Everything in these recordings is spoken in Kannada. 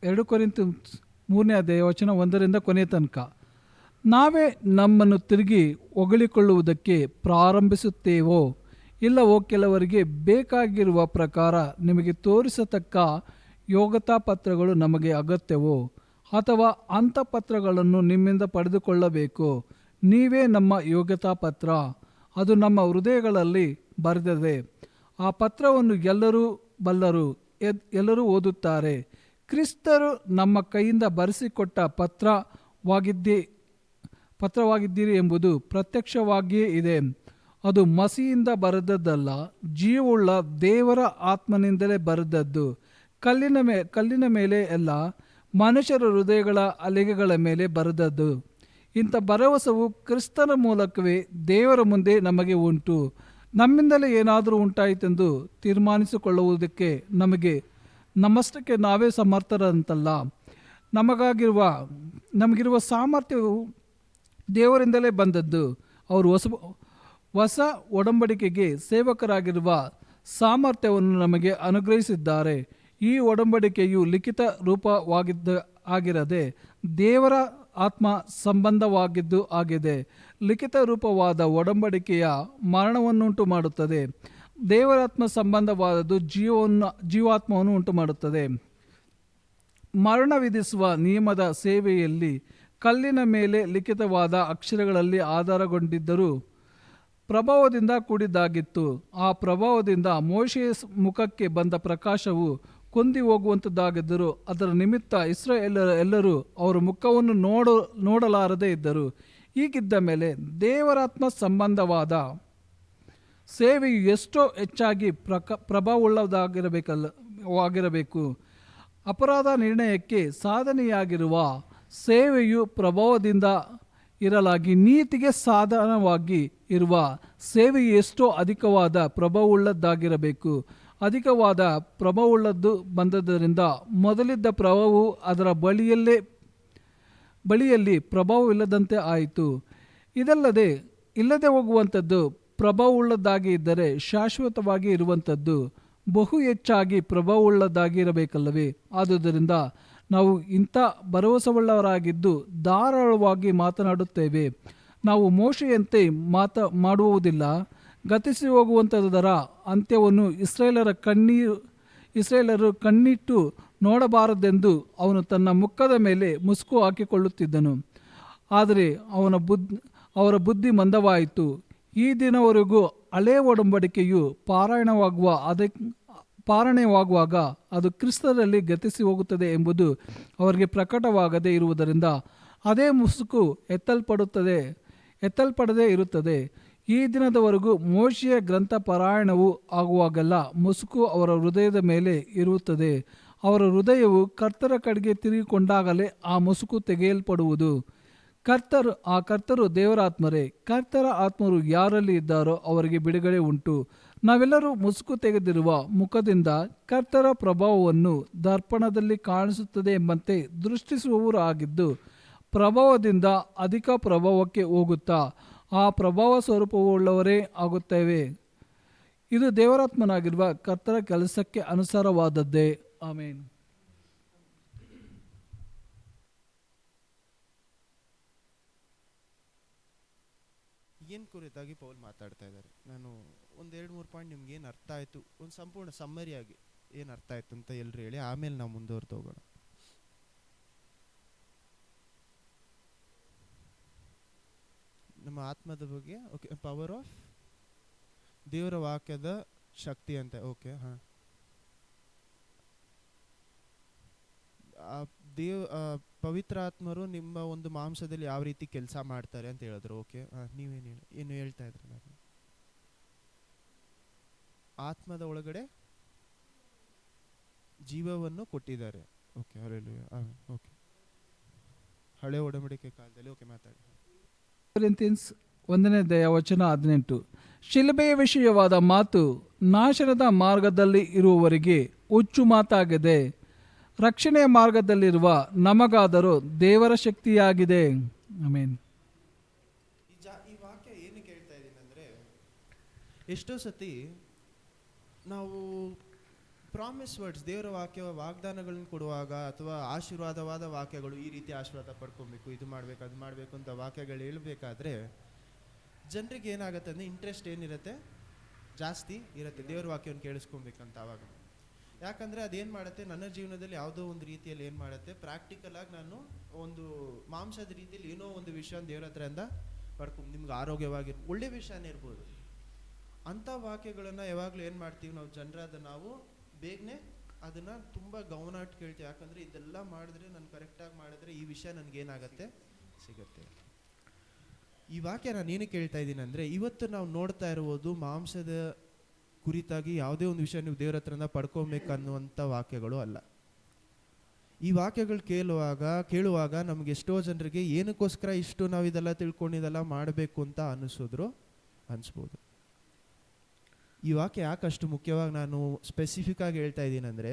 2 ಕೊರಿಂಥ 3ನೇ ಅಧ್ಯಾಯ ವಚನ 1ರಿಂದ ಕೊನೆಯ ತನಕ. ನಾವೇ ನಮ್ಮನ್ನು ತಿರುಗಿ ಹೊಗಳಿಕೊಳ್ಳುವುದಕ್ಕೆ ಪ್ರಾರಂಭಿಸುತ್ತೇವೋ, ಇಲ್ಲವೋ ಕೆಲವರಿಗೆ ಬೇಕಾಗಿರುವ ಪ್ರಕಾರ ನಿಮಗೆ ತೋರಿಸತಕ್ಕ ಯೋಗ್ಯತಾ ಪತ್ರಗಳು ನಮಗೆ ಅಗತ್ಯವೋ, ಅಥವಾ ಅಂಥ ಪತ್ರಗಳನ್ನು ನಿಮ್ಮಿಂದ ಪಡೆದುಕೊಳ್ಳಬೇಕು? ನೀವೇ ನಮ್ಮ ಯೋಗ್ಯತಾ ಪತ್ರ, ಅದು ನಮ್ಮ ಹೃದಯಗಳಲ್ಲಿ ಬರೆದಿದೆ. ಆ ಪತ್ರವನ್ನು ಎಲ್ಲರೂ ಬಲ್ಲರು, ಎಲ್ಲರೂ ಓದುತ್ತಾರೆ. ಕ್ರಿಸ್ತರು ನಮ್ಮ ಕೈಯಿಂದ ಬರೆಸಿಕೊಟ್ಟ ಪತ್ರವಾಗಿದ್ದೀರಿ ಎಂಬುದು ಪ್ರತ್ಯಕ್ಷವಾಗಿಯೇ ಇದೆ. ಅದು ಮಸಿಯಿಂದ ಬರೆದದ್ದಲ್ಲ, ಜೀವವುಳ್ಳ ದೇವರ ಆತ್ಮನಿಂದಲೇ ಬರೆದದ್ದು. ಕಲ್ಲಿನ ಮೇಲೆ ಅಲ್ಲ, ಮನುಷ್ಯರ ಹೃದಯಗಳ ಹಲಿಗೆಗಳ ಮೇಲೆ ಬರೆದದ್ದು. ಇಂಥ ಭರವಸವು ಕ್ರಿಸ್ತನ ಮೂಲಕವೇ ದೇವರ ಮುಂದೆ ನಮಗೆ ಉಂಟು. ನಮ್ಮಿಂದಲೇ ಏನಾದರೂ ಉಂಟಾಯಿತೆಂದು ತೀರ್ಮಾನಿಸಿಕೊಳ್ಳುವುದಕ್ಕೆ ನಮ್ಮಷ್ಟಕ್ಕೆ ನಾವೇ ಸಮರ್ಥರಂತಲ್ಲ. ನಮಗಿರುವ ಸಾಮರ್ಥ್ಯವು ದೇವರಿಂದಲೇ ಬಂದದ್ದು. ಅವರು ಹೊಸ ಒಡಂಬಡಿಕೆಗೆ ಸೇವಕರಾಗಿರುವ ಸಾಮರ್ಥ್ಯವನ್ನು ನಮಗೆ ಅನುಗ್ರಹಿಸಿದ್ದಾರೆ. ಈ ಒಡಂಬಡಿಕೆಯು ಲಿಖಿತ ರೂಪವಾಗಿರದೆ ದೇವರ ಆತ್ಮ ಸಂಬಂಧವಾಗಿದ್ದು ಆಗಿದೆ. ಲಿಖಿತ ರೂಪವಾದ ಒಡಂಬಡಿಕೆಯ ಮರಣವನ್ನುಂಟು ಮಾಡುತ್ತದೆ, ದೇವರಾತ್ಮ ಸಂಬಂಧವಾದದ್ದು ಜೀವಾತ್ಮವನ್ನು ಉಂಟು ಮಾಡುತ್ತದೆ. ಮರಣ ವಿಧಿಸುವ ನಿಯಮದ ಸೇವೆಯಲ್ಲಿ ಕಲ್ಲಿನ ಮೇಲೆ ಲಿಖಿತವಾದ ಅಕ್ಷರಗಳಲ್ಲಿ ಆಧಾರಗೊಂಡಿದ್ದರೂ ಪ್ರಭಾವದಿಂದ ಕೂಡಿದ್ದಾಗಿತ್ತು. ಆ ಪ್ರಭಾವದಿಂದ ಮೋಶೆಯ ಮುಖಕ್ಕೆ ಬಂದ ಪ್ರಕಾಶವು ಕೊಂದಿ ಹೋಗುವಂಥದ್ದಾಗಿದ್ದರು. ಅದರ ನಿಮಿತ್ತ ಎಲ್ಲರೂ ಅವರ ಮುಖವನ್ನು ನೋಡಲಾರದೇ ಇದ್ದರು. ಹೀಗಿದ್ದ ಮೇಲೆ ದೇವರಾತ್ಮ ಸಂಬಂಧವಾದ ಸೇವೆಯು ಎಷ್ಟೋ ಹೆಚ್ಚಾಗಿ ಪ್ರಭಾವವುಳ್ಳದಾಗಿರಬೇಕು. ಅಪರಾಧ ನಿರ್ಣಯಕ್ಕೆ ಸಾಧನೆಯಾಗಿರುವ ಸೇವೆಯು ಪ್ರಭಾವದಿಂದ ಇರಲಾಗಿ, ನೀತಿಗೆ ಸಾಧನವಾಗಿ ಇರುವ ಸೇವೆಯು ಎಷ್ಟೋ ಅಧಿಕವಾದ ಪ್ರಭಾವವುಳ್ಳದ್ದಾಗಿರಬೇಕು. ಅಧಿಕವಾದ ಪ್ರಭಾವವುಳ್ಳದ್ದು ಬಂದದ್ದರಿಂದ ಮೊದಲಿದ್ದ ಪ್ರಭಾವವು ಅದರ ಬಳಿಯಲ್ಲಿ ಪ್ರಭಾವವಿಲ್ಲದಂತೆ ಆಯಿತು. ಇಲ್ಲದೆ ಹೋಗುವಂಥದ್ದು ಪ್ರಭಾವವುಳ್ಳದ್ದಾಗಿ ಇದ್ದರೆ ಶಾಶ್ವತವಾಗಿ ಇರುವಂಥದ್ದು ಬಹು ಹೆಚ್ಚಾಗಿ ಪ್ರಭಾವವುಳ್ಳದ್ದಾಗಿ ಇರಬೇಕಲ್ಲವೇ? ಆದುದರಿಂದ ನಾವು ಇಂಥ ಭರವಸೆಯುಳ್ಳವರಾಗಿದ್ದು ಧಾರಾಳವಾಗಿ ಮಾತನಾಡುತ್ತೇವೆ. ನಾವು ಮೋಶೆಯಂತೆ ಮಾಡುವುದಿಲ್ಲ. ಗತಿಸಿ ಹೋಗುವಂಥದ್ದರ ಅಂತ್ಯವನ್ನು ಇಸ್ರಾಯೇಲರು ಕಣ್ಣಿಟ್ಟು ನೋಡಬಾರದೆಂದು ಅವನು ತನ್ನ ಮುಖದ ಮೇಲೆ ಮುಸುಕು ಹಾಕಿಕೊಳ್ಳುತ್ತಿದ್ದನು. ಆದರೆ ಅವರ ಬುದ್ಧಿ ಮಂದವಾಯಿತು. ಈ ದಿನವರೆಗೂ ಹಳೆಯ ಒಡಂಬಡಿಕೆಯು ಪಾರಣೆಯಾಗುವಾಗ ಅದು ಕ್ರಿಸ್ತರಲ್ಲಿ ಗತಿಸಿ ಹೋಗುತ್ತದೆ ಎಂಬುದು ಅವರಿಗೆ ಪ್ರಕಟವಾಗದೇ ಇರುವುದರಿಂದ ಅದೇ ಮುಸುಕು ಎತ್ತಲ್ಪಡದೇ ಇರುತ್ತದೆ. ಈ ದಿನದವರೆಗೂ ಮೋಶೆಯ ಗ್ರಂಥ ಪಾರಾಯಣವು ಆಗುವಾಗೆಲ್ಲ ಮುಸುಕು ಅವರ ಹೃದಯದ ಮೇಲೆ ಇರುತ್ತದೆ. ಅವರ ಹೃದಯವು ಕರ್ತನ ಕಡೆಗೆ ತಿರುಗಿಕೊಂಡಾಗಲೇ ಆ ಮುಸುಕು ತೆಗೆಯಲ್ಪಡುವುದು. ಕರ್ತರು ದೇವರಾತ್ಮರೇ. ಕರ್ತರ ಆತ್ಮರು ಯಾರಲ್ಲಿ ಇದ್ದಾರೋ ಅವರಿಗೆ ಬಿಡುಗಡೆ ಉಂಟು. ನಾವೆಲ್ಲರೂ ಮುಸುಕು ತೆಗೆದಿರುವ ಮುಖದಿಂದ ಕರ್ತರ ಪ್ರಭಾವವನ್ನು ದರ್ಪಣದಲ್ಲಿ ಕಾಣಿಸುತ್ತದೆ ಎಂಬಂತೆ ದೃಷ್ಟಿಸುವವರು ಆಗಿದ್ದು, ಪ್ರಭಾವದಿಂದ ಅಧಿಕ ಪ್ರಭಾವಕ್ಕೆ ಹೋಗುತ್ತಾ ಆ ಪ್ರಭಾವ ಸ್ವರೂಪವುಳ್ಳವರೇ ಆಗುತ್ತೇವೆ. ಇದು ದೇವರಾತ್ಮನಾಗಿರುವ ಕರ್ತರ ಕೆಲಸಕ್ಕೆ ಅನುಸಾರವಾದದ್ದೇ. ಆಮೇನ್. ಏನು ಕುರಿತಾಗಿ ಪೌಲ್ ಮಾತಾಡ್ತಾ ಇದ್ದಾರೆ? ನಾನು ಒಂದು 2-3 ಪಾಯಿಂಟ್ ನಿಮ್ಗೆ ಏನು ಅರ್ಥ ಆಯಿತು, ಒಂದು ಸಂಪೂರ್ಣ ಸಮ್ಮರಿಯಾಗಿ ಏನು ಅರ್ಥ ಆಯ್ತು ಅಂತ ಎಲ್ಲರೂ ಹೇಳಿ, ಆಮೇಲೆ ನಾವು ಮುಂದುವರೆದು ಹೋಗೋಣ. ನಮ್ಮ ಆತ್ಮದ ಬಗ್ಗೆ ಓಕೆ, ಪವರ್ ಆಫ್ ದೇವರ ವಾಕ್ಯದ ಶಕ್ತಿ ಅಂತ. ಓಕೆ, ಹಾಂ, ಪವಿತ್ರ ಆತ್ಮರು ನಿಮ್ಮ ಒಂದು ಮಾಂಸದಲ್ಲಿ ಯಾವ ರೀತಿ ಕೆಲಸ ಮಾಡ್ತಾರೆ ಅಂತ ಹೇಳಿದ್ರು. ಓಕೆ, ನೀವೇನು ಹೇಳ್ತಾ ಇದ್ರಿ? ನಾನು ಆತ್ಮದ ಒಳಗಡೆ ಜೀವವನ್ನು ಕೊಟ್ಟಿದ್ದಾರೆ. ಓಕೆ, ಓಕೆ, ಹಳೆ ಒಡಂಬಡಿಕೆ ಕಾಲದಲ್ಲಿ. ಓಕೆ, ಮಾತಾಡಿ. ಕೊರಿಂಥಿಯನ್ಸ್ 1ನೇ ಅಧ್ಯಾಯ ವಚನ 18. ಶಿಲುಬೆಯ ವಿಷಯವಾದ ಮಾತು ನಾಶನದ ಮಾರ್ಗದಲ್ಲಿ ಇರುವವರಿಗೆ ಹುಚ್ಚು ಮಾತಾಗಿದೆ, ರಕ್ಷಣೆಯ ಮಾರ್ಗದಲ್ಲಿರುವ ನಮಗಾದರೂ ದೇವರ ಶಕ್ತಿಯಾಗಿದೆ. ಆಮೇನ್. ಈ ವಾಕ್ಯ ಏನು ಕೇಳ್ತಾ ಇದ್ದೀನಿ ಅಂದರೆ, ಎಷ್ಟೋ ಸತಿ ನಾವು ಪ್ರಾಮಿಸ್ ವರ್ಡ್ಸ್, ದೇವರ ವಾಗ್ದಾನಗಳನ್ನ ಕೊಡುವಾಗ ಅಥವಾ ಆಶೀರ್ವಾದವಾದ ವಾಕ್ಯಗಳು, ಈ ರೀತಿ ಆಶೀರ್ವಾದ ಪಡ್ಕೊಬೇಕು, ಇದು ಮಾಡ್ಬೇಕು, ಅದು ಮಾಡ್ಬೇಕು ಅಂತ ವಾಕ್ಯಗಳು ಹೇಳ್ಬೇಕಾದ್ರೆ ಜನರಿಗೆ ಏನಾಗುತ್ತೆ ಅಂದರೆ ಇಂಟ್ರೆಸ್ಟ್ ಏನಿರುತ್ತೆ, ಜಾಸ್ತಿ ಇರುತ್ತೆ ದೇವ್ರ ವಾಕ್ಯವನ್ನು ಕೇಳಿಸ್ಕೊಬೇಕಂತ. ಆವಾಗ ಯಾಕಂದರೆ ಅದೇನು ಮಾಡುತ್ತೆ, ನನ್ನ ಜೀವನದಲ್ಲಿ ಯಾವುದೋ ಒಂದು ರೀತಿಯಲ್ಲಿ ಏನು ಮಾಡುತ್ತೆ, ಪ್ರಾಕ್ಟಿಕಲ್ ಆಗಿ ನಾನು ಒಂದು ಮಾಂಸದ ರೀತಿಯಲ್ಲಿ ಏನೋ ಒಂದು ವಿಷಯ ದೇವ್ರ ಹತ್ರದಿಂದ ನಿಮ್ಗೆ ಆರೋಗ್ಯವಾಗಿ ಒಳ್ಳೆ ವಿಷಯನೇ ಇರ್ಬೋದು, ಅಂಥ ವಾಕ್ಯಗಳನ್ನು ಯಾವಾಗಲೂ ಏನು ಮಾಡ್ತೀವಿ ನಾವು ಜನರಾದ ನಾವು ಬೇಗನೆ ಅದನ್ನು ತುಂಬ ಗಮನ ಇಟ್ಟು ಕೇಳ್ತೀವಿ. ಯಾಕಂದರೆ ಇದೆಲ್ಲ ಮಾಡಿದ್ರೆ ನಾನು ಕರೆಕ್ಟಾಗಿ ಮಾಡಿದ್ರೆ ಈ ವಿಷಯ ನನಗೇನಾಗತ್ತೆ, ಸಿಗುತ್ತೆ. ಈ ವಾಕ್ಯ ನಾನು ಏನಕ್ಕೆ ಕೇಳ್ತಾ ಇದ್ದೀನಿ ಅಂದರೆ, ಇವತ್ತು ನಾವು ನೋಡ್ತಾ ಇರುವುದು ಮಾಂಸದ ಕುರಿತಾಗಿ ಯಾವುದೇ ಒಂದು ವಿಷಯ ನೀವು ದೇವ್ರ ಹತ್ರದಿಂದ ಪಡ್ಕೊಬೇಕನ್ನುವಂಥ ವಾಕ್ಯಗಳು ಅಲ್ಲ. ಈ ವಾಕ್ಯಗಳು ಕೇಳುವಾಗ ನಮ್ಗೆ ಎಷ್ಟೋ ಜನರಿಗೆ ಏನಕ್ಕೋಸ್ಕರ ಇಷ್ಟು ನಾವು ಇದೆಲ್ಲ ತಿಳ್ಕೊಂಡು ಇದೆಲ್ಲ ಮಾಡಬೇಕು ಅಂತ ಅನಿಸ್ಬೋದು. ಈ ವಾಕ್ಯ ಯಾಕೆ ಅಷ್ಟು ಮುಖ್ಯವಾಗಿ ನಾನು ಸ್ಪೆಸಿಫಿಕ್ ಆಗಿ ಹೇಳ್ತಾ ಇದ್ದೀನಿ ಅಂದರೆ,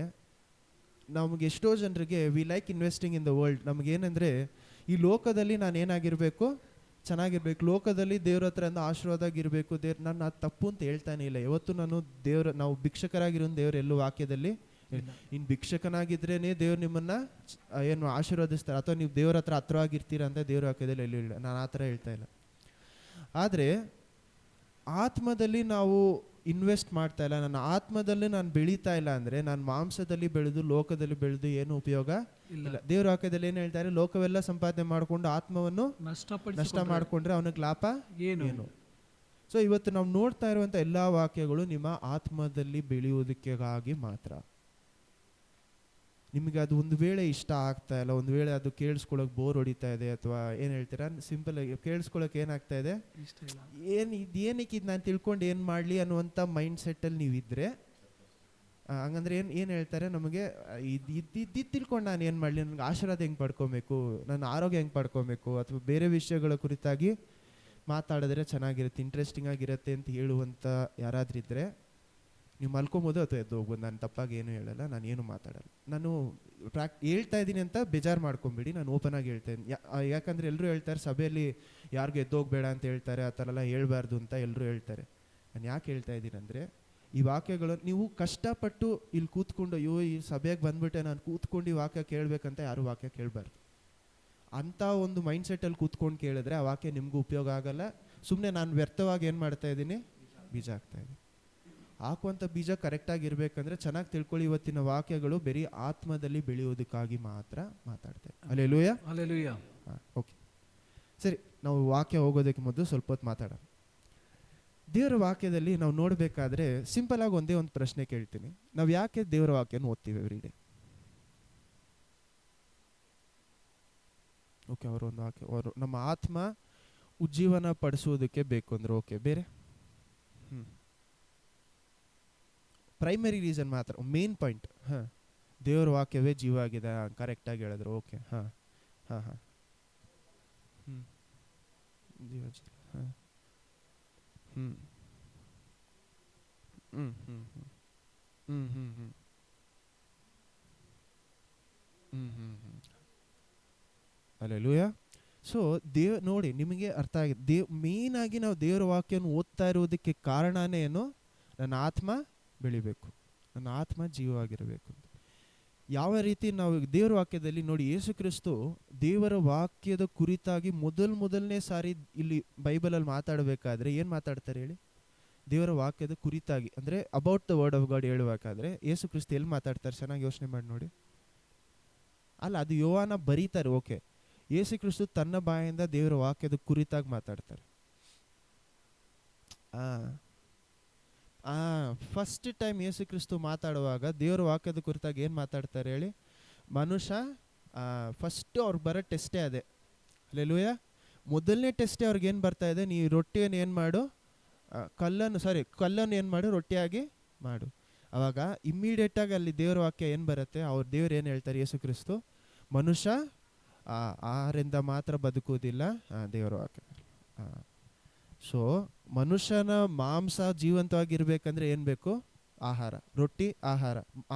ನಮಗೆ ಎಷ್ಟೋ ಜನರಿಗೆ we like investing in the world. ನಮಗೇನೆಂದರೆ ಈ ಲೋಕದಲ್ಲಿ ನಾನು ಏನಾಗಿರಬೇಕು, ಚೆನ್ನಾಗಿರ್ಬೇಕು, ಲೋಕದಲ್ಲಿ ದೇವ್ರ ಹತ್ರದಿಂದ ಆಶೀರ್ವಾದಾಗಿರಬೇಕು. ನಾನು ಅದು ತಪ್ಪು ಅಂತ ಹೇಳ್ತಾನೆ ಇಲ್ಲ. ಇವತ್ತು ನಾವು ಭಿಕ್ಷಕರಾಗಿರೋ ದೇವ್ರು ಎಲ್ಲೂ ವಾಕ್ಯದಲ್ಲಿ ಇನ್ನು ಭಿಕ್ಷಕನಾಗಿದ್ರೇನೆ ದೇವ್ರು ನಿಮ್ಮನ್ನ ಏನು ಆಶೀರ್ವದಿಸ್ತಾರೆ, ಅಥವಾ ನೀವು ದೇವ್ರ ಹತ್ರವಾಗಿರ್ತೀರ ಅಂತ ದೇವ್ರ ವಾಕ್ಯದಲ್ಲಿ ಎಲ್ಲೂ ಇಲ್ಲ. ನಾನು ಆ ಥರ ಹೇಳ್ತಾ ಇಲ್ಲ. ಆದರೆ ಆತ್ಮದಲ್ಲಿ ನಾವು ಇನ್ವೆಸ್ಟ್ ಮಾಡ್ತಾ ಇಲ್ಲ, ನನ್ನ ಆತ್ಮದಲ್ಲಿ ನಾನು ಬೆಳೀತಾ ಇಲ್ಲ ಅಂದರೆ ನಾನು ಮಾಂಸದಲ್ಲಿ ಬೆಳೆದು ಲೋಕದಲ್ಲಿ ಬೆಳೆದು ಏನು ಉಪಯೋಗ ಇಲ್ಲ. ದೇವ್ರ ವಾಕ್ಯದಲ್ಲಿ ಏನು ಹೇಳ್ತಾರೆ, ಲೋಕವೆಲ್ಲ ಸಂಪಾದನೆ ಮಾಡಿಕೊಂಡು ಆತ್ಮವನ್ನು ನಷ್ಟ ಮಾಡಿಕೊಂಡ್ರೆ ಅವನಿಗೆ ಲಾಭ ಏನು. ಸೊ ಇವತ್ತು ನಾವು ನೋಡ್ತಾ ಇರುವಂಥ ಎಲ್ಲ ವಾಕ್ಯಗಳು ನಿಮ್ಮ ಆತ್ಮದಲ್ಲಿ ಬೆಳೆಯುವುದಕ್ಕಾಗಿ ಮಾತ್ರ. ನಿಮಗೆ ಅದು ಒಂದು ವೇಳೆ ಇಷ್ಟ ಆಗ್ತಾ ಇಲ್ಲ, ಒಂದು ವೇಳೆ ಅದು ಕೇಳಿಸ್ಕೊಳಕ್ಕೆ ಬೋರ್ ಹೊಡಿತಾ ಇದೆ, ಅಥವಾ ಏನು ಹೇಳ್ತೀರಾ, ಸಿಂಪಲ್ ಆಗಿ ಕೇಳಿಸ್ಕೊಳಕ್ಕೆ ಏನಾಗ್ತಾ ಇದೆ, ಏನಕ್ಕೆ ಇದು ನಾನು ತಿಳ್ಕೊಂಡು ಏನು ಮಾಡಲಿ ಅನ್ನುವಂಥ ಮೈಂಡ್ ಸೆಟ್ಟಲ್ಲಿ ನೀವಿದ್ರೆ, ಹಂಗಂದ್ರೆ ಏನು ಹೇಳ್ತಾರೆ, ನಮಗೆ ಇದು ತಿಳ್ಕೊಂಡು ನಾನು ಏನು ಮಾಡಲಿ, ನನಗೆ ಆಶೀರ್ವಾದ ಹೆಂಗೆ ಪಡ್ಕೊಬೇಕು, ನನ್ನ ಆರೋಗ್ಯ ಹೆಂಗೆ ಪಡ್ಕೊಬೇಕು, ಅಥವಾ ಬೇರೆ ವಿಷಯಗಳ ಕುರಿತಾಗಿ ಮಾತಾಡಿದ್ರೆ ಚೆನ್ನಾಗಿರುತ್ತೆ, ಇಂಟ್ರೆಸ್ಟಿಂಗ್ ಆಗಿರುತ್ತೆ ಅಂತ ಹೇಳುವಂಥ ಯಾರಾದ್ರಿದ್ರೆ ನೀವು ಮಲ್ಕೊಬೋದು ಅಥವಾ ಎದ್ದು ಹೋಗ್ಬೋದು. ನಾನು ತಪ್ಪಾಗಿ ಏನು ಹೇಳಲ್ಲ, ನಾನು ಏನು ಮಾತಾಡಲ್ಲ. ನಾನು ಹೇಳ್ತಾ ಇದ್ದೀನಿ ಅಂತ ಬೇಜಾರು ಮಾಡ್ಕೊಂಬಿಡಿ, ನಾನು ಓಪನ್ ಆಗಿ ಹೇಳ್ತಾ ಇದ್ದೀನಿ. ಯಾಕಂದರೆ ಎಲ್ಲರೂ ಹೇಳ್ತಾರೆ ಸಭೆಯಲ್ಲಿ ಯಾರಿಗೂ ಎದ್ದೋಗ್ಬೇಡ ಅಂತ ಹೇಳ್ತಾರೆ, ಆ ಥರ ಎಲ್ಲ ಹೇಳ್ಬಾರ್ದು ಅಂತ ಎಲ್ಲರೂ ಹೇಳ್ತಾರೆ. ನಾನು ಯಾಕೆ ಹೇಳ್ತಾ ಇದ್ದೀನಿ ಅಂದರೆ, ಈ ವಾಕ್ಯಗಳು ನೀವು ಕಷ್ಟಪಟ್ಟು ಇಲ್ಲಿ ಕೂತ್ಕೊಂಡು ಅಯ್ಯೋ ಈ ಸಭೆಗೆ ಬಂದ್ಬಿಟ್ಟೆ ನಾನು ಕೂತ್ಕೊಂಡು ಈ ವಾಕ್ಯ ಕೇಳಬೇಕಂತ ಯಾರು ವಾಕ್ಯ ಕೇಳಬಾರ್ದು. ಅಂಥ ಒಂದು ಮೈಂಡ್ ಸೆಟ್ಟಲ್ಲಿ ಕೂತ್ಕೊಂಡು ಕೇಳಿದ್ರೆ ಆ ವಾಕ್ಯ ನಿಮಗೂ ಉಪಯೋಗ ಆಗಲ್ಲ. ಸುಮ್ಮನೆ ನಾನು ವ್ಯರ್ಥವಾಗಿ ಏನು ಮಾಡ್ತಾ ಇದ್ದೀನಿ, ಬೀಜ ಹಾಕ್ತಾ ಇದ್ದೀನಿ. ಹಾಕುವಂಥ ಬೀಜ ಕರೆಕ್ಟಾಗಿ ಇರಬೇಕಂದ್ರೆ ಚೆನ್ನಾಗಿ ತಿಳ್ಕೊಳ್ಳಿ, ಇವತ್ತಿನ ವಾಕ್ಯಗಳು ಬರೀ ಆತ್ಮದಲ್ಲಿ ಬೆಳೆಯೋದಕ್ಕಾಗಿ ಮಾತ್ರ ಮಾತಾಡ್ತೇವೆ. Hallelujah, hallelujah. ಓಕೆ, ಸರಿ, ನಾವು ವಾಕ್ಯ ಹೋಗೋದಕ್ಕೆ ಮೊದಲು ಸ್ವಲ್ಪ ಹೊತ್ತು ಮಾತಾಡೋಣ. ದೇವರ ವಾಕ್ಯದಲ್ಲಿ ನಾವು ನೋಡಬೇಕಾದ್ರೆ ಸಿಂಪಲ್ ಆಗಿ ಒಂದೇ ಒಂದು ಪ್ರಶ್ನೆ ಕೇಳ್ತೀನಿ. ನಾವು ಯಾಕೆ ದೇವರ ವಾಕ್ಯನ ಓದ್ತೀವಿ ಎವ್ರಿ ಡೇ? ಓಕೆ, ಒಂದು ವಾಕ್ಯ ನಮ್ಮ ಆತ್ಮ ಉಜ್ಜೀವನ ಪಡಿಸೋದಕ್ಕೆ ಬೇಕು ಅಂದ್ರೆ ಓಕೆ, ಬೇರೆ ಪ್ರೈಮರಿ ರೀಸನ್ ಮಾತ್ರ, ಮೇನ್ ಪಾಯಿಂಟ್. ಹಾಂ, ದೇವರ ವಾಕ್ಯವೇ ಜೀವ ಆಗಿದೆ, ಕರೆಕ್ಟಾಗಿ ಹೇಳಿದ್ರು. ಓಕೆ, ಹಾಂ ಹಾಂ ಹಾಂ ಜೀವ ಹಾಂ ಹಲ್ಲೆಲೂಯಾ. ಸೊ ನೋಡಿ, ನಿಮಗೆ ಅರ್ಥ ಆಗಿದೆ. ಮೇನ್ ಆಗಿ ನಾವು ದೇವರ ವಾಕ್ಯವನ್ನು ಓದ್ತಾ ಇರೋದಕ್ಕೆ ಕಾರಣನೇ ಏನು, ನನ್ನ ಆತ್ಮ ಬೆಳಿಬೇಕು, ನನ್ನ ಆತ್ಮ ಜೀವವಾಗಿರಬೇಕು ಅಂತ. ಯಾವ ರೀತಿ ನಾವು ದೇವರ ವಾಕ್ಯದಲ್ಲಿ ನೋಡಿ, ಯೇಸು ಕ್ರಿಸ್ತು ದೇವರ ವಾಕ್ಯದ ಕುರಿತಾಗಿ ಮೊದಲನೇ ಸಾರಿ ಇಲ್ಲಿ ಬೈಬಲಲ್ಲಿ ಮಾತಾಡಬೇಕಾದ್ರೆ ಏನು ಮಾತಾಡ್ತಾರೆ ಹೇಳಿ? ದೇವರ ವಾಕ್ಯದ ಕುರಿತಾಗಿ, ಅಂದರೆ about the word of god ಹೇಳಬೇಕಾದ್ರೆ ಯೇಸು ಕ್ರಿಸ್ತು ಎಲ್ಲಿ ಮಾತಾಡ್ತಾರೆ? ಚೆನ್ನಾಗಿ ಯೋಚನೆ ಮಾಡಿ ನೋಡಿ. ಅಲ್ಲ, ಅದು ಯೋಹಾನ ಬರೀತಾರೆ, ಓಕೆ. ಯೇಸು ಕ್ರಿಸ್ತು ತನ್ನ ಬಾಯಿಂದ ದೇವರ ವಾಕ್ಯದ ಕುರಿತಾಗಿ ಮಾತಾಡ್ತಾರೆ. ಫಸ್ಟ್ ಟೈಮ್ ಯೇಸು ಕ್ರಿಸ್ತು ಮಾತಾಡುವಾಗ ದೇವರ ವಾಕ್ಯದ ಕುರಿತಾಗಿ ಏನು ಮಾತಾಡ್ತಾರೆ ಹೇಳಿ? ಮನುಷ್ಯ ಫಸ್ಟು ಅವ್ರಿಗೆ ಬರೋ ಟೆಸ್ಟೇ ಅದೇ. ಹಲ್ಲೆಲೂಯಾ. ಮೊದಲನೇ ಟೆಸ್ಟೇ ಅವ್ರಿಗೇನು ಬರ್ತಾ ಇದೆ, ನೀ ರೊಟ್ಟಿಯನ್ನು ಏನು ಮಾಡು, ಕಲ್ಲನ್ನು ಏನು ಮಾಡು, ರೊಟ್ಟಿಯಾಗಿ ಮಾಡು. ಅವಾಗ ಇಮ್ಮಿಡಿಯೇಟಾಗಿ ಅಲ್ಲಿ ದೇವರ ವಾಕ್ಯ ಏನು ಬರುತ್ತೆ, ಅವ್ರ ದೇವ್ರು ಏನು ಹೇಳ್ತಾರೆ, ಯೇಸು ಕ್ರಿಸ್ತು, ಮನುಷ್ಯ ಆಹಾರದಿಂದ ಮಾತ್ರ ಬದುಕುವುದಿಲ್ಲ, ದೇವರ ವಾಕ್ಯ. ಸೊ ಮನುಷ್ಯನ ಮಾಂಸ ಜೀವಂತವಾಗಿರ್ಬೇಕಂದ್ರೆ ಏನು ಬೇಕು? ಆಹಾರ, ರೊಟ್ಟಿ, ಆಹಾರ.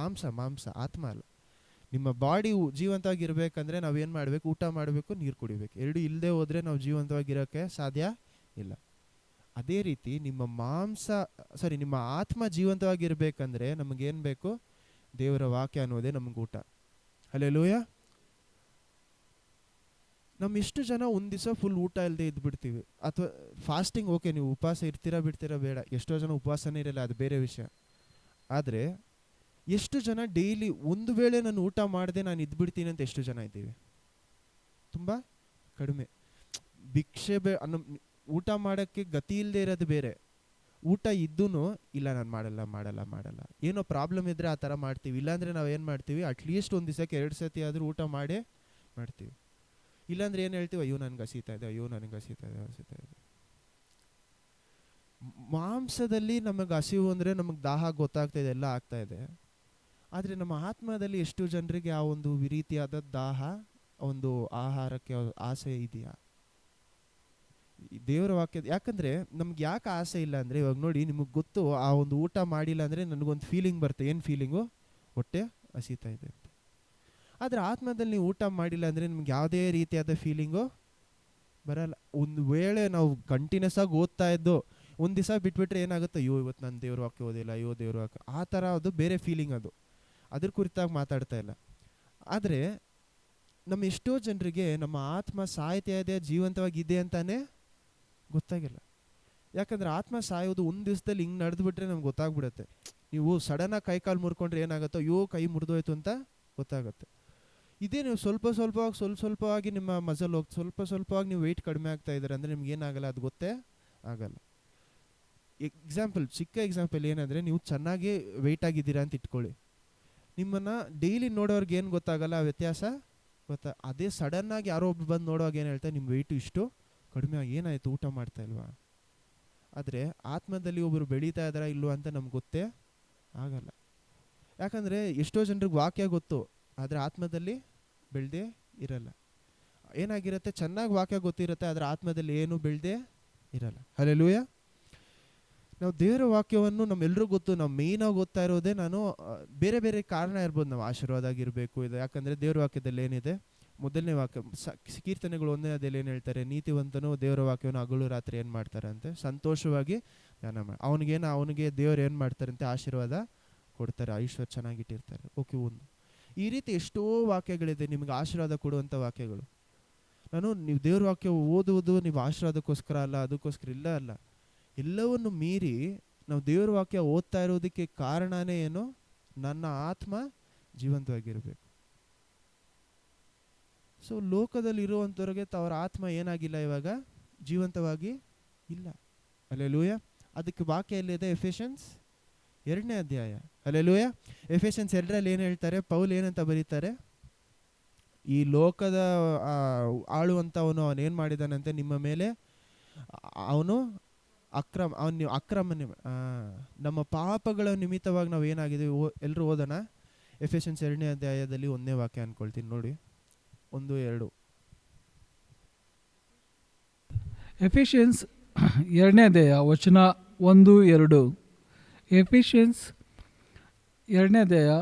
ಮಾಂಸ ಆತ್ಮ ಅಲ್ಲ. ನಿಮ್ಮ ಬಾಡಿ ಜೀವಂತವಾಗಿರ್ಬೇಕಂದ್ರೆ ನಾವೇನು ಮಾಡಬೇಕು? ಊಟ ಮಾಡಬೇಕು, ನೀರು ಕುಡಿಬೇಕು. ಎರಡು ಇಲ್ಲದೆ ಹೋದರೆ ನಾವು ಜೀವಂತವಾಗಿರೋಕ್ಕೆ ಸಾಧ್ಯ ಇಲ್ಲ. ಅದೇ ರೀತಿ ನಿಮ್ಮ ಆತ್ಮ ಜೀವಂತವಾಗಿರ್ಬೇಕಂದ್ರೆ ನಮಗೇನು ಬೇಕು? ದೇವರ ವಾಕ್ಯ ಅನ್ನೋದೇ ನಮ್ಗೆ ಊಟ. ಹಲ್ಲೆಲೂಯಾ. ನಮ್ಮ ಎಷ್ಟು ಜನ ಒಂದು ದಿವಸ ಫುಲ್ ಊಟ ಇಲ್ಲದೆ ಇದ್ಬಿಡ್ತೀವಿ, ಅಥವಾ ಫಾಸ್ಟಿಂಗ್. ಓಕೆ, ನೀವು ಉಪವಾಸ ಇರ್ತೀರಾ ಬಿಡ್ತೀರಾ ಬೇಡ, ಎಷ್ಟೋ ಜನ ಉಪವಾಸನೇ ಇರಲ್ಲ, ಅದು ಬೇರೆ ವಿಷಯ. ಆದರೆ ಎಷ್ಟು ಜನ ಡೈಲಿ ಒಂದು ವೇಳೆ ನಾನು ಊಟ ಮಾಡದೆ ನಾನು ಇದ್ಬಿಡ್ತೀನಿ ಅಂತ ಎಷ್ಟು ಜನ ಇದ್ದೀವಿ? ತುಂಬ ಕಡಿಮೆ. ಭಿಕ್ಷೆ ಊಟ ಮಾಡೋಕ್ಕೆ ಗತಿ ಇಲ್ಲದೆ ಇರೋದು ಬೇರೆ, ಊಟ ಇದ್ದೂ ಇಲ್ಲ ನಾನು ಮಾಡಲ್ಲ. ಏನೋ ಪ್ರಾಬ್ಲಮ್ ಇದ್ದರೆ ಆ ಥರ ಮಾಡ್ತೀವಿ. ಇಲ್ಲಾಂದರೆ ನಾವು ಏನು ಮಾಡ್ತೀವಿ, ಅಟ್ಲೀಸ್ಟ್ ಒಂದು ದಿವಸಕ್ಕೆ 2 ಸತಿ ಆದರೂ ಊಟ ಮಾಡೇ ಮಾಡ್ತೀವಿ. ಇಲ್ಲಾಂದ್ರೆ ಏನು ಹೇಳ್ತೀವಿ, ಅಯ್ಯೋ ನನಗೆ ಹಸಿತಾ ಇದೆ. ಮಾಂಸದಲ್ಲಿ ನಮಗೆ ಹಸಿವು ಅಂದರೆ ನಮಗೆ ದಾಹ ಗೊತ್ತಾಗ್ತಾ ಇದೆ, ಎಲ್ಲ ಆಗ್ತಾ ಇದೆ. ಆದರೆ ನಮ್ಮ ಆತ್ಮದಲ್ಲಿ ಎಷ್ಟು ಜನರಿಗೆ ಆ ಒಂದು ರೀತಿಯಾದ ದಾಹ, ಒಂದು ಆಹಾರಕ್ಕೆ ಆಸೆ ಇದೆಯಾ? ದೇವರ ವಾಕ್ಯ. ಯಾಕಂದರೆ ನಮ್ಗೆ ಯಾಕೆ ಆಸೆ ಇಲ್ಲ ಅಂದರೆ, ಇವಾಗ ನೋಡಿ, ನಿಮಗೆ ಗೊತ್ತು, ಆ ಒಂದು ಊಟ ಮಾಡಿಲ್ಲ ಅಂದರೆ ನನಗೊಂದು ಫೀಲಿಂಗ್ ಬರುತ್ತೆ. ಏನು ಫೀಲಿಂಗು? ಹೊಟ್ಟೆ ಹಸಿತಾ ಇದೆ ಅಂತ. ಆದರೆ ಆತ್ಮದಲ್ಲಿ ನೀವು ಊಟ ಮಾಡಿಲ್ಲ ಅಂದರೆ ನಿಮ್ಗೆ ಯಾವುದೇ ರೀತಿಯಾದ ಫೀಲಿಂಗು ಬರಲ್ಲ. ಒಂದು ವೇಳೆ ನಾವು ಕಂಟಿನ್ಯೂಸ್ ಆಗಿ ಓದ್ತಾ ಇದ್ದು ಒಂದು ದಿವಸ ಬಿಟ್ಬಿಟ್ರೆ ಏನಾಗುತ್ತೆ, ಅಯ್ಯೋ ಇವತ್ತು ನಾನು ದೇವ್ರ ವಾಕ್ಯ ಓದಿಲ್ಲ, ಅಯ್ಯೋ ದೇವ್ರ ವಾಕ್ಯ, ಆ ಥರ ಅದು ಬೇರೆ ಫೀಲಿಂಗ್. ಅದು ಅದ್ರ ಕುರಿತಾಗಿ ಮಾತಾಡ್ತಾ ಇಲ್ಲ. ಆದರೆ ನಮ್ಮ ಎಷ್ಟೋ ಜನರಿಗೆ ನಮ್ಮ ಆತ್ಮ ಸಾಯ್ತಾ ಇದೆ, ಜೀವಂತವಾಗಿದೆ ಅಂತಾನೆ ಗೊತ್ತಾಗಿಲ್ಲ. ಯಾಕಂದರೆ ಆತ್ಮ ಸಾಯೋದು ಒಂದು ದಿವಸದಲ್ಲಿ ಹಿಂಗೆ ನಡೆದುಬಿಟ್ರೆ ನಮ್ಗೆ ಗೊತ್ತಾಗ್ಬಿಡುತ್ತೆ. ನೀವು ಸಡನ್ನಾಗಿ ಕೈ ಕಾಲು ಮುರ್ಕೊಂಡ್ರೆ ಏನಾಗುತ್ತೋ, ಅಯ್ಯೋ ಕೈ ಮುರಿದೋಯ್ತು ಅಂತ ಗೊತ್ತಾಗುತ್ತೆ. ಇದೇ ನೀವು ಸ್ವಲ್ಪವಾಗಿ ನಿಮ್ಮ ಮಸಲ್ ಹೋಗಿ ಸ್ವಲ್ಪವಾಗಿ ನೀವು ವೆಯ್ಟ್ ಕಡಿಮೆ ಆಗ್ತಾ ಇದ್ದಾರೆ ಅಂದರೆ ನಿಮ್ಗೆ ಏನಾಗಲ್ಲ, ಅದು ಗೊತ್ತೇ ಆಗಲ್ಲ. ಚಿಕ್ಕ ಎಕ್ಸಾಂಪಲ್ ಏನಂದರೆ, ನೀವು ಚೆನ್ನಾಗಿ ವೆಯ್ಟ್ ಆಗಿದ್ದೀರಾ ಅಂತ ಇಟ್ಕೊಳ್ಳಿ. ನಿಮ್ಮನ್ನು ಡೈಲಿ ನೋಡೋರ್ಗೆ ಏನು ಗೊತ್ತಾಗಲ್ಲ, ಆ ವ್ಯತ್ಯಾಸ ಅದೇ ಸಡನ್ನಾಗಿ ಯಾರೋ ಒಬ್ರು ಬಂದು ನೋಡುವಾಗ ಏನು ಹೇಳ್ತಾರೆ, ನಿಮ್ಮ ವೆಯ್ಟು ಇಷ್ಟು ಕಡಿಮೆ ಆಗಿ, ಏನಾಯಿತು, ಊಟ ಮಾಡ್ತಾ ಇಲ್ವಾ? ಆದರೆ ಆತ್ಮದಲ್ಲಿ ಒಬ್ಬರು ಬೆಳೀತಾ ಇದ್ದಾರಾ ಇಲ್ವಾ ಅಂತ ನಮ್ಗೆ ಗೊತ್ತೇ ಆಗಲ್ಲ. ಯಾಕಂದರೆ ಎಷ್ಟೋ ಜನರಿಗೆ ವಾಕ್ಯ ಗೊತ್ತು, ಆದರೆ ಆತ್ಮದಲ್ಲಿ ಬೆಳೆದೇ ಇರಲ್ಲ. ಏನಾಗಿರುತ್ತೆ, ಚೆನ್ನಾಗಿ ವಾಕ್ಯ ಗೊತ್ತಿರುತ್ತೆ, ಆದರೆ ಆತ್ಮದಲ್ಲಿ ಏನು ಬೆಳೆದೇ ಇರಲ್ಲ. ಹಲ್ಲೆಲೂಯಾ. ನಾವು ದೇವರ ವಾಕ್ಯವನ್ನು ನಮ್ಮೆಲ್ಲರಿಗೂ ಗೊತ್ತು, ನಾವು ಮೇಯ್ನಾಗಿ ಓದ್ತಾ ಇರೋದೇ, ನಾನು ಬೇರೆ ಬೇರೆ ಕಾರಣ ಇರ್ಬೋದು, ನಾವು ಆಶೀರ್ವಾದ ಆಗಿರಬೇಕು ಇದು. ಯಾಕಂದರೆ ದೇವರ ವಾಕ್ಯದಲ್ಲಿ ಏನಿದೆ, ಮೊದಲನೇ ವಾಕ್ಯ ಕೀರ್ತನೆಗಳು 1ನೇ ಅಧ್ಯಾಯದಲ್ಲಿ ಏನು ಹೇಳ್ತಾರೆ, ನೀತಿವಂತನು ದೇವರ ವಾಕ್ಯವನ್ನು ಹಗಲು ರಾತ್ರಿ ಏನು ಮಾಡ್ತಾರೆ ಅಂತೆ, ಸಂತೋಷವಾಗಿ ಧ್ಯಾನ ಮಾಡಿ. ಅವನಿಗೆ ದೇವರು ಏನು ಮಾಡ್ತಾರಂತೆ, ಆಶೀರ್ವಾದ ಕೊಡ್ತಾರೆ, ಐಶ್ವರ್ಯ ಚೆನ್ನಾಗಿಟ್ಟಿರ್ತಾರೆ. ಓಕೆ, ಒಂದು ಈ ರೀತಿ ಎಷ್ಟೋ ವಾಕ್ಯಗಳಿದೆ ನಿಮಗೆ ಆಶೀರ್ವಾದ ಕೊಡುವಂಥ ವಾಕ್ಯಗಳು. ನೀವು ದೇವ್ರ ವಾಕ್ಯ ಓದುವುದು ನೀವು ಆಶೀರ್ವಾದಕ್ಕೋಸ್ಕರ ಅಲ್ಲ, ಅದಕ್ಕೋಸ್ಕರ ಅಲ್ಲ. ಎಲ್ಲವನ್ನು ಮೀರಿ ನಾವು ದೇವ್ರ ವಾಕ್ಯ ಓದ್ತಾ ಇರೋದಕ್ಕೆ ಕಾರಣನೇ ಏನು, ನನ್ನ ಆತ್ಮ ಜೀವಂತವಾಗಿರಬೇಕು. ಸೊ ಲೋಕದಲ್ಲಿ ಇರುವಂಥವ್ರಿಗೆ ಅವರ ಆತ್ಮ ಏನಾಗಿಲ್ಲ, ಇವಾಗ ಜೀವಂತವಾಗಿ ಇಲ್ಲ. ಹಲ್ಲೆಲೂಯಾ. ಅದಕ್ಕೆ ವಾಕ್ಯ ಎಲ್ಲಿದೆ? ಎಫೆಷನ್ಸ್ 2ನೇ ಅಧ್ಯಾಯ. ಹಲ್ಲೆಲೂಯಾ. ಎಫೆಷನ್ಸ್ 2ರಲ್ಲಿ ಏನು ಹೇಳ್ತಾರೆ, ಪೌಲ್ ಏನಂತ ಬರೀತಾರೆ, ಈ ಲೋಕದ ಆಳುವಂಥವನು ಅವನೇನು ಮಾಡಿದಾನಂತೆ, ನಿಮ್ಮ ಮೇಲೆ ಅವನು ನಮ್ಮ ಪಾಪಗಳ ನಿಮಿತ್ತವಾಗಿ ನಾವು ಏನಾಗಿದ್ದೀವಿ. ಎಲ್ಲರೂ ಓದೋಣ. ಎಫೆಷನ್ಸ್ 2ನೇ ಅಧ್ಯಾಯದಲ್ಲಿ 1ನೇ ವಾಕ್ಯ ಅನ್ಕೊಳ್ತೀನಿ ನೋಡಿ, 1-2. ಎಫಿಷಿಯನ್ಸ್ 2ನೇ ಅಧ್ಯಾಯ ವಚನ 1-2. ಎಫಿಷಿಯನ್ಸ್ 2ನೇ ಅಧ್ಯಾಯ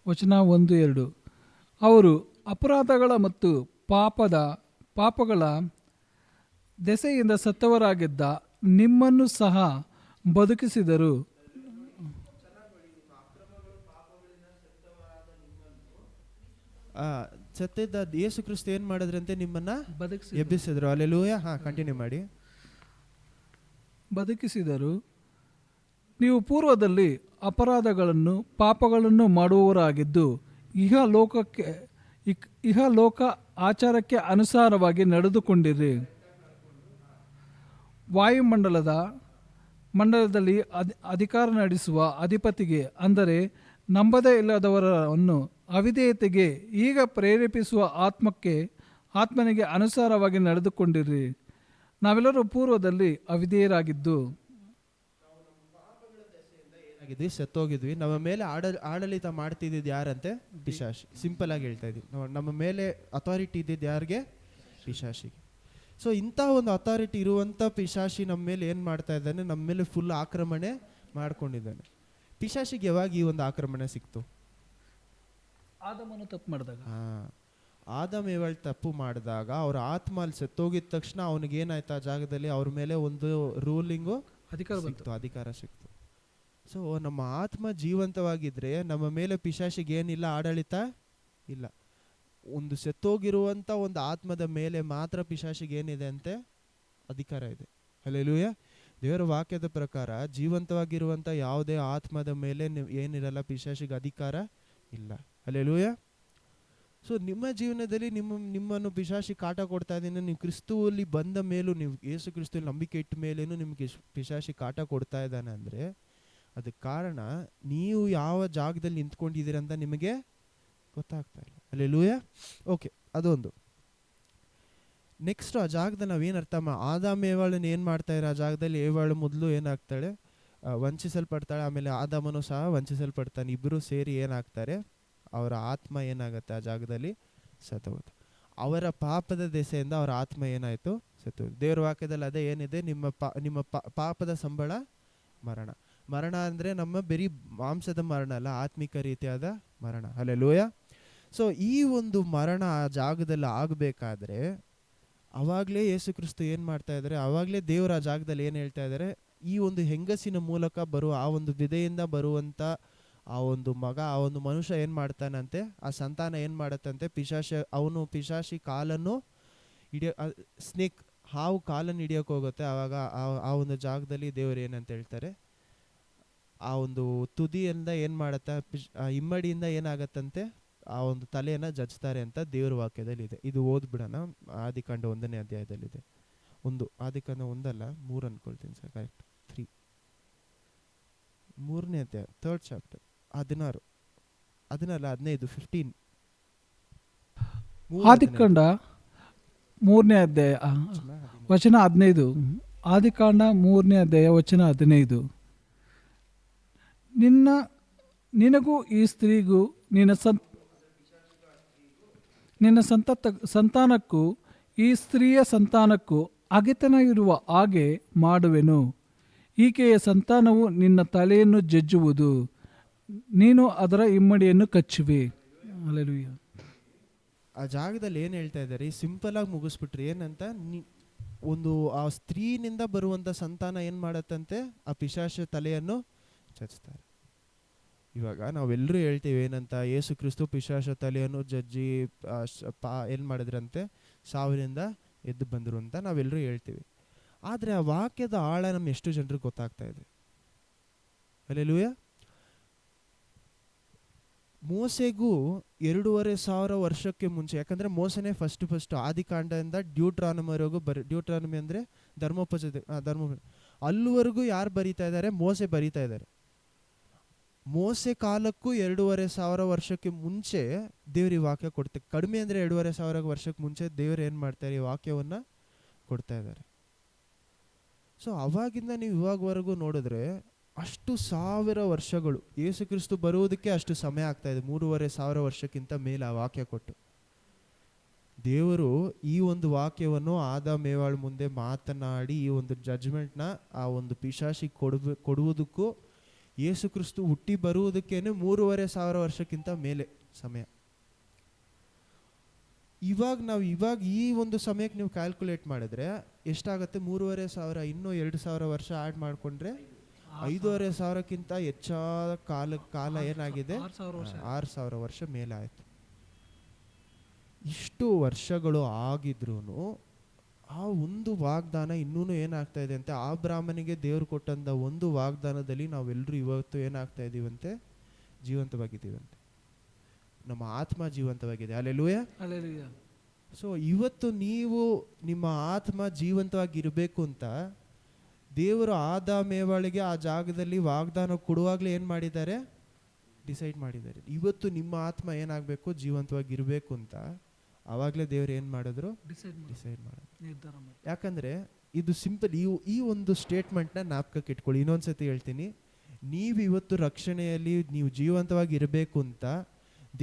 ವಚನ 1-2. ಅವರು ಅಪರಾಧಗಳ ಮತ್ತು ಪಾಪಗಳ ದೆಸೆಯಿಂದ ಸತ್ತವರಾಗಿದ್ದ ನಿಮ್ಮನ್ನು ಸಹ ಬದುಕಿಸಿದರು. ಸತ್ಯದ ಯೇಸು ಕ್ರಿಸ್ತ ಏನ್ ಮಾಡಿದ್ರಂತೆ, ನಿಮ್ಮನ್ನ ಎಬ್ಬಿಸಿದ್ರು. ಹಲ್ಲೆಲೂಯಾ. ಕಂಟಿನ್ಯೂ ಮಾಡಿ. ಬದುಕಿಸಿದರು. ನೀವು ಪೂರ್ವದಲ್ಲಿ ಅಪರಾಧಗಳನ್ನು ಪಾಪಗಳನ್ನು ಮಾಡುವವರಾಗಿದ್ದು ಇಹಲೋಕ ಆಚಾರಕ್ಕೆ ಅನುಸಾರವಾಗಿ ನಡೆದುಕೊಂಡಿರಿ. ಮಂಡಲದಲ್ಲಿ ಅಧಿಕಾರ ನಡೆಸುವ ಅಧಿಪತಿಗೆ, ಅಂದರೆ ನಂಬದೇ ಇಲ್ಲದವರನ್ನು ಅವಿಧೇಯತೆಗೆ ಈಗ ಪ್ರೇರೇಪಿಸುವ ಆತ್ಮನಿಗೆ ಅನುಸಾರವಾಗಿ ನಡೆದುಕೊಂಡಿರಿ. ನಾವೆಲ್ಲರೂ ಪೂರ್ವದಲ್ಲಿ ಅವಿಧೇಯರಾಗಿದ್ದು ಸತ್ತೋಗಿದ್ವಿ. ನಮ್ಮ ಮೇಲೆ ಆಡಳಿತ ಮಾಡ್ತಿದ್ದು ಯಾರಂತೆ? ಪಿಶಾಚಿ. ಸಿಂಪಲ್ ಆಗಿ ಹೇಳ್ತಾ ಇದ್ವಿ, ನಮ್ಮ ಮೇಲೆ ಅಥಾರಿಟಿ ಇದ್ದಿದ್ದು ಯಾರಿಗೆ? ಪಿಶಾಚಿಗೆ. ಸೊ ಇಂಥ ಒಂದು ಅಥಾರಿಟಿ ಇರುವಂಥ ಪಿಶಾಚಿ ನಮ್ಮ ಮೇಲೆ ಏನು ಮಾಡ್ತಾ ಇದ್ದಾನೆ, ನಮ್ಮ ಮೇಲೆ ಫುಲ್ ಆಕ್ರಮಣೆ ಮಾಡ್ಕೊಂಡಿದ್ದಾನೆ. ಪಿಶಾಚಿಗೆ ಯಾವಾಗ ಈ ಒಂದು ಆಕ್ರಮಣೆ ಸಿಕ್ತು? ಆದಮನು ತಪ್ಪು ಮಾಡಿದಾಗ. ಆದಮೇವಳು ತಪ್ಪು ಮಾಡಿದಾಗ ಅವ್ರ ಆತ್ಮ ಅಲ್ಲಿ ಸತ್ತೋಗಿದ ತಕ್ಷಣ ಅವನಿಗೆ ಏನಾಯ್ತು, ಆ ಜಾಗದಲ್ಲಿ ಅವ್ರ ಮೇಲೆ ಒಂದು ರೂಲಿಂಗು ಅಧಿಕಾರ ಸಿಕ್ತು. ಸೊ ನಮ್ಮ ಆತ್ಮ ಜೀವಂತವಾಗಿದ್ರೆ ನಮ್ಮ ಮೇಲೆ ಪಿಶಾಚಿಗೆ ಏನಿಲ್ಲ, ಆಡಳಿತ ಇಲ್ಲ. ಒಂದು ಸತ್ತೋಗಿರುವಂಥ ಒಂದು ಆತ್ಮದ ಮೇಲೆ ಮಾತ್ರ ಪಿಶಾಚಿಗೆ ಏನಿದೆ ಅಂತೆ, ಅಧಿಕಾರ ಇದೆ. ಹಲ್ಲೆಲೂಯ. ದೇವರ ವಾಕ್ಯದ ಪ್ರಕಾರ ಜೀವಂತವಾಗಿರುವಂಥ ಯಾವುದೇ ಆತ್ಮದ ಮೇಲೆ ಏನಿರಲ್ಲ, ಪಿಶಾಚಿಗೆ ಅಧಿಕಾರ ಇಲ್ಲ. ಹಲ್ಲೆಲೂಯ. ಸೊ ನಿಮ್ಮ ಜೀವನದಲ್ಲಿ ನಿಮ್ಮನ್ನು ಪಿಶಾಚಿ ಕಾಟ ಕೊಡ್ತಾ ಇದ್ದೀನಿ, ನೀವು ಕ್ರಿಸ್ತುವಲ್ಲಿ ಬಂದ ಮೇಲೂ, ನೀವು ಯೇಸು ಕ್ರಿಸ್ತುವಲ್ಲಿ ನಂಬಿಕೆ ಇಟ್ಟ ಮೇಲೇನು ನಿಮಗೆ ಪಿಶಾಚಿ ಕಾಟ ಕೊಡ್ತಾ ಇದ್ದಾನೆ ಅಂದರೆ ಅದಕ್ಕೆ ಕಾರಣ ನೀವು ಯಾವ ಜಾಗದಲ್ಲಿ ನಿಂತ್ಕೊಂಡಿದ್ದೀರಂತ ನಿಮಗೆ ಗೊತ್ತಾಗ್ತಾ ಇಲ್ಲ. ಹಲ್ಲೆಲೂಯ. ಓಕೆ, ಅದೊಂದು. ನೆಕ್ಸ್ಟ್ ಆ ಜಾಗದಲ್ಲಿ ನಾವೇನು ಅರ್ಥ ಆದಾಮ ಏವಾಳನ್ನ ಏನು ಮಾಡ್ತಾಯಿರ, ಆ ಜಾಗದಲ್ಲಿ ಏವಾಳು ಮೊದಲು ಏನಾಗ್ತಾಳೆ, ವಂಚಿಸಲ್ಪಡ್ತಾಳೆ. ಆಮೇಲೆ ಆದಾಮನು ಸಹ ವಂಚಿಸಲ್ಪಡ್ತಾನೆ. ಇಬ್ಬರು ಸೇರಿ ಏನಾಗ್ತಾರೆ, ಅವರ ಆತ್ಮ ಏನಾಗುತ್ತೆ ಆ ಜಾಗದಲ್ಲಿ ಸತ್ತೋಗುತ್ತೆ. ಅವರ ಪಾಪದ ದೆಸೆಯಿಂದ ಅವರ ಆತ್ಮ ಏನಾಯಿತು, ಸತ್ತೋಗುತ್ತೆ. ದೇವರ ವಾಕ್ಯದಲ್ಲಿ ಅದೇ ಏನಿದೆ, ನಿಮ್ಮ ಪಾಪದ ಸಂಬಳ ಮರಣ. ಮರಣ ಅಂದರೆ ನಮ್ಮ ಬರೀ ಮಾಂಸದ ಮರಣ ಅಲ್ಲ, ಆತ್ಮಿಕ ರೀತಿಯಾದ ಮರಣ. ಹಲ್ಲೆಲೂಯ. ಸೊ ಈ ಒಂದು ಮರಣ ಆ ಜಾಗದಲ್ಲಿ ಆಗಬೇಕಾದ್ರೆ ಅವಾಗಲೇ ಯೇಸು ಕ್ರಿಸ್ತು ಏನು ಮಾಡ್ತಾ ಇದ್ದಾರೆ, ಅವಾಗಲೇ ದೇವರ ಆ ಜಾಗದಲ್ಲಿ ಏನು ಹೇಳ್ತಾ ಇದ್ದಾರೆ, ಈ ಒಂದು ಹೆಂಗಸಿನ ಮೂಲಕ ಬರುವ ಆ ಒಂದು ವಿಧೆಯಿಂದ ಬರುವಂಥ ಆ ಒಂದು ಮಗ, ಆ ಒಂದು ಮನುಷ್ಯ ಏನು ಮಾಡ್ತಾನಂತೆ, ಆ ಸಂತಾನ ಏನು ಮಾಡುತ್ತಂತೆ, ಪಿಶಾಚಿ ಕಾಲನ್ನು ಸ್ನೇಕ್, ಹಾವು ಕಾಲನ್ನು ಹಿಡಿಯೋಕೆ ಹೋಗುತ್ತೆ. ಆವಾಗ ಆ ಒಂದು ಜಾಗದಲ್ಲಿ ದೇವರು ಏನಂತ ಹೇಳ್ತಾರೆ, ಆ ಒಂದು ತುದಿಯಿಂದ ಏನು ಮಾಡುತ್ತೆ, ಇಮ್ಮಡಿಯಿಂದ ಏನಾಗತ್ತಂತೆ, ಆ ಒಂದು ತಲೆಯನ್ನು ಜಜ್ತಾರೆ ಅಂತ ದೇವ್ರ ವಾಕ್ಯದಲ್ಲಿ ಇದೆ. ಇದು ಓದ್ಬಿಡೋಣ. ಆದಿಕಾಂಡ 1ನೇ ಅಧ್ಯಾಯದಲ್ಲಿದೆ. ಆದಿಕಾಂಡ 1 3 ಅನ್ಕೊಳ್ತೀನಿ ಸರ್, ಕರೆಕ್ಟ್ 3, 3ನೇ ಅಧ್ಯಾಯ 3rd ಚಾಪ್ಟರ್ 16 15 ಆದಿಕಾಂಡ 3ನೇ ಅಧ್ಯಾಯ ವಚನ 15. ಆದಿಕಾಂಡ 3ನೇ ಅಧ್ಯಾಯ ವಚನ 15. ನಿನಗೂ ಈ ಸ್ತ್ರೀಗೂ ನಿನ್ನ ಸಂತಾನಕ್ಕೂ ಈ ಸ್ತ್ರೀಯ ಸಂತಾನಕ್ಕೂ ಅಗೆತನ ಇರುವ ಹಾಗೆ ಮಾಡುವೆನು. ಈಕೆಯ ಸಂತಾನವು ನಿನ್ನ ತಲೆಯನ್ನು ಜಜ್ಜುವುದು, ನೀನು ಅದರ ಇಮ್ಮಡಿಯನ್ನು ಕಚ್ಚುವೆ. ಹಲ್ಲೆಲೂಯ. ಆ ಜಾಗದಲ್ಲಿ ಏನು ಹೇಳ್ತಾ ಇದ್ದಾರೆ, ಸಿಂಪಲ್ ಆಗಿ ಮುಗಿಸ್ಬಿಟ್ರಿ. ಏನಂತ, ಒಂದು ಆ ಸ್ತ್ರೀನಿಂದ ಬರುವಂಥ ಸಂತಾನ ಏನು ಮಾಡತ್ತಂತೆ, ಆ ಪಿಶಾಚ ತಲೆಯನ್ನು ಚಚ್ತಾರೆ. ಇವಾಗ ನಾವೆಲ್ಲರೂ ಹೇಳ್ತೀವಿ ಏನಂತ, ಯೇಸು ಕ್ರಿಸ್ತು ಪಿಶಾಚ ತಲೆಯನ್ನು ಜಜ್ಜಿ ಏನು ಮಾಡಿದ್ರಂತೆ, ಸಾವಿನಿಂದ ಎದ್ದು ಬಂದರು ಅಂತ ನಾವೆಲ್ಲರೂ ಹೇಳ್ತೀವಿ. ಆದರೆ ಆ ವಾಕ್ಯದ ಆಳ ನಮ್ಮ ಎಷ್ಟು ಜನರಿಗೆ ಗೊತ್ತಾಗ್ತಾ ಇದೆ. ಹಲ್ಲೆಲೂಯ. ಮೋಸೆಗೂ 2500 ವರ್ಷಕ್ಕೆ ಮುಂಚೆ, ಯಾಕಂದರೆ ಮೋಸನೇ ಫಸ್ಟ್ ಆದಿಕಾಂಡದಿಂದ ಡ್ಯೂಟ್ರಾನಮಿವರೆಗೂ ಡ್ಯೂಟ್ರಾನಮಿ ಅಂದರೆ ಧರ್ಮ ಅಲ್ಲಿವರೆಗೂ ಯಾರು ಬರೀತಾ ಇದ್ದಾರೆ, ಮೋಸೆ ಬರೀತಾ ಇದ್ದಾರೆ. ಮೋಸೆ ಕಾಲಕ್ಕೂ 2500 ವರ್ಷಕ್ಕೆ ಮುಂಚೆ ದೇವ್ರ ಈ ವಾಕ್ಯ ಕೊಡ್ತಾರೆ. ಕಡಿಮೆ ಅಂದರೆ 2500 ವರ್ಷಕ್ಕೆ ಮುಂಚೆ ದೇವ್ರು ಏನು ಮಾಡ್ತಾರೆ, ಈ ವಾಕ್ಯವನ್ನು ಕೊಡ್ತಾ ಇದ್ದಾರೆ. ಸೊ ಅವಾಗಿಂದ ನೀವು ಇವಾಗವರೆಗೂ ನೋಡಿದ್ರೆ ಅಷ್ಟು 1000 ವರ್ಷಗಳು, ಯೇಸು ಕ್ರಿಸ್ತು ಬರುವುದಕ್ಕೆ ಅಷ್ಟು ಸಮಯ ಆಗ್ತಾ ಇದೆ. 3500 ವರ್ಷಕ್ಕಿಂತ ಮೇಲೆ ಆ ವಾಕ್ಯ ಕೊಟ್ಟು ದೇವರು ಈ ಒಂದು ವಾಕ್ಯವನ್ನು ಆದಾಮ ಏವಾಳ ಮುಂದೆ ಮಾತನಾಡಿ ಈ ಒಂದು ಜಡ್ಜ್ಮೆಂಟ್ನ ಆ ಒಂದು ಪಿಶಾಚಿ ಕೊಡುವುದಕ್ಕೂ ಯೇಸು ಕ್ರಿಸ್ತು ಹುಟ್ಟಿ ಬರುವುದಕ್ಕೇನೆ 3500 ವರ್ಷಕ್ಕಿಂತ ಮೇಲೆ ಸಮಯ. ಇವಾಗ ಈ ಒಂದು ಸಮಯಕ್ಕೆ ನೀವು ಕ್ಯಾಲ್ಕುಲೇಟ್ ಮಾಡಿದ್ರೆ ಎಷ್ಟಾಗುತ್ತೆ, 3500 ಇನ್ನೂ 2000 ವರ್ಷ ಆ್ಯಡ್ ಮಾಡಿಕೊಂಡ್ರೆ 5500ಕ್ಕಿಂತ ಹೆಚ್ಚಾದ ಕಾಲ ಏನಾಗಿದೆ, 6000 ವರ್ಷ ಮೇಲೆ ಆಯಿತು. ಇಷ್ಟು ವರ್ಷಗಳು ಆಗಿದ್ರೂ ಆ ಒಂದು ವಾಗ್ದಾನ ಇನ್ನೂ ಏನಾಗ್ತಾ ಇದೆ ಅಂತೆ, ಆ ಬ್ರಾಹ್ಮಣಿಗೆ ದೇವ್ರು ಕೊಟ್ಟಂಥ ಒಂದು ವಾಗ್ದಾನದಲ್ಲಿ ನಾವೆಲ್ಲರೂ ಇವತ್ತು ಏನಾಗ್ತಾ ಇದ್ದೀವಂತೆ, ಜೀವಂತವಾಗಿದ್ದೀವಂತೆ. ನಮ್ಮ ಆತ್ಮ ಜೀವಂತವಾಗಿದೆ. ಹಲ್ಲೆಲೂಯ. ಸೊ ಇವತ್ತು ನೀವು ನಿಮ್ಮ ಆತ್ಮ ಜೀವಂತವಾಗಿರಬೇಕು ಅಂತ ದೇವರು ಆದಾಮ ಏವಾಳಿಗೆ ಆ ಜಾಗದಲ್ಲಿ ವಾಗ್ದಾನ ಕೊಡುವಾಗಲೇ ಏನು ಮಾಡಿದ್ದಾರೆ, ಡಿಸೈಡ್ ಮಾಡಿದ್ದಾರೆ. ಇವತ್ತು ನಿಮ್ಮ ಆತ್ಮ ಏನಾಗಬೇಕು, ಜೀವಂತವಾಗಿರಬೇಕು ಅಂತ ಆವಾಗಲೇ ದೇವ್ರು ಏನು ಮಾಡಿದ್ರು, ಡಿಸೈಡ್ ಮಾಡಿದ್ರು. ಯಾಕಂದರೆ ಇದು ಸಿಂಪಲ್. ಈ ಒಂದು ಸ್ಟೇಟ್ಮೆಂಟ್ನ ಜ್ಞಾಪಕಕ್ಕೆ ಇಟ್ಕೊಳ್ಳಿ. ಇನ್ನೊಂದ್ಸತಿ ಹೇಳ್ತೀನಿ, ನೀವು ಇವತ್ತು ರಕ್ಷಣೆಯಲ್ಲಿ ನೀವು ಜೀವಂತವಾಗಿ ಇರಬೇಕು ಅಂತ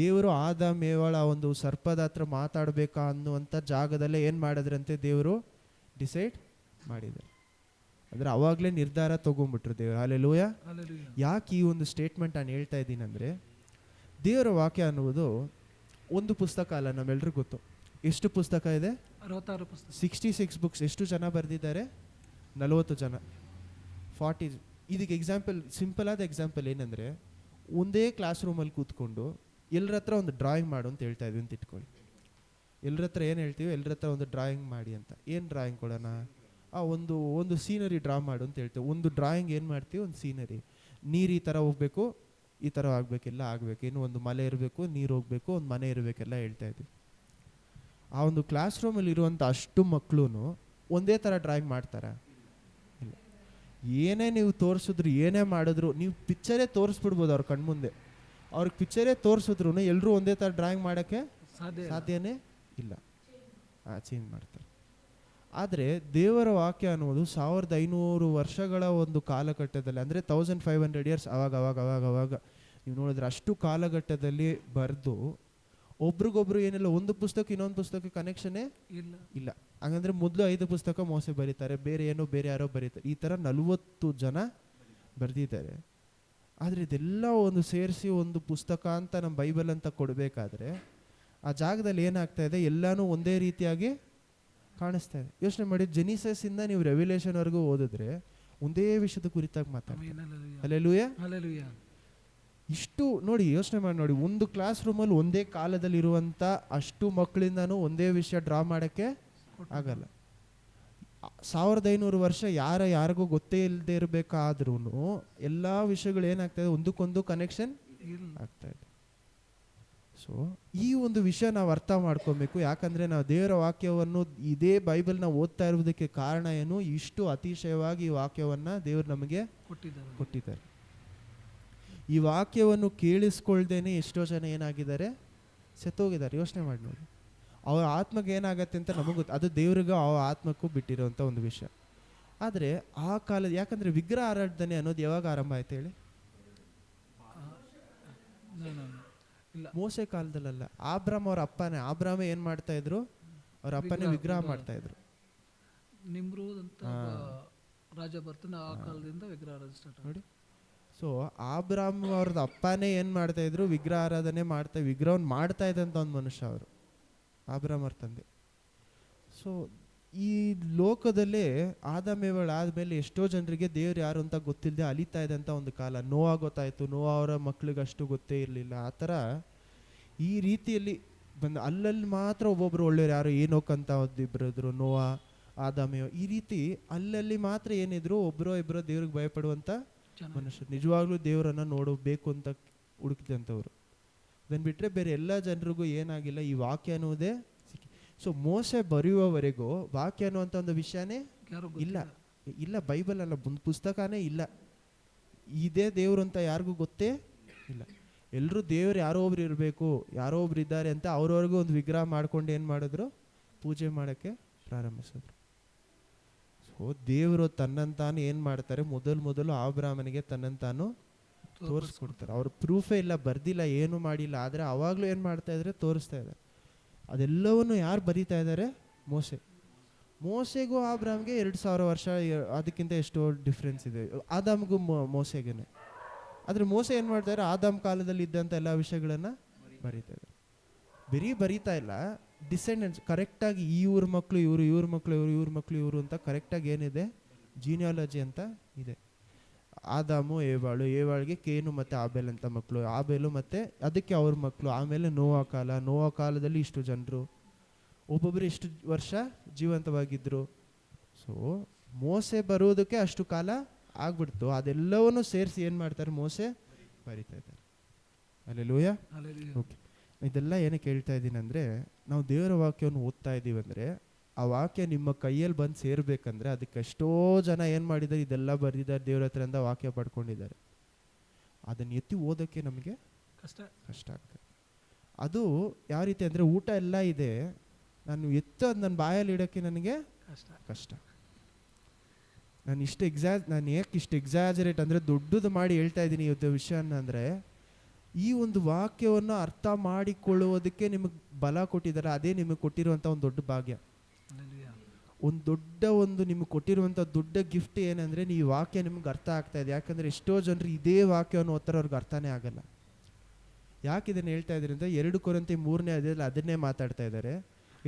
ದೇವರು ಆದಾಮ ಏವಾಳ ಒಂದು ಸರ್ಪದ ಹತ್ರ ಮಾತಾಡಬೇಕಾ ಅನ್ನುವಂಥ ಜಾಗದಲ್ಲೇ ಏನು ಮಾಡಿದ್ರಂತೆ, ದೇವರು ಡಿಸೈಡ್ ಮಾಡಿದ್ದಾರೆ. ಅಂದರೆ ಅವಾಗಲೇ ನಿರ್ಧಾರ ತೊಗೊಂಡ್ಬಿಟ್ರು ದೇವರು. ಹಲ್ಲೆಲೂಯ. ಯಾಕೆ ಈ ಒಂದು ಸ್ಟೇಟ್ಮೆಂಟ್ ನಾನು ಹೇಳ್ತಾ ಇದ್ದೀನಿ ಅಂದರೆ, ದೇವರ ವಾಕ್ಯ ಅನ್ನುವುದು ಒಂದು ಪುಸ್ತಕ ಅಲ್ಲ, ನಮ್ಮೆಲ್ರಿಗೂ ಗೊತ್ತು. ಎಷ್ಟು ಪುಸ್ತಕ ಇದೆ, 66 ಪುಸ್ತಕ, 66 ಬುಕ್ಸ್. ಎಷ್ಟು ಜನ ಬರೆದಿದ್ದಾರೆ, 40 ಜನ. ಇದಕ್ಕೆ ಎಕ್ಸಾಂಪಲ್, ಸಿಂಪಲ್ ಆದ ಎಕ್ಸಾಂಪಲ್ ಏನಂದರೆ, ಒಂದೇ ಕ್ಲಾಸ್ ರೂಮಲ್ಲಿ ಕೂತ್ಕೊಂಡು ಎಲ್ಲರ ಹತ್ರ ಒಂದು ಡ್ರಾಯಿಂಗ್ ಮಾಡು ಅಂತ ಹೇಳ್ತಾ ಇದ್ವಿ ಅಂತ ಇಟ್ಕೊಳ್ಳಿ. ಎಲ್ಲರ ಹತ್ರ ಏನು ಹೇಳ್ತೀವಿ, ಎಲ್ಲರ ಹತ್ರ ಒಂದು ಡ್ರಾಯಿಂಗ್ ಮಾಡಿ ಅಂತ. ಏನು ಡ್ರಾಯಿಂಗ್ ಕೊಡೋಣ? ಒಂದು ಸೀನರಿ ಡ್ರಾ ಮಾಡು ಅಂತ ಹೇಳ್ತೇವೆ. ಒಂದು ಡ್ರಾಯಿಂಗ್ ಏನು ಮಾಡ್ತೀವಿ, ಒಂದು ಸೀನರಿ. ನೀರು ಈ ಥರ ಹೋಗಬೇಕು, ಈ ಥರ ಆಗಬೇಕೆಲ್ಲ ಆಗಬೇಕು, ಇನ್ನು ಒಂದು ಮಲೆ ಇರಬೇಕು, ನೀರು ಹೋಗಬೇಕು, ಒಂದು ಮನೆ ಇರಬೇಕೆಲ್ಲ ಹೇಳ್ತಾ ಇದ್ವಿ. ಆ ಒಂದು ಕ್ಲಾಸ್ ರೂಮಲ್ಲಿ ಇರುವಂಥ ಅಷ್ಟು ಮಕ್ಕಳು ಒಂದೇ ಥರ ಡ್ರಾಯಿಂಗ್ ಮಾಡ್ತಾರೆ? ಇಲ್ಲ. ಏನೇ ನೀವು ತೋರಿಸಿದ್ರು, ಏನೇ ಮಾಡಿದ್ರು, ನೀವು ಪಿಕ್ಚರೇ ತೋರಿಸ್ಬಿಡ್ಬೋದು ಅವ್ರ ಕಣ್ಮುಂದೆ. ಅವ್ರಿಗೆ ಪಿಕ್ಚರೇ ತೋರಿಸಿದ್ರು ಎಲ್ಲರೂ ಒಂದೇ ಥರ ಡ್ರಾಯಿಂಗ್ ಮಾಡೋಕ್ಕೆ ಸಾಧ್ಯನೇ ಇಲ್ಲ. ಚೇಂಜ್ ಮಾಡ್ತಾರೆ. ಆದರೆ ದೇವರ ವಾಕ್ಯ ಅನ್ನೋದು 1500 ವರ್ಷಗಳ ಒಂದು ಕಾಲಘಟ್ಟದಲ್ಲಿ, ಅಂದರೆ 1500 ಇಯರ್ಸ್ ಅವಾಗ ನೀವು ನೋಡಿದ್ರೆ ಅಷ್ಟು ಕಾಲಘಟ್ಟದಲ್ಲಿ ಬರೆದು ಒಬ್ರಿಗೊಬ್ರು ಏನಿಲ್ಲ, ಒಂದು ಪುಸ್ತಕ ಇನ್ನೊಂದು ಪುಸ್ತಕ ಕನೆಕ್ಷನ್ನೇ ಇಲ್ಲ. ಹಾಗಂದ್ರೆ ಮೊದಲು 5 ಪುಸ್ತಕ ಮೋಸೆ ಬರೀತಾರೆ, ಬೇರೆ ಯಾರೋ ಬರೀತಾರೆ. ಈ ಥರ 40 ಜನ ಬರೆದಿದ್ದಾರೆ. ಆದರೆ ಇದೆಲ್ಲ ಒಂದು ಸೇರಿಸಿ ಒಂದು ಪುಸ್ತಕ ಅಂತ ನಮ್ಮ ಬೈಬಲ್ ಅಂತ ಕೊಡಬೇಕಾದ್ರೆ ಆ ಜಾಗದಲ್ಲಿ ಏನಾಗ್ತಾ ಇದೆ, ಎಲ್ಲನೂ ಒಂದೇ ರೀತಿಯಾಗಿ ಕಾಣಿಸ್ತಾ ಇದೆ. ಯೋಚನೆ ಮಾಡಿ, ಜೆನಿಸಸ್ ಇಂದ ನೀವು ರೆವಿಲೇಷನ್ವರೆಗೂ ಓದಿದ್ರೆ ಒಂದೇ ವಿಷಯದ ಕುರಿತಾಗಿ ಮಾತಾಡ್ತಾರೆ. ಹಲ್ಲೆಲೂಯಾ. ಇಷ್ಟು ನೋಡಿ, ಯೋಚನೆ ಮಾಡಿ ನೋಡಿ, ಒಂದು ಕ್ಲಾಸ್ ರೂಮಲ್ಲಿ ಒಂದೇ ಕಾಲದಲ್ಲಿ ಇರುವಂಥ ಅಷ್ಟು ಮಕ್ಕಳಿಂದನೂ ಒಂದೇ ವಿಷಯ ಡ್ರಾ ಮಾಡೋಕ್ಕೆ ಆಗಲ್ಲ. 1500 ವರ್ಷ ಯಾರಿಗೂ ಗೊತ್ತೇ ಇಲ್ಲದೆ ಇರಬೇಕಾದ್ರೂ ಎಲ್ಲ ವಿಷಯಗಳು ಏನಾಗ್ತಾಯಿದೆ, ಒಂದಕ್ಕೊಂದು ಕನೆಕ್ಷನ್ ಆಗ್ತಾ ಇದೆ. ಸೊ ಈ ಒಂದು ವಿಷಯ ನಾವು ಅರ್ಥ ಮಾಡ್ಕೊಬೇಕು. ಯಾಕಂದರೆ ನಾವು ದೇವರ ವಾಕ್ಯವನ್ನು ಇದೇ ಬೈಬಲ್ನ ಓದ್ತಾ ಇರುವುದಕ್ಕೆ ಕಾರಣ ಏನು, ಇಷ್ಟು ಅತಿಶಯವಾಗಿ ಈ ವಾಕ್ಯವನ್ನು ದೇವರು ನಮಗೆ ಕೊಟ್ಟಿದ್ದಾರೆ. ಈ ವಾಕ್ಯವನ್ನು ಕೇಳಿಸ್ಕೊಳ್ದೇನೆ ಎಷ್ಟೋ ಜನ ಏನಾಗಿದ್ದಾರೆ, ಸತ್ತೋಗಿದ್ದಾರೆ. ಯೋಚನೆ ಮಾಡಿ ನೋಡಿ, ಅವರ ಆತ್ಮಗೆ ಏನಾಗತ್ತೆ ಅಂತ ನಮಗೆ ಗೊತ್ತು. ಅದು ದೇವ್ರಿಗೂ ಅವರ ಆತ್ಮಕ್ಕೂ ಬಿಟ್ಟಿರೋಂಥ ಒಂದು ವಿಷಯ. ಆದರೆ ಆ ಕಾಲದ, ಯಾಕಂದರೆ ವಿಗ್ರಹ ಆರಾಧನೆ ಅನ್ನೋದು ಯಾವಾಗ ಆರಂಭ ಆಯ್ತು ಹೇಳಿ? ಮೋಸೆ ಕಾಲದಲ್ಲ. ಆಬ್ರಾಮ್ ಅವ್ರ ಅಪ್ಪನೇ, ಆಬ್ರಾಮೇ ಏನು ಮಾಡ್ತಾ ಇದ್ರು, ಅವ್ರ ಅಪ್ಪನೇ ವಿಗ್ರಹ ಮಾಡ್ತಾ ಇದ್ರು. ನಿಮ್ರೋದ್ ಅಂತ ರಾಜ ಬರ್ತಾನೆ, ಆ ಕಾಲದಿಂದ ವಿಗ್ರಹ ಆರಾಧನೆ ಸ್ಟಾರ್ಟ್ ನೋಡಿ. ಸೊ ಆಬ್ರಾಮ್ ಅವ್ರದ್ದು ಅಪ್ಪನೇ ಏನು ಮಾಡ್ತಾ ಇದ್ರು, ವಿಗ್ರಹ ಆರಾಧನೆ ವಿಗ್ರಹವನ್ನು ಮಾಡ್ತಾ ಇದ್ದಂಥ ಒಂದು ಮನುಷ್ಯ ಅವರು, ಆಬ್ರಾಮ್ ಅವ್ರ ತಂದೆ. ಸೊ ಈ ಲೋಕದಲ್ಲೇ ಆದಾಮೇವಳು ಆದಮೇಲೆ ಎಷ್ಟೋ ಜನರಿಗೆ ದೇವ್ರು ಯಾರು ಅಂತ ಗೊತ್ತಿಲ್ಲದೆ ಅಲಿತಾ ಇದ್ದಂಥ ಒಂದು ಕಾಲ. ನೋವಾ ಗೊತ್ತಾಯಿತು, ನೋವಾ ಅವರ ಮಕ್ಳಿಗೆ ಅಷ್ಟು ಗೊತ್ತೇ ಇರಲಿಲ್ಲ. ಆ ಥರ ಈ ರೀತಿಯಲ್ಲಿ ಅಲ್ಲಲ್ಲಿ ಮಾತ್ರ ಒಬ್ಬೊಬ್ರು ಒಳ್ಳೆಯವ್ರು, ಯಾರು ಏನೋಕ್ಕಂತ ಒಬ್ಬಿಬ್ರು ನೋವಾ, ಆದಾಮೇವ, ಈ ರೀತಿ ಅಲ್ಲಲ್ಲಿ ಮಾತ್ರ ಏನಿದ್ರು ಒಬ್ಬರೋ ಇಬ್ಬರೋ ದೇವ್ರಿಗೆ ಭಯಪಡುವಂಥ ಮನುಷ್ಯರು, ನಿಜವಾಗ್ಲೂ ದೇವರನ್ನು ನೋಡಬೇಕು ಅಂತ ಹುಡುಕಿದಂಥವ್ರು. ಅದನ್ನು ಬಿಟ್ಟರೆ ಬೇರೆ ಎಲ್ಲ ಜನರಿಗೂ ಏನಾಗಿಲ್ಲ, ಈ ವಾಕ್ಯ ಅನ್ನೋದೇ ಸಿಕ್ಕಿ. ಸೊ ಮೋಸೆ ಬರೆಯುವವರೆಗೂ ವಾಕ್ಯ ಅನ್ನುವಂಥ ಒಂದು ವಿಷಯನೇ ಇಲ್ಲ. ಬೈಬಲ್ ಅಲ್ಲ, ಒಂದು ಪುಸ್ತಕನೇ ಇಲ್ಲ. ಇದೇ ದೇವರು ಅಂತ ಯಾರಿಗೂ ಗೊತ್ತೇ ಇಲ್ಲ. ಎಲ್ಲರೂ ದೇವ್ರು ಯಾರೋ ಒಬ್ರು ಇರಬೇಕು, ಯಾರೋ ಒಬ್ರು ಇದ್ದಾರೆ ಅಂತ ಅವ್ರವ್ರಿಗೂ ಒಂದು ವಿಗ್ರಹ ಮಾಡ್ಕೊಂಡು ಏನು ಮಾಡಿದ್ರು, ಪೂಜೆ ಮಾಡೋಕ್ಕೆ ಪ್ರಾರಂಭಿಸಿದ್ರು. ಸೊ ದೇವರು ತನ್ನಂತಾನು ಏನು ಮಾಡ್ತಾರೆ, ಮೊದಲು ಆಬ್ರಾಮನಿಗೆ ತನ್ನಂತಾನು ತೋರಿಸ್ಕೊಡ್ತಾರೆ. ಅವ್ರ ಪ್ರೂಫೇ ಇಲ್ಲ, ಬರ್ದಿಲ್ಲ, ಏನು ಮಾಡಿಲ್ಲ. ಆದರೆ ಅವಾಗಲೂ ಏನು ಮಾಡ್ತಾ ಇದ್ದಾರೆ, ತೋರಿಸ್ತಾ ಇದ್ದಾರೆ. ಅದೆಲ್ಲವನ್ನು ಯಾರು ಬರೀತಾ ಇದ್ದಾರೆ, ಮೋಸೆಗೂ ಆಬ್ರಾಮ್ಗೆ 2000 ವರ್ಷ, ಅದಕ್ಕಿಂತ ಎಷ್ಟೋ ಡಿಫ್ರೆನ್ಸ್ ಇದೆ. ಆದಾಮ್ಗೂ ಮೋಸೆಗೇನೆ. ಆದರೆ ಮೋಸೆ ಏನು ಮಾಡ್ತಾರೆ, ಆದಾಮ್ ಕಾಲದಲ್ಲಿ ಇದ್ದಂಥ ಎಲ್ಲ ವಿಷಯಗಳನ್ನು ಬರೀತಾ ಇದ್ದಾರೆ. ಬರೀತಾ ಇಲ್ಲ, ಡಿಸೆಂಡೆಂಟ್ಸ್ ಕರೆಕ್ಟಾಗಿ ಇವ್ರ ಮಕ್ಕಳು ಇವರು, ಇವ್ರ ಮಕ್ಕಳು ಇವರು ಅಂತ ಕರೆಕ್ಟಾಗಿ ಏನಿದೆ, ಜೀನಿಯಾಲಜಿ ಅಂತ ಇದೆ. ಆದಾಮು ಏವಾಳಿಗೆ ಕೇನು ಮತ್ತು ಆಬೇಲ್ ಅಂತ ಮಕ್ಕಳು, ಆಬೇಲು ಮತ್ತು ಅದಕ್ಕೆ ಅವ್ರ ಮಕ್ಕಳು. ಆಮೇಲೆ ನೋವಾ ಕಾಲದಲ್ಲಿ ಇಷ್ಟು ಜನರು, ಒಬ್ಬೊಬ್ಬರು ಎಷ್ಟು ವರ್ಷ ಜೀವಂತವಾಗಿದ್ದರು. ಸೊ ಮೋಸೆ ಬರೋದಕ್ಕೆ ಅಷ್ಟು ಕಾಲ ಆಗ್ಬಿಡ್ತು. ಅದೆಲ್ಲವನ್ನು ಸೇರಿಸಿ ಏನು ಮಾಡ್ತಾರೆ, ಮೋಸೆ ಬರಿತಾ ಇದ್ದಾರೆ. ಹಲ್ಲೆಲೂಯಾ. ಓಕೆ, ಇದೆಲ್ಲ ಏನಕ್ಕೆ ಹೇಳ್ತಾ ಇದ್ದೀನಿ ಅಂದರೆ, ನಾವು ದೇವರ ವಾಕ್ಯವನ್ನು ಓದ್ತಾ ಇದ್ದೀವಿ ಅಂದರೆ, ಆ ವಾಕ್ಯ ನಿಮ್ಮ ಕೈಯಲ್ಲಿ ಬಂದು ಸೇರಬೇಕಂದ್ರೆ ಅದಕ್ಕೆ ಎಷ್ಟೋ ಜನ ಏನು ಮಾಡಿದ್ದಾರೆ, ಇದೆಲ್ಲ ಬರೆದಿದ್ದಾರೆ, ದೇವ್ರ ಹತ್ರದಿಂದ ವಾಕ್ಯ ಪಡ್ಕೊಂಡಿದ್ದಾರೆ. ಅದನ್ನು ಎತ್ತಿ ಓದೋಕ್ಕೆ ನಮಗೆ ಕಷ್ಟ ಆಗ್ತದೆ. ಅದು ಯಾವ ರೀತಿ ಅಂದರೆ, ಊಟ ಎಲ್ಲ ಇದೆ, ನಾನು ಅದು ನನ್ನ ಬಾಯಲ್ಲಿ ಇಡೋಕ್ಕೆ ನನಗೆ ಕಷ್ಟ. ನಾನು ಯಾಕೆ ಇಷ್ಟು ಎಕ್ಸಾಜರೇಟ್ ಅಂದರೆ ದೊಡ್ಡದು ಮಾಡಿ ಹೇಳ್ತಾ ಇದ್ದೀನಿ ಇವತ್ತು ವಿಷಯನ ಅಂದರೆ, ಈ ಒಂದು ವಾಕ್ಯವನ್ನು ಅರ್ಥ ಮಾಡಿಕೊಳ್ಳುವುದಕ್ಕೆ ನಿಮಗೆ ಬಲ ಕೊಟ್ಟಿದ್ದಾರೆ. ಅದೇ ನಿಮಗೆ ಕೊಟ್ಟಿರುವಂಥ ಒಂದು ದೊಡ್ಡ ಭಾಗ್ಯ, ಒಂದು ನಿಮಗೆ ಕೊಟ್ಟಿರುವಂಥ ದೊಡ್ಡ ಗಿಫ್ಟ್ ಏನಂದರೆ, ನೀವು ವಾಕ್ಯ ನಿಮ್ಗೆ ಅರ್ಥ ಆಗ್ತಾ ಇದೆ. ಯಾಕಂದರೆ ಎಷ್ಟೋ ಜನರು ಇದೇ ವಾಕ್ಯವನ್ನು ಓದ್ತಾರೆ, ಅವ್ರಿಗೆ ಅರ್ಥನೇ ಆಗಲ್ಲ. ಯಾಕೆ ಇದನ್ನು ಹೇಳ್ತಾ ಇದ್ದಾರೆ ಅಂದರೆ, 2 ಕೊರಿಂಥಿ 3ನೇ ಅಧ್ಯಾಯದಲ್ಲಿ ಅದನ್ನೇ ಮಾತಾಡ್ತಾ ಇದ್ದಾರೆ.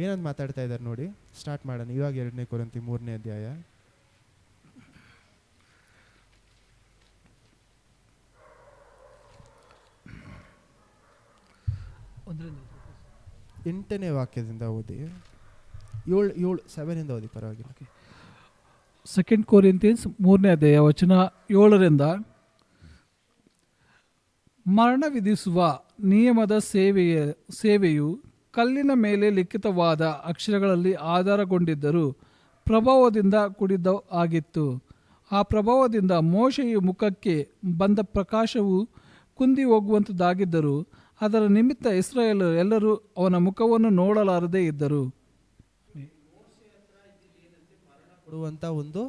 ಏನಂತ ಮಾತಾಡ್ತಾ ಇದ್ದಾರೆ ನೋಡಿ, ಸ್ಟಾರ್ಟ್ ಮಾಡೋಣ ಇವಾಗ. 2 ಕೊರಿಂಥಿ 3ನೇ ಅಧ್ಯಾಯ 8ನೇ ವಾಕ್ಯದಿಂದ ಓದಿ. 7 ಓದಿ, ಪರವಾಗಿಲ್ಲ. ಸೆಕೆಂಡ್ ಕೊರಿಂಥಿಯನ್ಸ್ 3ನೇ ಅಧ್ಯಾಯ ವಚನ 7ರಿಂದ, ಮರಣ ವಿಧಿಸುವ ನಿಯಮದ ಸೇವೆಯು ಕಲ್ಲಿನ ಮೇಲೆ ಲಿಖಿತವಾದ ಅಕ್ಷರಗಳಲ್ಲಿ ಆಧಾರಗೊಂಡಿದ್ದರೂ ಪ್ರಭಾವದಿಂದ ಕೂಡಿದ್ದ ಆಗಿತ್ತು. ಆ ಪ್ರಭಾವದಿಂದ ಮೋಶೆಯ ಮುಖಕ್ಕೆ ಬಂದ ಪ್ರಕಾಶವು ಕುಂದಿ ಹೋಗುವಂಥದ್ದಾಗಿದ್ದರೂ ಅದರ ನಿಮಿತ್ತ ಇಸ್ರಾಯೇಲರು ಎಲ್ಲರೂ ಅವನ ಮುಖವನ್ನು ನೋಡಲಾರದೇ ಇದ್ದರು. ಕೊಡುವಂತ ಒಂದು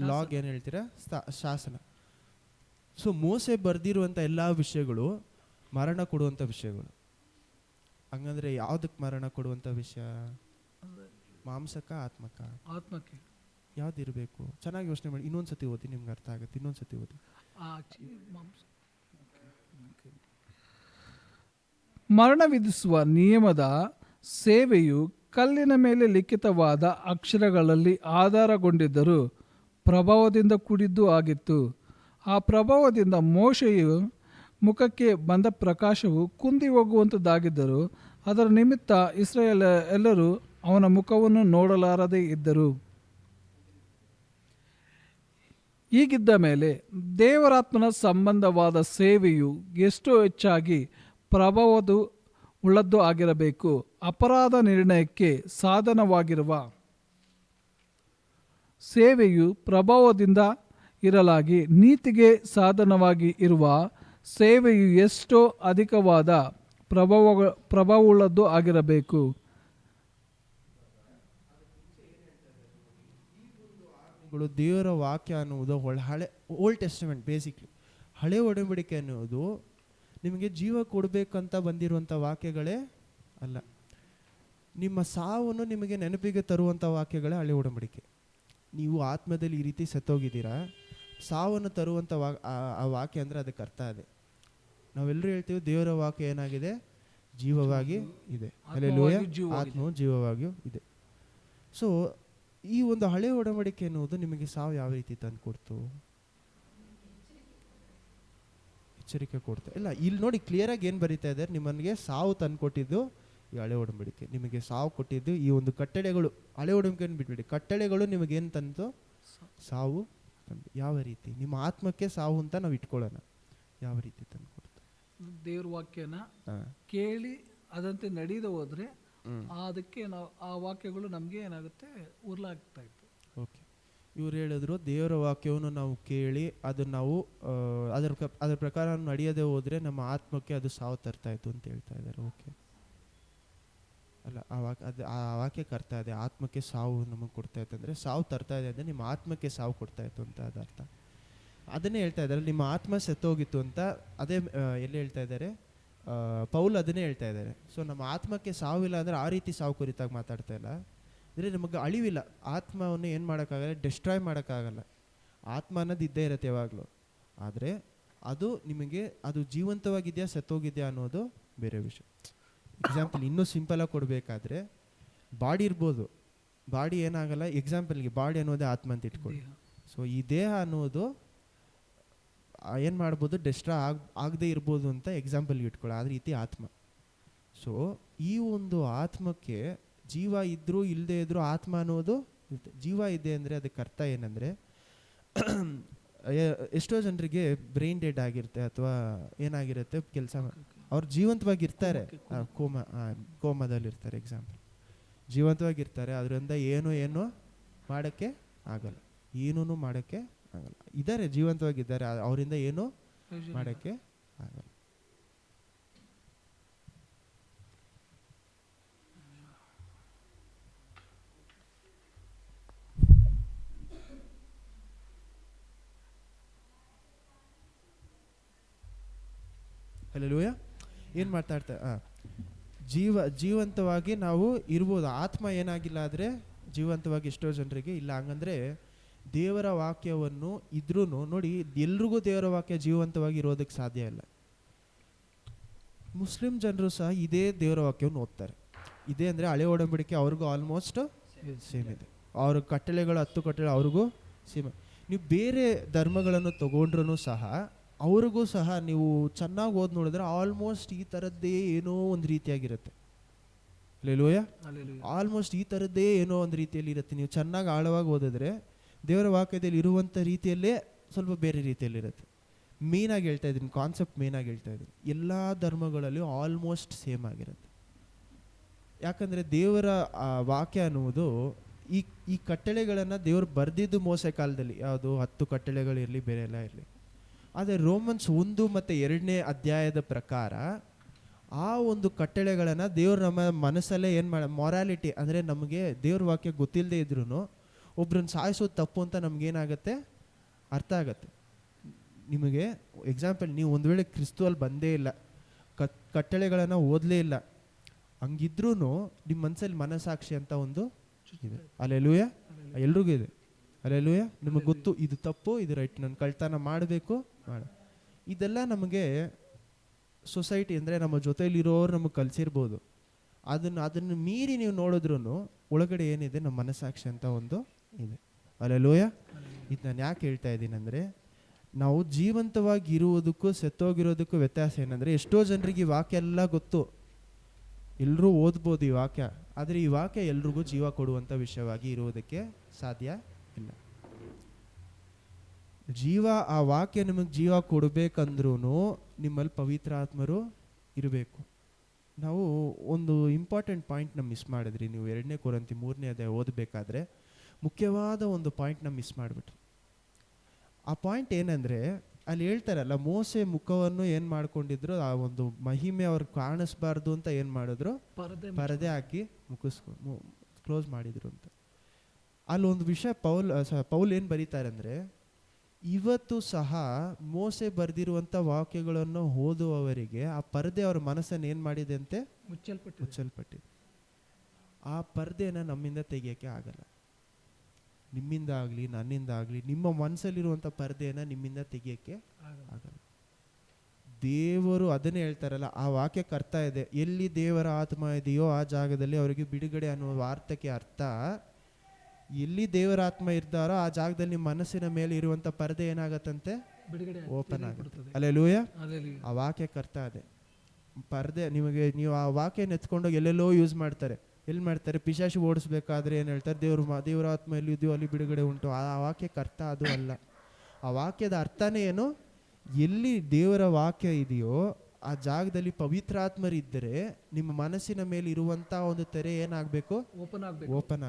ಲಾಗ್ ಏನು ಹೇಳ್ತೀರಾ, ಶಾಸನ. ಸೊ ಮೋಸೆ ಬರ್ದಿರುವಂತ ಎಲ್ಲಾ ವಿಷಯಗಳು ಮರಣ ಕೊಡುವಂತ ವಿಷಯಗಳು. ಹಂಗಂದ್ರೆ ಯಾವ್ದಕ್ ಮರಣ ಕೊಡುವಂತ ವಿಷಯ? ಮಾಂಸಕ, ಆತ್ಮಕ್ಕೆ ಯಾವ್ದಿರ್ಬೇಕು? ಚೆನ್ನಾಗಿ ಯೋಚನೆ ಮಾಡಿ. ಇನ್ನೊಂದ್ಸತಿ ಓದಿ, ನಿಮ್ಗೆ ಅರ್ಥ ಆಗುತ್ತೆ. ಇನ್ನೊಂದ್ಸತಿ ಓದಿ. ಮರಣ ವಿಧಿಸುವ ನಿಯಮದ ಸೇವೆಯು ಕಲ್ಲಿನ ಮೇಲೆ ಲಿಖಿತವಾದ ಅಕ್ಷರಗಳಲ್ಲಿ ಆಧಾರಗೊಂಡಿದ್ದರೂ ಪ್ರಭಾವದಿಂದ ಕೂಡಿದ್ದು ಆಗಿತ್ತು. ಆ ಪ್ರಭಾವದಿಂದ ಮೋಶೆಯ ಮುಖಕ್ಕೆ ಬಂದ ಪ್ರಕಾಶವು ಕುಂದಿ ಹೋಗುವಂಥದ್ದಾಗಿದ್ದರೂ ಅದರ ನಿಮಿತ್ತ ಇಸ್ರಾಯೇಲ್ ಎಲ್ಲರೂ ಅವನ ಮುಖವನ್ನು ನೋಡಲಾರದೇ ಇದ್ದರು. ಹೀಗಿದ್ದ ಮೇಲೆ ದೇವರಾತ್ಮನ ಸಂಬಂಧವಾದ ಸೇವೆಯು ಎಷ್ಟೋ ಹೆಚ್ಚಾಗಿ ಪ್ರಭಾವದ ಉಳ್ಳದ್ದು ಆಗಿರಬೇಕು. ಅಪರಾಧ ನಿರ್ಣಯಕ್ಕೆ ಸಾಧನವಾಗಿರುವ ಸೇವೆಯು ಪ್ರಭಾವದಿಂದ ಇರಲಾಗಿ ನೀತಿಗೆ ಸಾಧನವಾಗಿ ಇರುವ ಸೇವೆಯು ಎಷ್ಟೋ ಅಧಿಕವಾದ ಪ್ರಭಾವವುಳ್ಳದ್ದು ಆಗಿರಬೇಕು. ದೇವರ ವಾಕ್ಯ ಅನ್ನುವುದು ಹಳೆ ಓಲ್ಡ್ ಟೆಸ್ಟಮೆಂಟ್, ಬೇಸಿಕ್ಲಿ ಹಳೆ ಒಡಂಬಡಿಕೆ ಅನ್ನುವುದು ನಿಮಗೆ ಜೀವ ಕೊಡಬೇಕಂತ ಬಂದಿರುವಂಥ ವಾಕ್ಯಗಳೇ ಅಲ್ಲ. ನಿಮ್ಮ ಸಾವನ್ನು ನಿಮಗೆ ನೆನಪಿಗೆ ತರುವಂಥ ವಾಕ್ಯಗಳೇ ಹಳೆ ಒಡಂಬಡಿಕೆ. ನೀವು ಆತ್ಮದಲ್ಲಿ ಈ ರೀತಿ ಸತ್ತೋಗಿದ್ದೀರಾ, ಸಾವನ್ನು ತರುವಂಥ ಆ ವಾಕ್ಯ ಅಂದರೆ ಅದಕ್ಕೆ ಅರ್ಥ ಅದೇ. ನಾವೆಲ್ಲರೂ ಹೇಳ್ತೀವಿ ದೇವರ ವಾಕ್ಯ ಏನಾಗಿದೆ, ಜೀವವಾಗಿ ಇದೆ. ಹಲ್ಲೆಲೂಯಾ, ಆತ್ಮವು ಜೀವವಾಗಿಯೂ ಇದೆ. ಸೊ ಈ ಒಂದು ಹಳೆ ಒಡಂಬಡಿಕೆ ಎನ್ನುವುದು ನಿಮಗೆ ಸಾವು ಯಾವ ರೀತಿ ತಂದು ಕೊಡ್ತು? ಎಚ್ಚರಿಕೆ ಕೊಡ್ತಾ ಇಲ್ಲ. ಇಲ್ಲಿ ನೋಡಿ ಕ್ಲಿಯರ್ ಆಗಿ ಏನು ಬರೀತಾ ಇದ್ದಾರೆ, ನಿಮಗೆ ಸಾವು ತಂದು ಕೊಟ್ಟಿದ್ದು ಈ ಹಳೆ ಒಡಂಬಡಿಕೆ. ನಿಮಗೆ ಸಾವು ಕೊಟ್ಟಿದ್ದು ಈ ಒಂದು ಕಟ್ಟಳೆಗಳು. ಹಳೆ ಒಡಂಬಡಿಕೆಯನ್ನು ಬಿಟ್ಬಿಡಿ, ಕಟ್ಟಳೆಗಳು ನಿಮಗೇನು ತಂತು? ಸಾವು ತಂದು. ಯಾವ ರೀತಿ? ನಿಮ್ಮ ಆತ್ಮಕ್ಕೆ ಸಾವು ಅಂತ ನಾವು ಇಟ್ಕೊಳ್ಳೋಣ. ಯಾವ ರೀತಿ ತಂದು ಕೊಡ್ತು? ದೇವ್ರ ವಾಕ್ಯನ ಕೇಳಿ ಅದಂತೆ ನಡೆಯದೆ ಹೋದ್ರೆ ಅದಕ್ಕೆ ನಾವು ಆ ವಾಕ್ಯಗಳು ನಮಗೆ ಏನಾಗುತ್ತೆ, ಉರ್ಲಾಗ್ತಾ ಇತ್ತು. ಓಕೆ, ಇವ್ರು ಹೇಳಿದ್ರು ದೇವರ ವಾಕ್ಯವನ್ನು ನಾವು ಕೇಳಿ ಅದನ್ನು ನಾವು ಅದರ ಪ್ರಕಾರ ನಡೆಯದೆ ಹೋದರೆ ನಮ್ಮ ಆತ್ಮಕ್ಕೆ ಅದು ಸಾವು ತರ್ತಾ ಇತ್ತು ಅಂತ ಹೇಳ್ತಾ ಇದ್ದಾರೆ. ಓಕೆ, ಅಲ್ಲ, ಆ ವಾಕ್ಯಕ್ಕೆ ಅರ್ಥ ಇದೆ. ಆತ್ಮಕ್ಕೆ ಸಾವು ನಮಗೆ ಕೊಡ್ತಾ ಇತ್ತು ಅಂದರೆ, ಸಾವು ತರ್ತಾ ಇದೆ ಅಂದರೆ ನಿಮ್ಮ ಆತ್ಮಕ್ಕೆ ಸಾವು ಕೊಡ್ತಾ ಇತ್ತು ಅಂತ ಅದು ಅರ್ಥ. ಅದನ್ನೇ ಹೇಳ್ತಾ ಇದ್ದಾರೆ, ನಿಮ್ಮ ಆತ್ಮ ಸತ್ತೋಗಿತ್ತು ಅಂತ. ಅದೇ ಎಲ್ಲಿ ಹೇಳ್ತಾ ಇದ್ದಾರೆ? ಪೌಲ್ ಅದನ್ನೇ ಹೇಳ್ತಾ ಇದ್ದಾರೆ. ಸೊ ನಮ್ಮ ಆತ್ಮಕ್ಕೆ ಸಾವಿಲ್ಲ ಅಂದರೆ ಆ ರೀತಿ ಸಾವು ಕುರಿತಾಗಿ ಮಾತಾಡ್ತಾ ಇಲ್ಲ. ಅಂದರೆ ನಮಗೆ ಅಳಿವಿಲ್ಲ. ಆತ್ಮವನ್ನು ಏನು ಮಾಡೋಕ್ಕಾಗಲ್ಲ, ಡಿಸ್ಟ್ರಾಯ್ ಮಾಡೋಕ್ಕಾಗಲ್ಲ. ಆತ್ಮ ಅನ್ನೋದು ಇದ್ದೇ ಇರುತ್ತೆ ಯಾವಾಗಲೂ. ಆದರೆ ಅದು ನಿಮಗೆ ಅದು ಜೀವಂತವಾಗಿದೆಯಾ ಸತ್ತೋಗಿದೆಯಾ ಅನ್ನೋದು ಬೇರೆ ವಿಷಯ. ಎಕ್ಸಾಂಪಲ್ ಇನ್ನೂ ಸಿಂಪಲಾಗಿ ಕೊಡಬೇಕಾದ್ರೆ, ಬಾಡಿ ಇರ್ಬೋದು, ಬಾಡಿ ಏನಾಗಲ್ಲ. ಎಕ್ಸಾಂಪಲ್ಗೆ ಬಾಡಿ ಅನ್ನೋದೇ ಆತ್ಮ ಅಂತ ಇಟ್ಕೊಳ್ಳಿ. ಸೊ ಈ ದೇಹ ಅನ್ನೋದು ಏನು ಮಾಡ್ಬೋದು, ಡಿಸ್ಟ್ರಾ ಆಗದೆ ಇರ್ಬೋದು ಅಂತ ಎಕ್ಸಾಂಪಲ್ಗೆ ಇಟ್ಕೊಳ್ಳಿ. ಆ ರೀತಿ ಆತ್ಮ. ಸೊ ಈ ಒಂದು ಆತ್ಮಕ್ಕೆ ಜೀವ ಇದ್ದರೂ ಇಲ್ಲದೆ ಇದ್ದರೂ ಆತ್ಮ ಅನ್ನೋದು ಜೀವ ಇದೆ ಅಂದರೆ ಅದಕ್ಕೆ ಅರ್ಥ ಏನಂದರೆ, ಎಷ್ಟೋ ಜನರಿಗೆ ಬ್ರೈನ್ ಡೆಡ್ ಆಗಿರುತ್ತೆ ಅಥವಾ ಏನಾಗಿರುತ್ತೆ ಕೆಲಸ, ಅವ್ರು ಜೀವಂತವಾಗಿರ್ತಾರೆ, ಕೋಮದಲ್ಲಿರ್ತಾರೆ. ಎಕ್ಸಾಂಪಲ್ ಜೀವಂತವಾಗಿರ್ತಾರೆ, ಅದರಿಂದ ಏನು ಮಾಡೋಕ್ಕೆ ಆಗಲ್ಲ, ಏನೂ ಮಾಡೋಕ್ಕೆ ಆಗಲ್ಲ. ಇದ್ದಾರೆ, ಜೀವಂತವಾಗಿದ್ದಾರೆ, ಅವರಿಂದ ಏನು ಮಾಡೋಕ್ಕೆ ಆಗಲ್ಲ. ಹಲ್ಲೆಲೂಯಾ. ಏನು ಮಾತಾಡ್ತಾ ಜೀವಂತವಾಗಿ ನಾವು ಇರ್ಬೋದು. ಆತ್ಮ ಏನಾಗಿಲ್ಲ ಆದರೆ ಜೀವಂತವಾಗಿ ಎಷ್ಟೋ ಜನರಿಗೆ ಇಲ್ಲ. ಹಂಗಂದ್ರೆ ದೇವರ ವಾಕ್ಯವನ್ನು ಇದ್ರೂ ನೋಡಿ, ಎಲ್ರಿಗೂ ದೇವರ ವಾಕ್ಯ ಜೀವಂತವಾಗಿ ಇರೋದಕ್ಕೆ ಸಾಧ್ಯ ಇಲ್ಲ. ಮುಸ್ಲಿಂ ಜನರು ಸಹ ಇದೇ ದೇವರ ವಾಕ್ಯವನ್ನು ಓದ್ತಾರೆ. ಇದೇ ಅಂದರೆ ಹಳೆ ಒಡಂಬಡಿಕೆ ಅವ್ರಿಗೂ ಆಲ್ಮೋಸ್ಟ್ ಸೇಮ್ ಇದೆ. ಅವ್ರ ಕಟ್ಟಳೆಗಳು 10 ಕಟ್ಟಳೆ ಅವ್ರಿಗೂ ಸೇಮ್. ನೀವು ಬೇರೆ ಧರ್ಮಗಳನ್ನು ತಗೊಂಡ್ರೂ ಸಹ ಅವ್ರಿಗೂ ಸಹ ನೀವು ಚೆನ್ನಾಗಿ ಓದಿ ನೋಡಿದ್ರೆ ಆಲ್ಮೋಸ್ಟ್ ಈ ಥರದ್ದೇ ಏನೋ ಒಂದು ರೀತಿಯಾಗಿರುತ್ತೆ. ಹಲ್ಲೆಲೂಯಾ. ಆಲ್ಮೋಸ್ಟ್ ಈ ಥರದ್ದೇ ಏನೋ ಒಂದು ರೀತಿಯಲ್ಲಿ ಇರುತ್ತೆ. ನೀವು ಚೆನ್ನಾಗಿ ಆಳವಾಗಿ ಓದಿದ್ರೆ ದೇವರ ವಾಕ್ಯದಲ್ಲಿ ಇರುವಂಥ ರೀತಿಯಲ್ಲೇ ಸ್ವಲ್ಪ ಬೇರೆ ರೀತಿಯಲ್ಲಿರುತ್ತೆ. ಮೇಯ್ನಾಗಿ ಹೇಳ್ತಾ ಇದ್ದೀನಿ, ಕಾನ್ಸೆಪ್ಟ್ ಮೇಯ್ನಾಗಿ ಹೇಳ್ತಾ ಇದ್ದೀನಿ. ಎಲ್ಲ ಧರ್ಮಗಳಲ್ಲೂ ಆಲ್ಮೋಸ್ಟ್ ಸೇಮ್ ಆಗಿರುತ್ತೆ. ಯಾಕಂದರೆ ದೇವರ ವಾಕ್ಯ ಅನ್ನುವುದು ಈ ಕಟ್ಟಳೆಗಳನ್ನು ದೇವರು ಬರೆದಿದ್ದು ಮೋಸೆ ಕಾಲದಲ್ಲಿ, ಯಾವುದು 10 ಕಟ್ಟಳೆಗಳಿರಲಿ ಬೇರೆ ಎಲ್ಲ ಇರಲಿ. ಆದರೆ ರೋಮನ್ಸ್ 1 ಮತ್ತು 2ನೇ ಅಧ್ಯಾಯದ ಪ್ರಕಾರ ಆ ಒಂದು ಕಟ್ಟಳೆಗಳನ್ನು ದೇವರು ನಮ್ಮ ಮನಸ್ಸಲ್ಲೇ ಏನು ಮೊರಾಲಿಟಿ ಅಂದರೆ ನಮಗೆ ದೇವ್ರ ವಾಕ್ಯ ಗೊತ್ತಿಲ್ಲದೆ ಇದ್ರೂ ಒಬ್ರನ್ನ ಸಾಯಿಸೋದು ತಪ್ಪು ಅಂತ ನಮಗೇನಾಗತ್ತೆ ಅರ್ಥ ಆಗತ್ತೆ. ನಿಮಗೆ ಎಕ್ಸಾಂಪಲ್, ನೀವು ಒಂದು ವೇಳೆ ಕ್ರಿಸ್ತುವಲ್ಲಿ ಬಂದೇ ಇಲ್ಲ, ಕಟ್ಟಳೆಗಳನ್ನು ಓದಲೇ ಇಲ್ಲ, ಹಂಗಿದ್ರೂ ನಿಮ್ಮ ಮನಸ್ಸಲ್ಲಿ ಮನಸ್ಸಾಕ್ಷಿ ಅಂತ ಒಂದು ಇದೆ. ಹಲ್ಲೆಲೂಯಾ. ಎಲ್ರಿಗೂ ಇದೆ. ಹಲ್ಲೆಲೂಯಾ. ನಿಮಗೆ ಗೊತ್ತು ಇದು ತಪ್ಪು ಇದು ರೈಟ್, ನಾನು ಕಳ್ತನ ಮಾಡಬೇಕು ಇದೆಲ್ಲ ನಮಗೆ ಸೊಸೈಟಿ ಅಂದರೆ ನಮ್ಮ ಜೊತೆಯಲ್ಲಿರೋರು ನಮಗೆ ಕಲಿಸಿರ್ಬೋದು. ಅದನ್ನು ಮೀರಿ ನೀವು ನೋಡಿದ್ರೂ ಒಳಗಡೆ ಏನಿದೆ, ನಮ್ಮ ಮನಸ್ಸಾಕ್ಷಿ ಅಂತ ಒಂದು ಇದೆ. ಹಲ್ಲೆಲೂಯಾ. ಇದು ನಾನು ಯಾಕೆ ಹೇಳ್ತಾ ಇದ್ದೀನಿ ಅಂದರೆ, ನಾವು ಜೀವಂತವಾಗಿ ಇರುವುದಕ್ಕೂ ಸತ್ತೋಗಿರೋದಕ್ಕೂ ವ್ಯತ್ಯಾಸ ಏನಂದರೆ, ಎಷ್ಟೋ ಜನರಿಗೆ ಈ ವಾಕ್ಯ ಎಲ್ಲ ಗೊತ್ತು, ಎಲ್ಲರೂ ಓದ್ಬೋದು ಈ ವಾಕ್ಯ, ಆದರೆ ಈ ವಾಕ್ಯ ಎಲ್ರಿಗೂ ಜೀವ ಕೊಡುವಂಥ ವಿಷಯವಾಗಿ ಇರುವುದಕ್ಕೆ ಸಾಧ್ಯ ಇಲ್ಲ. ಜೀವ, ಆ ವಾಕ್ಯ ನಿಮಗೆ ಜೀವ ಕೊಡಬೇಕಂದ್ರೂ ನಿಮ್ಮಲ್ಲಿ ಪವಿತ್ರ ಆತ್ಮರು ಇರಬೇಕು. ನಾವು ಒಂದು ಇಂಪಾರ್ಟೆಂಟ್ ಪಾಯಿಂಟ್ನ ಮಿಸ್ ಮಾಡಿದ್ರಿ. ನೀವು 2ನೇ ಕೊರಿಂಥಿ 3ನೇ ಅಧ್ಯಾಯ ಓದಬೇಕಾದ್ರೆ ಮುಖ್ಯವಾದ ಒಂದು ಪಾಯಿಂಟ್ನ ಮಿಸ್ ಮಾಡಿಬಿಟ್ರಿ. ಆ ಪಾಯಿಂಟ್ ಏನಂದರೆ, ಅಲ್ಲಿ ಹೇಳ್ತಾರಲ್ಲ, ಮೋಸೆ ಮುಖವನ್ನು ಏನು ಮಾಡ್ಕೊಂಡಿದ್ರು, ಆ ಒಂದು ಮಹಿಮೆ ಅವ್ರಿಗೆ ಕಾಣಿಸ್ಬಾರ್ದು ಅಂತ ಏನು ಮಾಡಿದ್ರು, ಪರದೆ ಹಾಕಿ ಕ್ಲೋಸ್ ಮಾಡಿದ್ರು ಅಂತ. ಅಲ್ಲೊಂದು ವಿಷಯ ಪೌಲ್ ಏನು ಬರೀತಾರೆ ಅಂದರೆ, ಇವತ್ತು ಸಹ ಮೋಸೆ ಬರೆದಿರುವಂಥ ವಾಕ್ಯಗಳನ್ನು ಓದುವವರಿಗೆ ಆ ಪರದೆ ಅವ್ರ ಮನಸ್ಸನ್ನು ಏನು ಮಾಡಿದೆ ಅಂತೆ, ಮುಚ್ಚಲ್ಪಟ್ಟಿದೆ. ಆ ಪರದೆನ ನಮ್ಮಿಂದ ತೆಗಿಯೋಕ್ಕೆ ಆಗಲ್ಲ. ನಿಮ್ಮಿಂದ ಆಗಲಿ ನನ್ನಿಂದ ಆಗಲಿ ನಿಮ್ಮ ಮನಸ್ಸಲ್ಲಿರುವಂಥ ಪರದೆಯನ್ನು ನಿಮ್ಮಿಂದ ತೆಗಿಯೋಕ್ಕೆ ಆಗಲ್ಲ. ದೇವರು ಅದನ್ನೇ ಹೇಳ್ತಾರಲ್ಲ, ಆ ವಾಕ್ಯಕ್ಕೆ ಅರ್ಥ ಇದೆ, ಎಲ್ಲಿ ದೇವರ ಆತ್ಮ ಇದೆಯೋ ಆ ಜಾಗದಲ್ಲಿ ಅವರಿಗೆ ಬಿಡುಗಡೆ ಅನ್ನುವ ವಾರ್ತೆಗೆ ಅರ್ಥ, ಎಲ್ಲಿ ದೇವರ ಆತ್ಮ ಇರ್ತಾರೋ ಆ ಜಾಗದಲ್ಲಿ ನಿಮ್ಮ ಮನಸ್ಸಿನ ಮೇಲೆ ಇರುವಂಥ ಪರದೆ ಏನಾಗತ್ತಂತೆ, ಓಪನ್ ಆಗುತ್ತೆ. ಹಲ್ಲೆಲೂಯಾ. ಆ ವಾಕ್ಯಕ್ಕೆ ಅರ್ಥ ಇದೆ. ಪರದೆ ನಿಮಗೆ, ನೀವು ಆ ವಾಕ್ಯ ನೆತ್ಕೊಂಡೋಗಿ ಎಲ್ಲೆಲ್ಲೋ ಯೂಸ್ ಮಾಡ್ತಾರೆ. ಎಲ್ಲಿ ಮಾಡ್ತಾರೆ, ಪಿಶಾಚಿ ಓಡಿಸ್ಬೇಕಾದ್ರೆ ಏನು ಹೇಳ್ತಾರೆ, ದೇವರ ಆತ್ಮ ಎಲ್ಲಿದೆಯೋ ಅಲ್ಲಿ ಬಿಡುಗಡೆ ಉಂಟು. ಆ ವಾಕ್ಯಕ್ಕೆ ಅರ್ಥ ಅದು ಅಲ್ಲ. ಆ ವಾಕ್ಯದ ಅರ್ಥನೇ ಏನು, ಎಲ್ಲಿ ದೇವರ ವಾಕ್ಯ ಇದೆಯೋ ಆ ಜಾಗದಲ್ಲಿ ಪವಿತ್ರಾತ್ಮರಿದ್ದರೆ ನಿಮ್ಮ ಮನಸ್ಸಿನ ಮೇಲೆ ಇರುವಂಥ ಒಂದು ತೆರೆ ಏನಾಗಬೇಕು, ಓಪನ್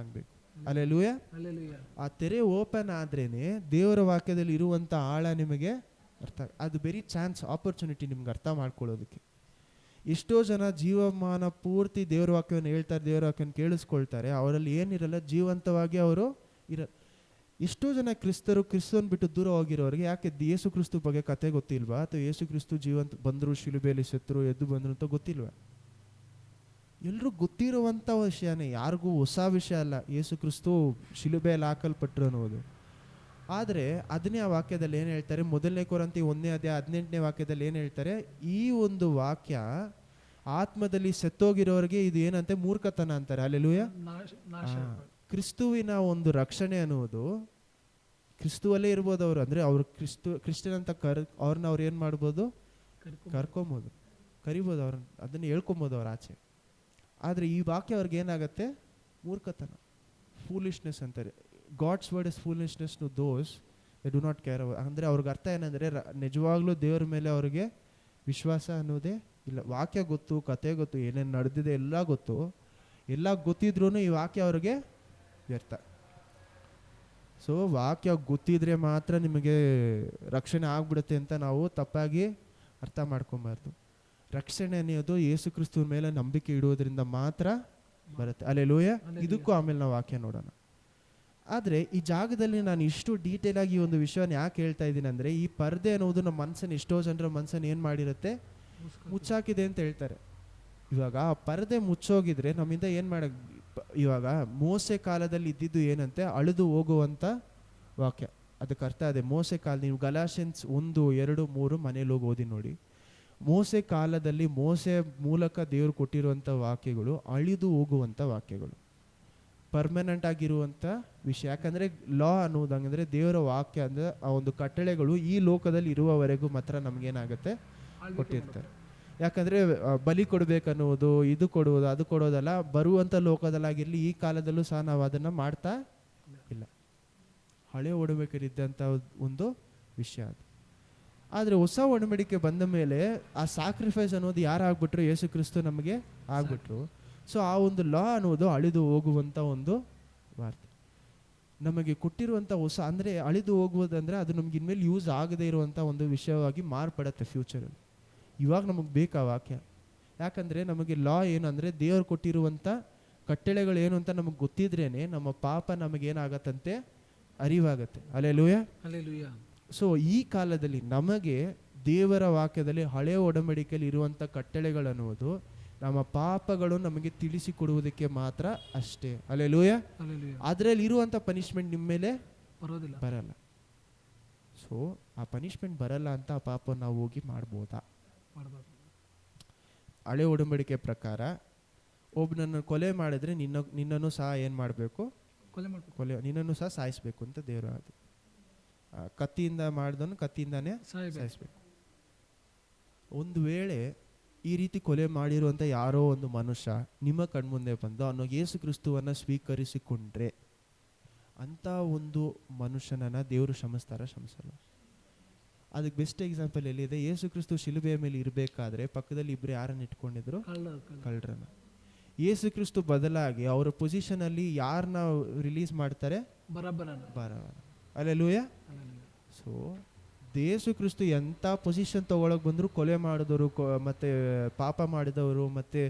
ಆಗಬೇಕು. ಹಲ್ಲೆಲೂಯಾ. ಆ ತೆರೆ ಓಪನ್ ಆದ್ರೇನೆ ದೇವರ ವಾಕ್ಯದಲ್ಲಿ ಇರುವಂಥ ಆಳ ನಿಮಗೆ ಅರ್ಥ. ಅದು ವೆರಿ ಚಾನ್ಸ್, ಆಪರ್ಚುನಿಟಿ ನಿಮ್ಗೆ ಅರ್ಥ ಮಾಡ್ಕೊಳ್ಳೋದಕ್ಕೆ. ಎಷ್ಟೋ ಜನ ಜೀವಮಾನ ಪೂರ್ತಿ ದೇವರ ವಾಕ್ಯವನ್ನು ಹೇಳ್ತಾರೆ, ದೇವರ ವಾಕ್ಯವನ್ನು ಕೇಳಿಸ್ಕೊಳ್ತಾರೆ, ಅವರಲ್ಲಿ ಏನಿರಲ್ಲ, ಜೀವಂತವಾಗಿ ಅವರು ಎಷ್ಟೋ ಜನ ಕ್ರಿಸ್ತನ್ ಬಿಟ್ಟು ದೂರ ಹೋಗಿರೋರಿಗೆ ಯಾಕೆ ಯೇಸು ಕ್ರಿಸ್ತು ಬಗ್ಗೆ ಕತೆ ಗೊತ್ತಿಲ್ವಾ, ಅಥವಾ ಯೇಸು ಕ್ರಿಸ್ತು ಜೀವಂತ ಬಂದರು, ಶಿಲುಬೆಯಲ್ಲಿ ಸತ್ತರು, ಎದ್ದು ಬಂದರು ಅಂತ ಗೊತ್ತಿಲ್ವಾ? ಎಲ್ಲರೂ ಗೊತ್ತಿರುವಂಥ ವಿಷಯನೇ, ಯಾರಿಗೂ ಹೊಸ ವಿಷಯ ಅಲ್ಲ ಯೇಸು ಕ್ರಿಸ್ತು ಶಿಲುಬೆಯಲ್ಲಿ ಹಾಕಲ್ಪಟ್ರು ಅನ್ನೋದು. ಆದರೆ ಅದನ್ನೇ ಆ ವಾಕ್ಯದಲ್ಲಿ ಏನು ಹೇಳ್ತಾರೆ, 1ನೇ ಕೊರಿಂಥಿ 1ನೇ ಅಧ್ಯಾಯ 18ನೇ ವಾಕ್ಯದಲ್ಲಿ ಏನು ಹೇಳ್ತಾರೆ, ಈ ಒಂದು ವಾಕ್ಯ ಆತ್ಮದಲ್ಲಿ ಸತ್ತೋಗಿರೋರಿಗೆ ಇದು ಏನಂತೆ, ಮೂರ್ಖತನ ಅಂತಾರೆ. ಹಲ್ಲೆಲೂಯಾ. ಕ್ರಿಸ್ತುವಿನ ಒಂದು ರಕ್ಷಣೆ ಅನ್ನುವುದು ಕ್ರಿಸ್ತುವಲ್ಲೇ ಇರ್ಬೋದು. ಅವರು ಅಂದರೆ ಅವರು ಕ್ರಿಶ್ಚಿಯನ್ ಅಂತ ಅವ್ರನ್ನ ಅವ್ರು ಏನು ಮಾಡ್ಬೋದು, ಕರ್ಕೊಬೋದು, ಕರಿಬೋದು, ಅವ್ರನ್ನ ಅದನ್ನು ಹೇಳ್ಕೊಬೋದು ಅವ್ರ ಆಚೆ. ಆದರೆ ಈ ವಾಕ್ಯ ಅವ್ರಿಗೆ ಏನಾಗುತ್ತೆ, ಮೂರ್ಖತನ, ಫೂಲಿಶ್ನೆಸ್ ಅಂತಾರೆ. God's word is foolishness to those they do not care. ಅಂದರೆ ಅವ್ರಿಗೆ ಅರ್ಥ ಏನಂದರೆ, ನಿಜವಾಗ್ಲೂ ದೇವ್ರ ಮೇಲೆ ಅವ್ರಿಗೆ ವಿಶ್ವಾಸ ಅನ್ನೋದೇ ಇಲ್ಲ. ವಾಕ್ಯ ಗೊತ್ತು, ಕತೆ ಗೊತ್ತು, ಏನೇನು ನಡೆದಿದೆ ಎಲ್ಲ ಗೊತ್ತು, ಎಲ್ಲ ಗೊತ್ತಿದ್ರೂ ಈ ವಾಕ್ಯ ಅವ್ರಿಗೆ ವ್ಯರ್ಥ. ಸೊ ವಾಕ್ಯ ಗೊತ್ತಿದ್ರೆ ಮಾತ್ರ ನಿಮಗೆ ರಕ್ಷಣೆ ಆಗ್ಬಿಡುತ್ತೆ ಅಂತ ನಾವು ತಪ್ಪಾಗಿ ಅರ್ಥ ಮಾಡ್ಕೊಬಾರ್ದು. ರಕ್ಷಣೆ ಅನ್ನೋದು ಯೇಸು ಕ್ರಿಸ್ತುವಿನ ಮೇಲೆ ನಂಬಿಕೆ ಇಡುವುದರಿಂದ ಮಾತ್ರ ಬರುತ್ತೆ. ಹಲ್ಲೆಲೂಯಾ. ಇದಕ್ಕೂ ಆಮೇಲೆ ನಾವು ವಾಕ್ಯ ನೋಡೋಣ. ಆದರೆ ಈ ಜಾಗದಲ್ಲಿ ನಾನು ಇಷ್ಟು ಡೀಟೇಲ್ ಆಗಿ ಒಂದು ವಿಷಯನ ಯಾಕೆ ಹೇಳ್ತಾ ಇದ್ದೀನಿ ಅಂದರೆ, ಈ ಪರದೆ ಅನ್ನೋದು ನಮ್ಮ ಮನಸ್ಸನ್ನು, ಎಷ್ಟೋ ಜನರ ಮನಸ್ಸನ್ನು ಏನು ಮಾಡಿರುತ್ತೆ, ಮುಚ್ಚಾಕಿದೆ ಅಂತ ಹೇಳ್ತಾರೆ. ಇವಾಗ ಆ ಪರದೆ ಮುಚ್ಚೋಗಿದ್ರೆ ನಮ್ಮಿಂದ ಏನು ಇವಾಗ ಮೋಸೆ ಕಾಲದಲ್ಲಿ ಇದ್ದಿದ್ದು ಏನಂತೆ, ಅಳಿದು ಹೋಗುವಂಥ ವಾಕ್ಯ. ಅದಕ್ಕೆ ಅರ್ಥ ಇದೆ. ಮೋಸೆ ಕಾಲ, ನೀವು ಗಲಾಷಿಯನ್ಸ್ 1, 2, 3 ಮನೇಲಿ ಹೋಗಿ ಓದಿ ನೋಡಿ. ಮೋಸೆ ಕಾಲದಲ್ಲಿ ಮೋಸೆ ಮೂಲಕ ದೇವರು ಕೊಟ್ಟಿರುವಂಥ ವಾಕ್ಯಗಳು ಅಳಿದು ಹೋಗುವಂಥ ವಾಕ್ಯಗಳು. ಪರ್ಮನೆಂಟ್ ಆಗಿರುವಂಥ ವಿಷಯ. ಯಾಕಂದರೆ ಲಾ ಅನ್ನೋದಂದರೆ ದೇವರ ವಾಕ್ಯ ಅಂದರೆ ಆ ಒಂದು ಕಟ್ಟಳೆಗಳು ಈ ಲೋಕದಲ್ಲಿ ಇರುವವರೆಗೂ ಮಾತ್ರ ನಮಗೇನಾಗುತ್ತೆ ಕೊಟ್ಟಿರ್ತಾರೆ. ಯಾಕಂದರೆ ಬಲಿ ಕೊಡಬೇಕನ್ನುವುದು, ಇದು ಕೊಡುವುದು, ಅದು ಕೊಡೋದಲ್ಲ. ಬರುವಂಥ ಲೋಕದಲ್ಲಾಗಿರಲಿ ಈ ಕಾಲದಲ್ಲೂ ಸಹ ನಾವು ಅದನ್ನು ಮಾಡ್ತಾ ಇಲ್ಲ. ಹಳೆ ಒಡಂಬಡಿಕೆಯಲ್ಲಿದ್ದಂಥ ಒಂದು ವಿಷಯ ಅದು. ಆದರೆ ಹೊಸ ಒಡಂಬಡಿಕೆ ಬಂದ ಮೇಲೆ ಆ ಸ್ಯಾಕ್ರಿಫೈಸ್ ಅನ್ನೋದು ಯಾರು ಆಗ್ಬಿಟ್ರು? ಯೇಸು ಕ್ರಿಸ್ತು ನಮಗೆ ಆಗ್ಬಿಟ್ರು. ಸೊ ಆ ಒಂದು ಲಾ ಅನ್ನೋದು ಅಳಿದು ಹೋಗುವಂಥ ಒಂದು ವಾರ್ತೆ. ನಮಗೆ ಕೊಟ್ಟಿರುವಂಥ ಹೊಸ ಅಂದರೆ ಅಳಿದು ಹೋಗುವುದಂದರೆ ಅದು ನಮ್ಗೆ ಇನ್ಮೇಲೆ ಯೂಸ್ ಆಗದೇ ಇರುವಂಥ ಒಂದು ವಿಷಯವಾಗಿ ಮಾರ್ಪಡುತ್ತೆ ಫ್ಯೂಚರಲ್ಲಿ. ಇವಾಗ ನಮಗೆ ಬೇಕಾ ವಾಕ್ಯ? ಯಾಕಂದರೆ ನಮಗೆ ಲಾ ಏನು ಅಂದರೆ ದೇವರು ಕೊಟ್ಟಿರುವಂಥ ಕಟ್ಟಳೆಗಳು ಏನು ಅಂತ ನಮಗೆ ಗೊತ್ತಿದ್ರೇನೆ ನಮ್ಮ ಪಾಪ ನಮಗೇನಾಗತ್ತಂತೆ ಅರಿವಾಗತ್ತೆ. ಹಲ್ಲೆಲೂಯಾ. ಹಲ್ಲೆಲೂಯಾ. ಸೊ ಈ ಕಾಲದಲ್ಲಿ ನಮಗೆ ದೇವರ ವಾಕ್ಯದಲ್ಲಿ ಹಳೆಯ ಒಡಂಬಡಿಕೆಯಲ್ಲಿ ಇರುವಂಥ ಕಟ್ಟಳೆಗಳನ್ನುವುದು ನಮ್ಮ ಪಾಪಗಳು ನಮಗೆ ತಿಳಿಸಿಕೊಡುವುದಕ್ಕೆ ಮಾತ್ರ ಅಷ್ಟೇ. ಹಲ್ಲೆಲೂಯಾ. ಹಲ್ಲೆಲೂಯಾ. ಅದರಲ್ಲಿ ಇರುವಂಥ ಪನಿಷ್ಮೆಂಟ್ ನಿಮ್ಮ ಮೇಲೆ ಬರಲ್ಲ. ಸೊ ಆ ಪನಿಷ್ಮೆಂಟ್ ಬರಲ್ಲ ಅಂತ ಆ ಪಾಪ ನಾವು ಹೋಗಿ ಮಾಡ್ಬೋದಾ? ಹಳೆ ಒಡಂಬಡಿಕೆ ಪ್ರಕಾರ ಒಬ್ಬನನ್ನು ಕೊಲೆ ಮಾಡಿದ್ರೆ ನಿನ್ನನ್ನು ಸಹ ಏನು ಮಾಡಬೇಕು? ನಿನ್ನನ್ನು ಸಹ ಸಾಯಿಸಬೇಕು ಅಂತ ದೇವರು ಅದು. ಕತ್ತಿಯಿಂದ ಮಾಡಿದವನು ಕತ್ತಿಯಿಂದಾನೇ ಸಾಯಿಸಬೇಕು. ಒಂದು ವೇಳೆ ಈ ರೀತಿ ಕೊಲೆ ಮಾಡಿರುವಂಥ ಯಾರೋ ಒಂದು ಮನುಷ್ಯ ನಿಮ್ಮ ಕಣ್ಮುಂದೆ ಬಂದು ಅವನು ಯೇಸು ಕ್ರಿಸ್ತುವನ್ನು ಸ್ವೀಕರಿಸಿಕೊಂಡ್ರೆ ಅಂಥ ಒಂದು ಮನುಷ್ಯನನ್ನು ದೇವರು ಕ್ಷಮಿಸಲ್ಲ. ಅದಕ್ಕೆ ಬೆಸ್ಟ್ ಎಕ್ಸಾಂಪಲ್ ಎಲ್ಲಿದೆ? ಯೇಸು ಕ್ರಿಸ್ತು ಶಿಲುಬೆಯ ಮೇಲೆ ಇರಬೇಕಾದ್ರೆ ಪಕ್ಕದಲ್ಲಿ ಇಬ್ಬರು ಯಾರನ್ನು ಇಟ್ಕೊಂಡಿದ್ರು? ಕಳ್ಳರನ್ನ. ಯೇಸು ಕ್ರಿಸ್ತು ಬದಲಾಗಿ ಅವರ ಪೊಸಿಷನಲ್ಲಿ ಯಾರನ್ನ ರಿಲೀಸ್ ಮಾಡ್ತಾರೆ? ಬರಬ್ಬನ. ಹಲ್ಲೆಲೂಯಾ. ಸೊ ಯೇಸು ಕ್ರಿಸ್ತು ಎಂಥ ಪೊಸಿಷನ್ ತೊಗೊಳಕ್ಕೆ ಬಂದರೂ ಕೊಲೆ ಮಾಡಿದವರು ಮತ್ತು ಪಾಪ ಮಾಡಿದವರು ಮತ್ತು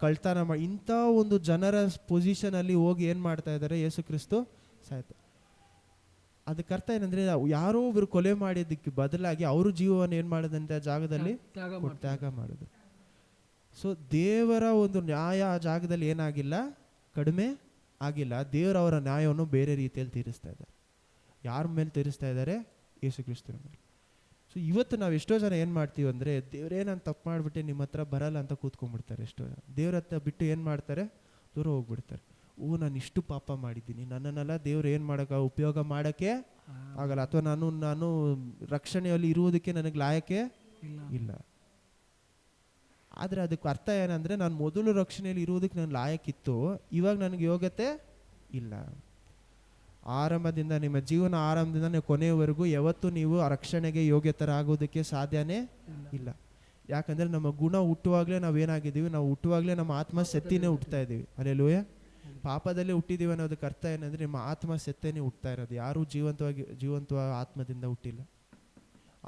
ಕಳ್ತನ ಮಾಡಿ ಇಂಥ ಒಂದು ಜನರ ಪೊಸಿಷನಲ್ಲಿ ಹೋಗಿ ಏನು ಮಾಡ್ತಾ ಇದ್ದಾರೆ? ಯೇಸು ಕ್ರಿಸ್ತು ಸಾಯ್ತಾರೆ. ಅದಕ್ಕೆ ಅರ್ಥ ಏನಂದರೆ ಯಾರೋ ಒಬ್ರು ಕೊಲೆ ಮಾಡಿದ್ದಕ್ಕೆ ಬದಲಾಗಿ ಅವರು ಜೀವವನ್ನು ಏನು ಮಾಡೋದಂತೆ ಆ ಜಾಗದಲ್ಲಿ ತ್ಯಾಗ ಮಾಡಿದ್ರು. ಸೊ ದೇವರ ಒಂದು ನ್ಯಾಯ ಆ ಜಾಗದಲ್ಲಿ ಏನಾಗಿಲ್ಲ, ಕಡಿಮೆ ಆಗಿಲ್ಲ. ದೇವರ ಅವರ ನ್ಯಾಯವನ್ನು ಬೇರೆ ರೀತಿಯಲ್ಲಿ ತೀರಿಸ್ತಾ ಇದ್ದಾರೆ. ಯಾರ ಮೇಲೆ ತೀರಿಸ್ತಾ ಇದ್ದಾರೆ? ಯೇಸು ಕ್ರಿಸ್ತನ ಮೇಲೆ. ಸೊ ಇವತ್ತು ನಾವು ಎಷ್ಟೋ ಜನ ಏನು ಮಾಡ್ತೀವಿ ಅಂದರೆ, ದೇವರೇ ನಾನು ತಪ್ಪು ಮಾಡಿಬಿಟ್ಟೆ ನಿಮ್ಮ ಹತ್ರ ಬರಲ್ಲ ಅಂತ ಕೂತ್ಕೊಂಡ್ಬಿಡ್ತಾರೆ. ಎಷ್ಟೋ ಜನ ದೇವ್ರ ಹತ್ರ ಬಿಟ್ಟು ಏನು ಮಾಡ್ತಾರೆ? ದೂರ ಹೋಗ್ಬಿಡ್ತಾರೆ. ನಾನು ಇಷ್ಟು ಪಾಪ ಮಾಡಿದ್ದೀನಿ, ನನ್ನನ್ನೆಲ್ಲ ದೇವ್ರು ಏನು ಮಾಡೋಕ್ಕೆ ಉಪಯೋಗ ಮಾಡೋಕ್ಕೆ ಆಗಲ್ಲ, ಅಥವಾ ನಾನು ರಕ್ಷಣೆಯಲ್ಲಿ ಇರುವುದಕ್ಕೆ ನನಗೆ ಲಾಯಕ್ಕೆ ಇಲ್ಲ. ಆದರೆ ಅದಕ್ಕೆ ಅರ್ಥ ಏನಂದರೆ, ನಾನು ಮೊದಲು ರಕ್ಷಣೆಯಲ್ಲಿ ಇರುವುದಕ್ಕೆ ನಾನು ಲಾಯಕ್ಕಿತ್ತು, ಇವಾಗ ನನಗೆ ಯೋಗ್ಯತೆ ಇಲ್ಲ. ಆರಂಭದಿಂದ ನಿಮ್ಮ ಜೀವನ ಆರಂಭದಿಂದ ನೀವು ಕೊನೆಯವರೆಗೂ ಯಾವತ್ತೂ ನೀವು ರಕ್ಷಣೆಗೆ ಯೋಗ್ಯತರಾಗೋದಕ್ಕೆ ಸಾಧ್ಯನೇ ಇಲ್ಲ. ಯಾಕಂದರೆ ನಮ್ಮ ಗುಣ ಹುಟ್ಟುವಾಗಲೇ ನಾವೇನಾಗಿದ್ದೀವಿ? ನಾವು ಹುಟ್ಟುವಾಗಲೇ ನಮ್ಮ ಆತ್ಮ ಸೆತ್ತಿನೇ ಹುಟ್ಟುತ್ತಾ ಇದ್ದೀವಿ. ಹಲ್ಲೆಲೂಯಾ. ಪಾಪದಲ್ಲೇ ಹುಟ್ಟಿದ್ದೀವಿ ಅನ್ನೋದಕ್ಕೆ ಅರ್ಥ ಏನಂದರೆ, ನಿಮ್ಮ ಆತ್ಮ ಸೆತ್ತೇನೆ ಹುಟ್ಟುತ್ತಾ ಇರೋದು. ಯಾರೂ ಜೀವಂತವಾದ ಆತ್ಮದಿಂದ ಹುಟ್ಟಿಲ್ಲ.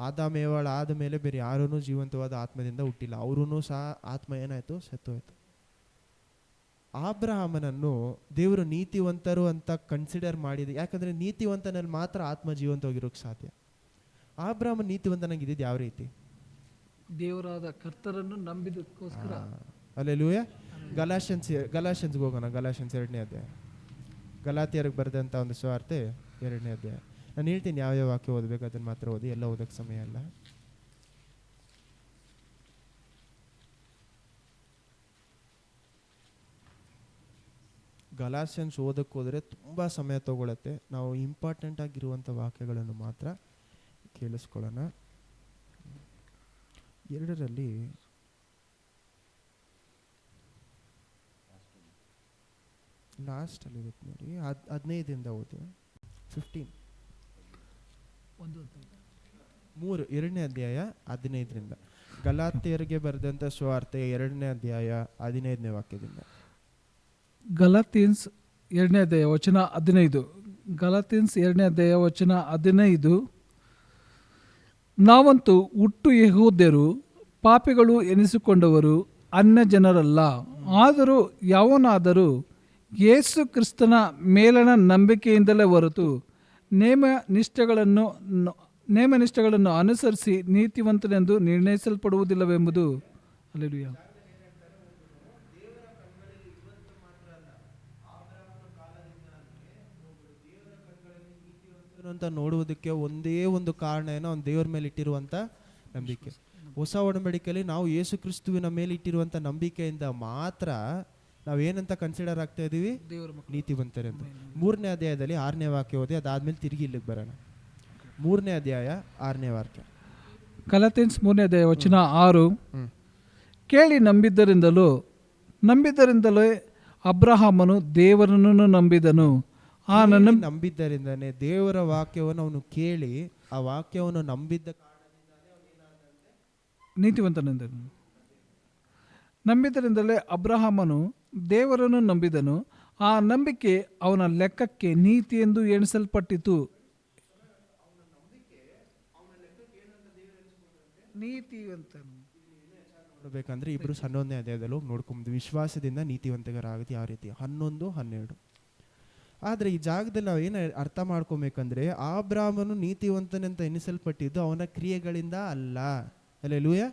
ಆದಾಮೇವಾಳ ಆದ ಮೇಲೆ ಬೇರೆ ಯಾರೂ ಜೀವಂತವಾದ ಆತ್ಮದಿಂದ ಹುಟ್ಟಿಲ್ಲ. ಅವರೂ ಸಹ ಆತ್ಮ ಏನಾಯಿತು? ಸತ್ತೋಯ್ತು. ಅಬ್ರಹಾಮನನ್ನು ದೇವರು ನೀತಿವಂತರು ಅಂತ ಕನ್ಸಿಡರ್ ಮಾಡಿದೆ. ಯಾಕಂದರೆ ನೀತಿವಂತನಲ್ಲಿ ಮಾತ್ರ ಆತ್ಮ ಜೀವಂತವಾಗಿರೋಕ್ಕೆ ಸಾಧ್ಯ. ಅಬ್ರಹಾಮನ್ ನೀತಿವಂತನಾಗಿದ್ದು ಯಾವ ರೀತಿ? ದೇವರಾದ ಕರ್ತರನ್ನು ನಂಬಿದಕ್ಕೋಸ್ಕರ. ಹಲ್ಲೆಲೂಯಾ. ಗಲಾಷನ್ಸ್ಗೆ ಹೋಗೋಣ. ಗಲಾಷನ್ಸ್ 2ನೇ ಅಧ್ಯಾಯ. ಗಲಾತಿಯರಿಗೆ ಬರೆದಂಥ ಒಂದು ಸುವಾರ್ತೆ 2ನೇ ಅಧ್ಯಾಯ. ನಾನು ಹೇಳ್ತೀನಿ ಯಾವ್ಯಾವ ವಾಕ್ಯ ಓದಬೇಕು ಅದನ್ನು ಮಾತ್ರ ಓದಿ, ಎಲ್ಲ ಓದೋಕ್ಕೆ ಸಮಯ ಅಲ್ಲ. ಗಲಾಷನ್ಸ್ ಓದಕ್ಕೆ ಹೋದರೆ ತುಂಬ ಸಮಯ ತಗೊಳುತ್ತೆ. ನಾವು ಇಂಪಾರ್ಟೆಂಟ್ ಆಗಿರುವಂಥ ವಾಕ್ಯಗಳನ್ನು ಮಾತ್ರ ಕೇಳಿಸ್ಕೊಳ್ಳೋಣ. 2ರಲ್ಲಿ ಲಾಸ್ಟಲ್ಲಿ ಇರುತ್ತೆ ನೋಡಿ, 15 ಓದಿ. 15 2ನೇ ಅಧ್ಯಾಯ 15ರಿಂದ. ಗಲಾತ್ಯರಿಗೆ ಬರೆದಂಥ ಸುವಾರ್ತೆ 2ನೇ ಅಧ್ಯಾಯ 15ನೇ ವಾಕ್ಯದಿಂದ. ಗಲಾತಿಯನ್ಸ್ 2ನೇ ಅಧ್ಯಾಯ ವಚನ 15. ಗಲಾತಿಯನ್ಸ್ 2ನೇ ಅಧ್ಯಾಯ ವಚನ 15. ನಾವಂತೂ ಹುಟ್ಟು ಯೆಹೂದ್ಯರು, ಪಾಪಿಗಳು ಎನಿಸಿಕೊಂಡವರು, ಅನ್ಯ ಜನರಲ್ಲ. ಆದರೂ ಯಾವನಾದರೂ ಯೇಸು ಕ್ರಿಸ್ತನ ಮೇಲಣ ನಂಬಿಕೆಯಿಂದಲೇ ಹೊರತು ನೇಮನಿಷ್ಠೆಗಳನ್ನು ಅನುಸರಿಸಿ ನೀತಿವಂತನೆಂದು ನಿರ್ಣಯಿಸಲ್ಪಡುವುದಿಲ್ಲವೆಂಬುದು. ಹಲ್ಲೆಲೂಯಾ. ಅಂತ ನೋಡುವುದಕ್ಕೆ ಒಂದೇ ಒಂದು ಕಾರಣ ಏನೋ, ಅವ್ನು ದೇವರ ಮೇಲೆ ಇಟ್ಟಿರುವಂಥ ನಂಬಿಕೆ. ಹೊಸ ಒಡಂಬಡಿಕೆಯಲ್ಲಿ ನಾವು ಯೇಸು ಕ್ರಿಸ್ತುವಿನ ಮೇಲೆ ಇಟ್ಟಿರುವಂಥ ನಂಬಿಕೆಯಿಂದ ಮಾತ್ರ ನಾವೇನಂತ ಕನ್ಸಿಡರ್ ಆಗ್ತಾ ಇದೀವಿ? ದೇವರ ಮಕ್ಕಳು. ನೀತಿವಂತರು ಅಂತ. 3ನೇ ಅಧ್ಯಾಯದಲ್ಲಿ 6ನೇ ವಾಕ್ಯ ಓದಿ, ಅದಾದ್ಮೇಲೆ ತಿರುಗಿ ಇಲ್ಲಿಗೆ ಬರೋಣ. 3ನೇ ಅಧ್ಯಾಯ 6ನೇ ವಾಕ್ಯ. ಗಲಾತ್ಯನ್ಸ್ 3ನೇ ಅಧ್ಯಾಯ ವಚನ 6. ಕೇಳಿ ನಂಬಿದ್ದರಿಂದಲೇ ಅಬ್ರಹಾಮನು ದೇವರನ್ನು ನಂಬಿದನು. ನಂಬಿದ್ದರಿಂದನೇ ದೇವರ ವಾಕ್ಯವನ್ನು ಅವನು ಕೇಳಿ ಆ ವಾಕ್ಯವನ್ನು ನಂಬಿದ್ದ ನೀತಿವಂತನೆಂದನು. ನಂಬಿದ್ದರಿಂದಲೇ ಅಬ್ರಹಾಮನು ದೇವರನ್ನು ನಂಬಿದನು, ಆ ನಂಬಿಕೆ ಅವನ ಲೆಕ್ಕಕ್ಕೆ ನೀತಿ ಎಂದು ಎಣಿಸಲ್ಪಟ್ಟಿತು. ನೀತಿವಂತನು ನೋಡ್ಬೇಕಂದ್ರೆ ಇಬ್ರು 11ನೇ ಅಧ್ಯಾಯದಲ್ಲಿ ಹೋಗಿ ನೋಡ್ಕೊಂಬುದು, ವಿಶ್ವಾಸದಿಂದ ನೀತಿವಂತರಾಗುತ್ತೆ ಯಾವ ರೀತಿ. 11, 12. ಆದರೆ ಈ ಜಾಗದಲ್ಲಿ ನಾವು ಏನು ಅರ್ಥ ಮಾಡ್ಕೊಬೇಕಂದ್ರೆ, ಅಬ್ರಹಾಮನು ನೀತಿವಂತನೆಂತ ಎನಿಸಲ್ಪಟ್ಟಿದ್ದು ಅವನ ಕ್ರಿಯೆಗಳಿಂದ ಅಲ್ಲ. ಹಲ್ಲೆಲೂಯಾ.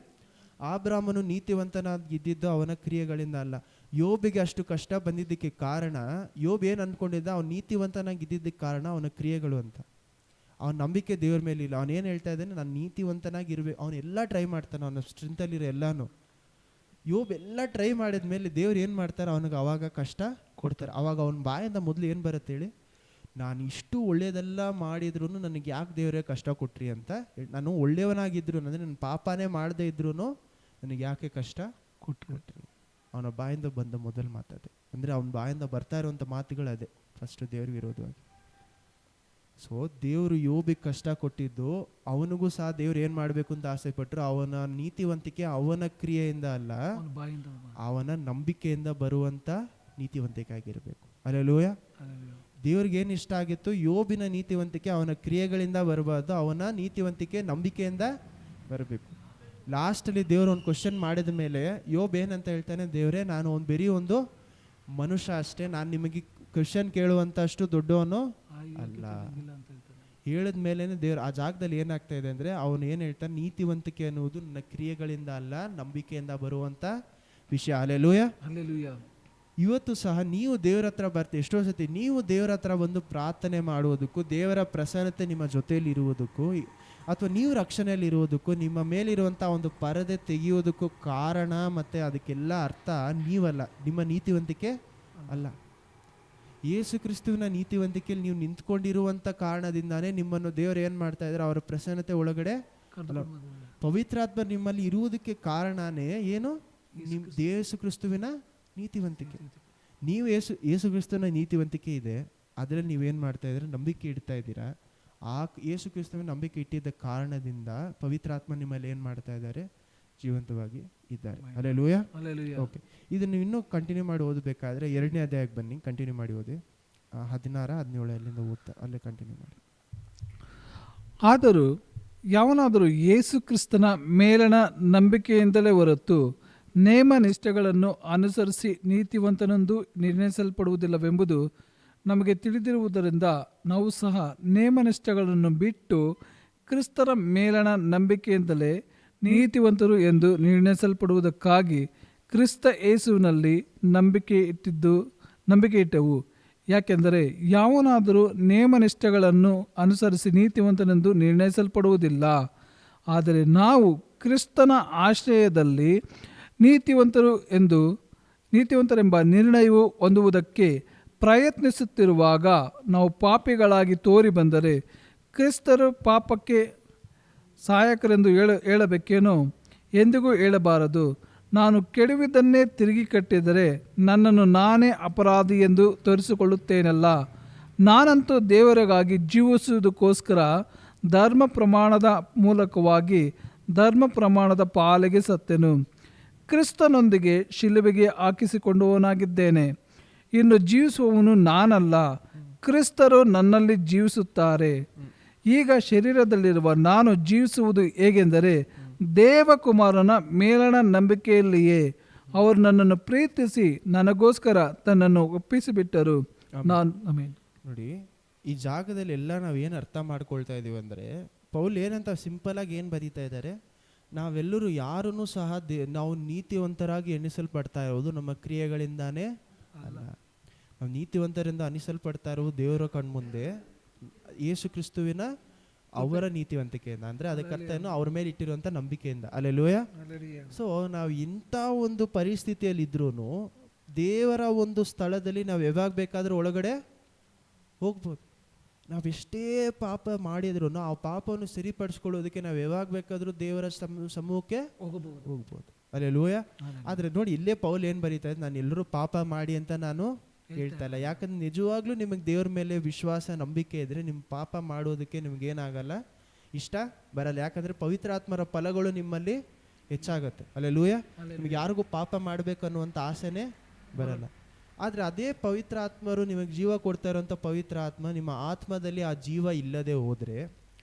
ಅಬ್ರಹಾಮನು ನೀತಿವಂತನಾಗಿದ್ದು ಅವನ ಕ್ರಿಯೆಗಳಿಂದ ಅಲ್ಲ. ಯೋಬಿಗೆ ಅಷ್ಟು ಕಷ್ಟ ಬಂದಿದ್ದಕ್ಕೆ ಕಾರಣ, ಯೋಬ್ ಏನು ಅನ್ಕೊಂಡಿದ್ದ, ಅವನು ನೀತಿವಂತನಾಗಿದ್ದಕ್ಕೆ ಕಾರಣ ಅವನ ಕ್ರಿಯೆಗಳು ಅಂತ. ಅವನ ನಂಬಿಕೆ ದೇವ್ರ ಮೇಲೆ ಇಲ್ಲ. ಅವನೇನು ಹೇಳ್ತಾ ಇದ್ದಾನೆ, ನಾನು ನೀತಿವಂತನಾಗಿರ್ಬೇಕು. ಅವನೆಲ್ಲ ಟ್ರೈ ಮಾಡ್ತಾನೆ, ಅವನ ಸ್ಟ್ರೆಂತಲ್ಲಿರೋ ಎಲ್ಲಾನು. ಯೋಬ್ ಎಲ್ಲ ಟ್ರೈ ಮಾಡಿದ ಮೇಲೆ ದೇವ್ರು ಏನು ಮಾಡ್ತಾರೆ, ಅವನಿಗೆ ಅವಾಗ ಕಷ್ಟ ಕೊಡ್ತಾರೆ. ಅವಾಗ ಅವನ ಬಾಯಿಂದ ಮೊದಲು ಏನು ಬರುತ್ತೆ ಹೇಳಿ, ನಾನು ಇಷ್ಟು ಒಳ್ಳೇದೆಲ್ಲ ಮಾಡಿದ್ರು ನನಗೆ ಯಾಕೆ ದೇವರೇ ಕಷ್ಟ ಕೊಟ್ರಿ ಅಂತ. ನಾನು ಒಳ್ಳೆಯವನಾಗಿದ್ರು ಅಂದರೆ ನನ್ನ ಪಾಪನೇ ಮಾಡದೇ ಇದ್ರು ನನಗೆ ಯಾಕೆ ಕಷ್ಟ ಕೊಟ್ರಿ. ಅವನ ಬಾಯಿಂದ ಬಂದ ಮೊದಲು ಮಾತದೆ. ಅಂದರೆ ಅವನ ಬಾಯಿಂದ ಬರ್ತಾ ಇರುವಂಥ ಮಾತುಗಳು ಅದೇ ಫಸ್ಟ್ ದೇವ್ರ ವಿರೋಧವಾಗಿ. ಸೊ ದೇವರು ಯೋಬಿಗೆ ಕಷ್ಟ ಕೊಟ್ಟಿದ್ದು, ಅವನಿಗೂ ಸಹ ದೇವ್ರು ಏನು ಮಾಡಬೇಕು ಅಂತ ಆಸೆ ಪಟ್ಟರು. ಅವನ ನೀತಿವಂತಿಕೆ ಅವನ ಕ್ರಿಯೆಯಿಂದ ಅಲ್ಲ, ಅವನ ನಂಬಿಕೆಯಿಂದ ಬರುವಂಥ ನೀತಿವಂತಿಕೆ ಆಗಿರಬೇಕು. ಹಲ್ಲೆಲೂಯಾ. ದೇವ್ರಿಗೆ ಏನು ಇಷ್ಟ ಆಗಿತ್ತು, ಯೋಬಿನ ನೀತಿವಂತಿಕೆ ಅವನ ಕ್ರಿಯೆಗಳಿಂದ ಬರಬಾರ್ದು, ಅವನ ನೀತಿವಂತಿಕೆ ನಂಬಿಕೆಯಿಂದ ಬರಬೇಕು. ಲಾಸ್ಟಲ್ಲಿ ದೇವ್ರು ಒಂದು ಕ್ವಶನ್ ಮಾಡಿದ ಮೇಲೆ ಯೋಬ್ ಏನಂತ ಹೇಳ್ತಾನೆ, ದೇವರೇ ನಾನು ಬರೀ ಒಂದು ಮನುಷ್ಯ ಅಷ್ಟೇ, ನಾನು ನಿಮಗೆ ಕ್ವಶನ್ ಕೇಳುವಂಥ ಅಷ್ಟು ದೊಡ್ಡವನು ಅಲ್ಲ ಹೇಳಿದ ಮೇಲೇನೆ ದೇವ್ರು ಆ ಜಾಗದಲ್ಲಿ ಏನಾಗ್ತಾ ಇದೆ ಅಂದರೆ, ಅವನು ಏನು ಹೇಳ್ತಾನೆ, ನೀತಿವಂತಿಕೆ ಅನ್ನುವುದು ನನ್ನ ಕ್ರಿಯೆಗಳಿಂದ ಅಲ್ಲ, ನಂಬಿಕೆಯಿಂದ ಬರುವಂಥ ವಿಷಯ. ಹಲ್ಲೆಲೂಯಾ. ಹಲ್ಲೆಲೂಯಾ. ಇವತ್ತು ಸಹ ನೀವು ದೇವರ ಹತ್ರ ಬರ್ತೀವಿ. ಎಷ್ಟೋ ಸತಿ ನೀವು ದೇವರ ಹತ್ರ ಬಂದು ಪ್ರಾರ್ಥನೆ ಮಾಡುವುದಕ್ಕೂ, ದೇವರ ಪ್ರಸನ್ನತೆ ನಿಮ್ಮ ಜೊತೆಯಲ್ಲಿ ಇರುವುದಕ್ಕೂ, ಅಥವಾ ನೀವು ರಕ್ಷಣೆಯಲ್ಲಿ ಇರುವುದಕ್ಕೂ, ನಿಮ್ಮ ಮೇಲಿರುವಂಥ ಒಂದು ಪರದೆ ತೆಗೆಯೋದಕ್ಕೂ ಕಾರಣ ಮತ್ತು ಅದಕ್ಕೆಲ್ಲ ಅರ್ಥ ನೀವಲ್ಲ, ನಿಮ್ಮ ನೀತಿವಂತಿಕೆ ಅಲ್ಲ. ಯೇಸು ಕ್ರಿಸ್ತುವಿನ ನೀತಿವಂತಿಕೆಯಲ್ಲಿ ನೀವು ನಿಂತ್ಕೊಂಡಿರುವಂಥ ಕಾರಣದಿಂದಾನೇ ನಿಮ್ಮನ್ನು ದೇವರು ಏನು ಮಾಡ್ತಾ ಇದ್ದಾರೆ, ಅವರ ಪ್ರಸನ್ನತೆ ಒಳಗಡೆ ಪವಿತ್ರಾತ್ಮ ನಿಮ್ಮಲ್ಲಿ ಇರುವುದಕ್ಕೆ ಕಾರಣನೇ ಏನು, ಯೇಸು ಕ್ರಿಸ್ತುವಿನ ನೀತಿವಂತಿಕೆ. ನೀವು ಯೇಸು ಕ್ರಿಸ್ತುವಿನ ನೀತಿವಂತಿಕೆ ಇದೆ, ಅದರಲ್ಲಿ ನೀವೇನು ಮಾಡ್ತಾ ಇದ್ದೀರಾ, ನಂಬಿಕೆ ಇಡ್ತಾ ಇದ್ದೀರಾ. ಆ ಯೇಸು ಕ್ರಿಸ್ತುವಿನ ನಂಬಿಕೆ ಇಟ್ಟಿದ್ದ ಕಾರಣದಿಂದ ಪವಿತ್ರಾತ್ಮ ನಿಮ್ಮಲ್ಲಿ ಏನು ಮಾಡ್ತಾ ಇದ್ದಾರೆ, ಜೀವಂತವಾಗಿ ಇದ್ದಾರೆ. ಹಲ್ಲೆಲೂಯಾ. ಓಕೆ, ಇದನ್ನು ಇನ್ನೂ ಕಂಟಿನ್ಯೂ ಮಾಡಿ ಓದಬೇಕಾದ್ರೆ 2ನೇ ಅಧ್ಯಾಯಕ್ಕೆ ಬನ್ನಿ, ಕಂಟಿನ್ಯೂ ಮಾಡಿ ಓದಿ. 16, 17 ಅಲ್ಲಿಂದ ಓದ್ತಾ ಅಲ್ಲೇ ಕಂಟಿನ್ಯೂ ಮಾಡಿ. ಆದರೂ ಯಾವನಾದರೂ ಯೇಸು ಕ್ರಿಸ್ತನ ಮೇಲಣ ನಂಬಿಕೆಯಿಂದಲೇ ಹೊರತು ನೇಮ ನಿಷ್ಠೆಗಳನ್ನು ಅನುಸರಿಸಿ ನೀತಿವಂತನೆಂದು ನಿರ್ಣಯಿಸಲ್ಪಡುವುದಿಲ್ಲವೆಂಬುದು ನಮಗೆ ತಿಳಿದಿರುವುದರಿಂದ ನಾವು ಸಹ ನೇಮನಿಷ್ಠೆಗಳನ್ನು ಬಿಟ್ಟು ಕ್ರಿಸ್ತರ ಮೇಲಣ ನಂಬಿಕೆಯಿಂದಲೇ ನೀತಿವಂತರು ಎಂದು ನಿರ್ಣಯಿಸಲ್ಪಡುವುದಕ್ಕಾಗಿ ಕ್ರಿಸ್ತ ಯೇಸುವಿನಲ್ಲಿ ನಂಬಿಕೆ ಇಟ್ಟೆವು. ಯಾಕೆಂದರೆ ಯಾವನಾದರೂ ನೇಮನಿಷ್ಠೆಗಳನ್ನು ಅನುಸರಿಸಿ ನೀತಿವಂತನೆಂದು ನಿರ್ಣಯಿಸಲ್ಪಡುವುದಿಲ್ಲ. ಆದರೆ ನಾವು ಕ್ರಿಸ್ತನ ಆಶ್ರಯದಲ್ಲಿ ನೀತಿವಂತರೆಂಬ ನಿರ್ಣಯವು ಹೊಂದುವುದಕ್ಕೆ ಪ್ರಯತ್ನಿಸುತ್ತಿರುವಾಗ ನಾವು ಪಾಪಿಗಳಾಗಿ ತೋರಿ ಬಂದರೆ ಕ್ರಿಸ್ತರು ಪಾಪಕ್ಕೆ ಸಹಾಯಕರೆಂದು ಹೇಳಬೇಕೇನೋ? ಎಂದಿಗೂ ಹೇಳಬಾರದು. ನಾನು ಕೆಡುವಿದ್ದನ್ನೇ ತಿರುಗಿ ಕಟ್ಟಿದರೆ ನನ್ನನ್ನು ನಾನೇ ಅಪರಾಧಿ ಎಂದು ತೋರಿಸಿಕೊಳ್ಳುತ್ತೇನಲ್ಲ. ನಾನಂತೂ ದೇವರಿಗಾಗಿ ಜೀವಿಸುವುದಕ್ಕೋಸ್ಕರ ಧರ್ಮ ಪ್ರಮಾಣದ ಮೂಲಕವಾಗಿ ಧರ್ಮ ಪ್ರಮಾಣದ ಪಾಲಿಗೆ ಸತ್ತೆನು. ಕ್ರಿಸ್ತನೊಂದಿಗೆ ಶಿಲುಬೆಗೆ ಹಾಕಿಸಿಕೊಂಡವನಾಗಿದ್ದೇನೆ. ಇನ್ನು ಜೀವಿಸುವವನು ನಾನಲ್ಲ, ಕ್ರಿಸ್ತರು ನನ್ನಲ್ಲಿ ಜೀವಿಸುತ್ತಾರೆ. ಈಗ ಶರೀರದಲ್ಲಿರುವ ನಾನು ಜೀವಿಸುವುದು ಹೇಗೆಂದರೆ ದೇವಕುಮಾರನ ಮೇಲಣ ನಂಬಿಕೆಯಲ್ಲಿಯೇ. ಅವರು ನನ್ನನ್ನು ಪ್ರೀತಿಸಿ ನನಗೋಸ್ಕರ ತನ್ನನ್ನು ಒಪ್ಪಿಸಿಬಿಟ್ಟರು. ನೋಡಿ, ಈ ಜಾಗದಲ್ಲಿ ಎಲ್ಲ ನಾವೇನು ಅರ್ಥ ಮಾಡ್ಕೊಳ್ತಾ ಇದೀವಿ ಅಂದರೆ, ಪೌಲ್ ಏನಂತ ಸಿಂಪಲ್ ಆಗಿ ಏನು ಬರೀತಾ ಇದ್ದಾರೆ, ನಾವೆಲ್ಲರೂ ಯಾರನ್ನೂ ಸಹ ನಾವು ನೀತಿವಂತರಾಗಿ ಎಣಿಸಲ್ಪಡ್ತಾ ಇರೋದು ನಮ್ಮ ಕ್ರಿಯೆಗಳಿಂದಾನೇ ಅಲ್ಲ. ನಾವು ನೀತಿವಂತರಿಂದ ಅನಿಸಲ್ಪಡ್ತಾ ಇರೋದು ದೇವರ ಕಣ್ಮುಂದೆ ಯೇಸು ಕ್ರಿಸ್ತುವಿನ ಅವರ ನೀತಿವಂತಿಕೆಯಿಂದ, ಅಂದರೆ ಅದಕ್ಕೆ ಅರ್ಥ ಏನು, ಅವ್ರ ಮೇಲೆ ಇಟ್ಟಿರುವಂಥ ನಂಬಿಕೆಯಿಂದ. ಹಲ್ಲೆಲೂಯಾ. ಸೊ ನಾವು ಇಂಥ ಒಂದು ಪರಿಸ್ಥಿತಿಯಲ್ಲಿ ಇದ್ರೂ ದೇವರ ಒಂದು ಸ್ಥಳದಲ್ಲಿ ನಾವು ಯಾವಾಗ ಬೇಕಾದ್ರೂ ಒಳಗಡೆ ಹೋಗ್ಬೋದು. ನಾವೆಷ್ಟೇ ಪಾಪ ಮಾಡಿದ್ರು ಆ ಪಾಪವನ್ನು ಸರಿಪಡಿಸ್ಕೊಳ್ಳೋದಕ್ಕೆ ನಾವು ಯಾವಾಗ ಬೇಕಾದ್ರೂ ದೇವರ ಸಮೂಹಕ್ಕೆ ಹೋಗ್ಬೋದು. ಅಲ್ಲೆಲೂಯ. ಆದ್ರೆ ನೋಡಿ, ಇಲ್ಲೇ ಪೌಲ್ ಏನ್ ಬರೀತಾ ಇದ್ದ, ನಾನು ಎಲ್ಲರೂ ಪಾಪ ಮಾಡಿ ಅಂತ ನಾನು ಹೇಳ್ತಾ ಇಲ್ಲ. ಯಾಕಂದ್ರೆ ನಿಜವಾಗ್ಲೂ ನಿಮಗೆ ದೇವ್ರ ಮೇಲೆ ವಿಶ್ವಾಸ ನಂಬಿಕೆ ಇದ್ರೆ ನಿಮ್ಮ ಪಾಪ ಮಾಡೋದಕ್ಕೆ ನಿಮ್ಗೆ ಏನಾಗಲ್ಲ, ಇಷ್ಟ ಬರಲ್ಲ. ಯಾಕಂದ್ರೆ ಪವಿತ್ರಾತ್ಮರ ಫಲಗಳು ನಿಮ್ಮಲ್ಲಿ ಹೆಚ್ಚಾಗತ್ತೆ. ಅಲ್ಲೆಲೂಯ. ನಿಮ್ಗೆ ಯಾರಿಗೂ ಪಾಪ ಮಾಡ್ಬೇಕು ಅನ್ನುವಂಥ ಆಸೆನೇ ಬರಲ್ಲ. ಆದ್ರೆ ಅದೇ ಪವಿತ್ರ ಆತ್ಮರು ನಿಮಗೆ ಜೀವ ಕೊಡ್ತಾ ಇರೋಂಥ ಪವಿತ್ರ ಆತ್ಮ ನಿಮ್ಮ ಆತ್ಮದಲ್ಲಿ ಆ ಜೀವ ಇಲ್ಲದೆ ಹೋದ್ರೆ,